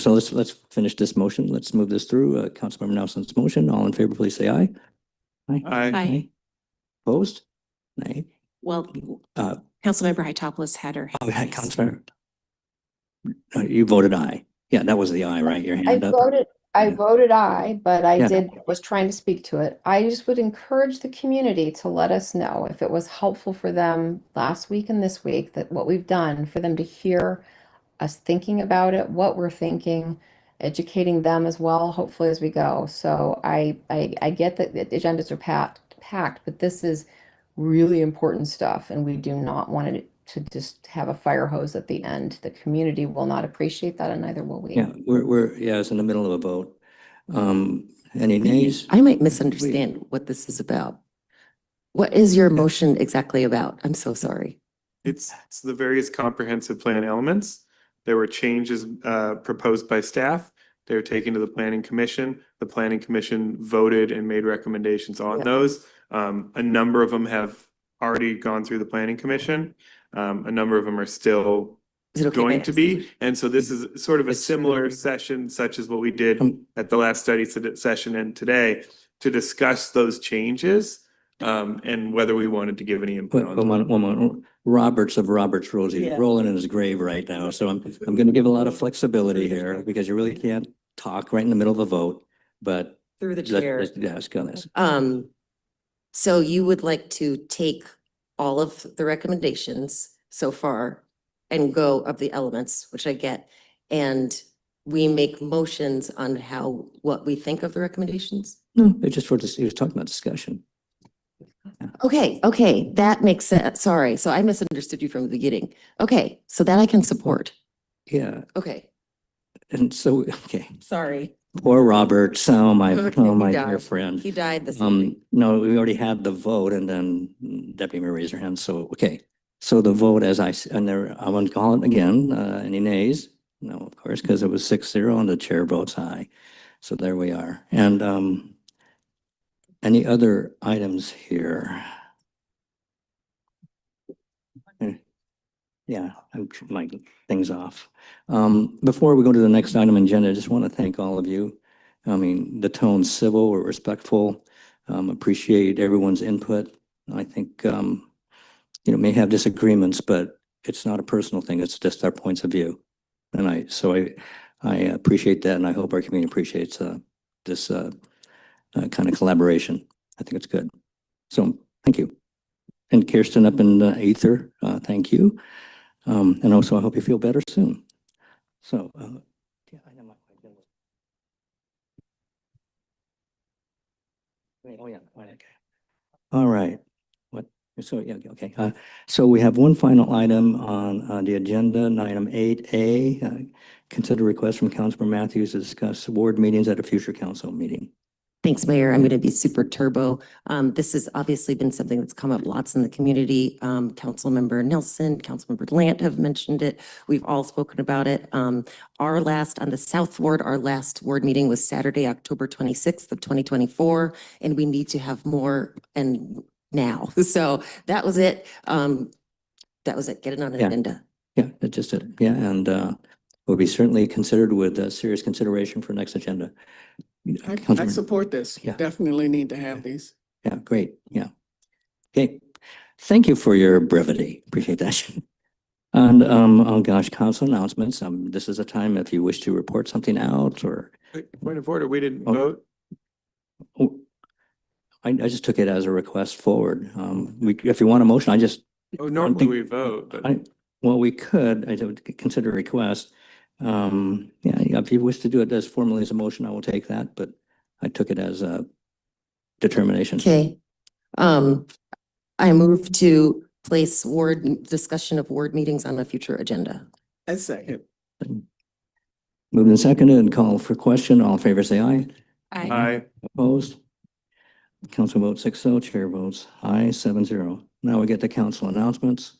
so let's finish this motion. Let's move this through. Councilmember Nelson's motion. All in favor, please say aye. Aye. Aye. Opposed? Nay. Well, Councilmember Hitopoulos had her. Oh, yeah, Councilmember. You voted aye. Yeah, that was the aye, right? Your hand up. I voted aye, but I Yeah. was trying to speak to it. I just would encourage the community to let us know if it was helpful for them last week and this week, that what we've done, for them to hear us thinking about it, what we're thinking, educating them as well, hopefully as we go. So I get that the agendas are packed, but this is really important stuff, and we do not want it to just have a fire hose at the end. The community will not appreciate that, and neither will we. Yeah, it's in the middle of a vote. Any nays? I might misunderstand what this is about. What is your motion exactly about? I'm so sorry. It's the various comprehensive plan elements. There were changes proposed by staff. They were taken to the planning commission. The planning commission voted and made recommendations on those. A number of them have already gone through the planning commission. A number of them are still going to be. And so this is sort of a similar session, such as what we did at the last study session and today, to discuss those changes and whether we wanted to give any input on them. One moment. Roberts of Roberts Rules, he's rolling in his grave right now. So I'm going to give a lot of flexibility here, because you really can't talk right in the middle of a vote. But Through the chair. Let's go this. So you would like to take all of the recommendations so far and go of the elements, which I get, and we make motions on what we think of the recommendations? No, it's just he was talking about discussion. Okay, that makes sense. Sorry, so I misunderstood you from the beginning. Okay, so that I can support. Yeah. Okay, And so, okay. sorry. Poor Robert, my He dear died. friend. He died this evening. No, we already had the vote, and then Deputy Mayor raised her hand. So, okay. So the vote, I want to call it again. Any nays? No, of course, because it was 6-0 and the chair votes aye. So there we are. And any other items here? Yeah, I'm my things off. Before we go to the next item on agenda, I just want to thank all of you. I mean, the tone's civil, we're respectful, appreciate everyone's input. I think, may have disagreements, but it's not a personal thing. It's just our points of view. And I appreciate that, and I hope our community appreciates this kind of collaboration. I think it's good. So thank you. And Kirsten up in the ether, thank you. And also, I hope you feel better soon. So, yeah, I know my. Oh, yeah. Okay. All right. What? So, yeah, okay. So we have one final item on the agenda, item 8A. Consider request from Councilmember Mathews to discuss board meetings at a future council meeting. Thanks, Mayor. I'm going to be super turbo. This has obviously been something that's come up lots in the community. Councilmember Nelson, Councilmember Lant have mentioned it. We've all spoken about it. On the South Ward, our last ward meeting was Saturday, October 26th of 2024, and we need to have more and now. So that was it. Get it on an agenda. Yeah, that's just it. Yeah, and will be certainly considered with serious consideration for next agenda. I Councilmember- support this. Yeah. Definitely need to have these. Yeah, great. Yeah. Okay. Thank you for your brevity. Appreciate that. And oh gosh, council announcements. This is a time if you wish to report something out or. Point of order, we didn't vote. Oh, I just took it as a request forward. If you want a motion, I just. Oh, normally we vote, but. Well, we could, I would consider a request. Yeah, if you wish to do it as formally as a motion, I will take that, but I took it as a determination. Okay. I move to place discussion of ward meetings on a future agenda. A second. Moved and seconded and call for question. All in favor, say aye. Aye. Opposed? Council votes 6-0, chair votes aye 7-0. Now we get to council announcements.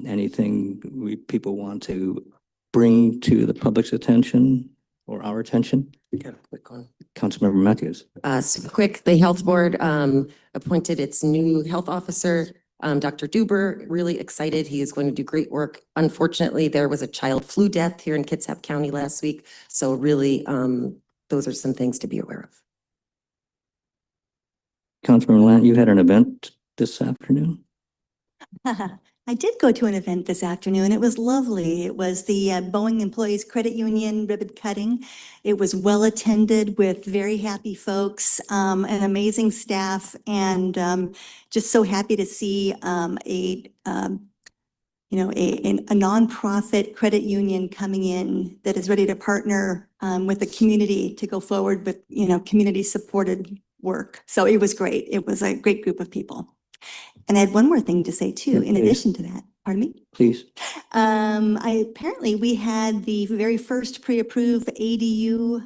Anything people want to bring to the public's attention or our attention? Got a quick one. Councilmember Mathews. Super quick, the health board appointed its new health officer, Dr. Duber. Really excited. He is going to do great work. Unfortunately, there was a child flu death here in Kitsap County last week. So really, those are some things to be aware of. Councilmember Lant, you had an event this afternoon? I did go to an event this afternoon. It was lovely. It was the Boeing Employees Credit Union ribbon cutting. It was well attended with very happy folks, an amazing staff, and just so happy to see a nonprofit credit union coming in that is ready to partner with the community to go forward with, community supported work. So it was great. It was a great group of people. And I had one more thing to say too, in addition to that. Pardon me? Please. Apparently we had the very first pre-approved ADU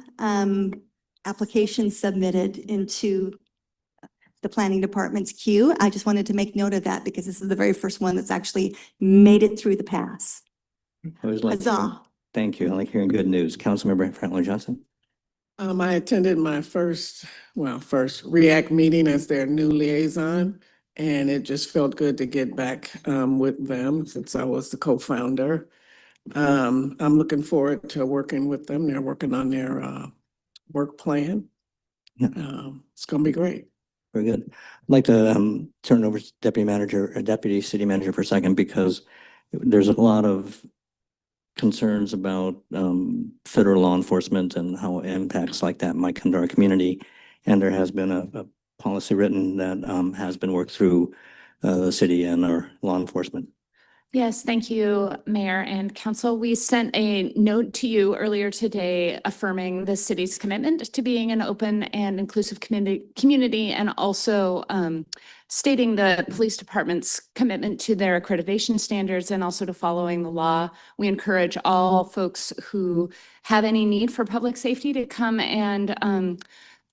application submitted into the planning department's queue. I just wanted to make note of that because this is the very first one that's actually made it through the pass. Huzzah. Thank you. I like hearing good news. Councilmember Franklin Johnson. I attended my first REACT meeting as their new liaison, and it just felt good to get back with them since I was the co-founder. I'm looking forward to working with them. They're working on their work plan. Yeah. It's going to be great. Very good. I'd like to turn it over to Deputy City Manager for a second because there's a lot of concerns about federal law enforcement and how impacts like that might come to our community. And there has been a policy written that has been worked through the city and our law enforcement. Yes, thank you, Mayor and Council. We sent a note to you earlier today affirming the city's commitment to being an open and inclusive community and also stating the police department's commitment to their accreditation standards and also to following the law. We encourage all folks who have any need for public safety to come and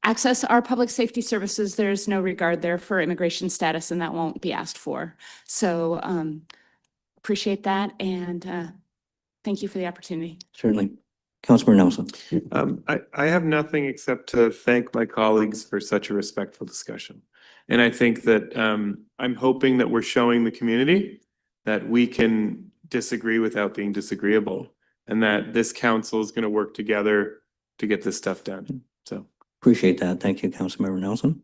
access our public safety services. There's no regard there for immigration status, and that won't be asked for. So appreciate that, and thank you for the opportunity. Certainly. Councilmember Nelson. I have nothing except to thank my colleagues for such a respectful discussion. And I think that I'm hoping that we're showing the community that we can disagree without being disagreeable, and that this council is going to work together to get this stuff done. So Appreciate that. Thank you, Councilmember Nelson.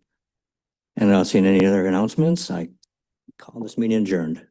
And not seeing any other announcements, I call this meeting adjourned.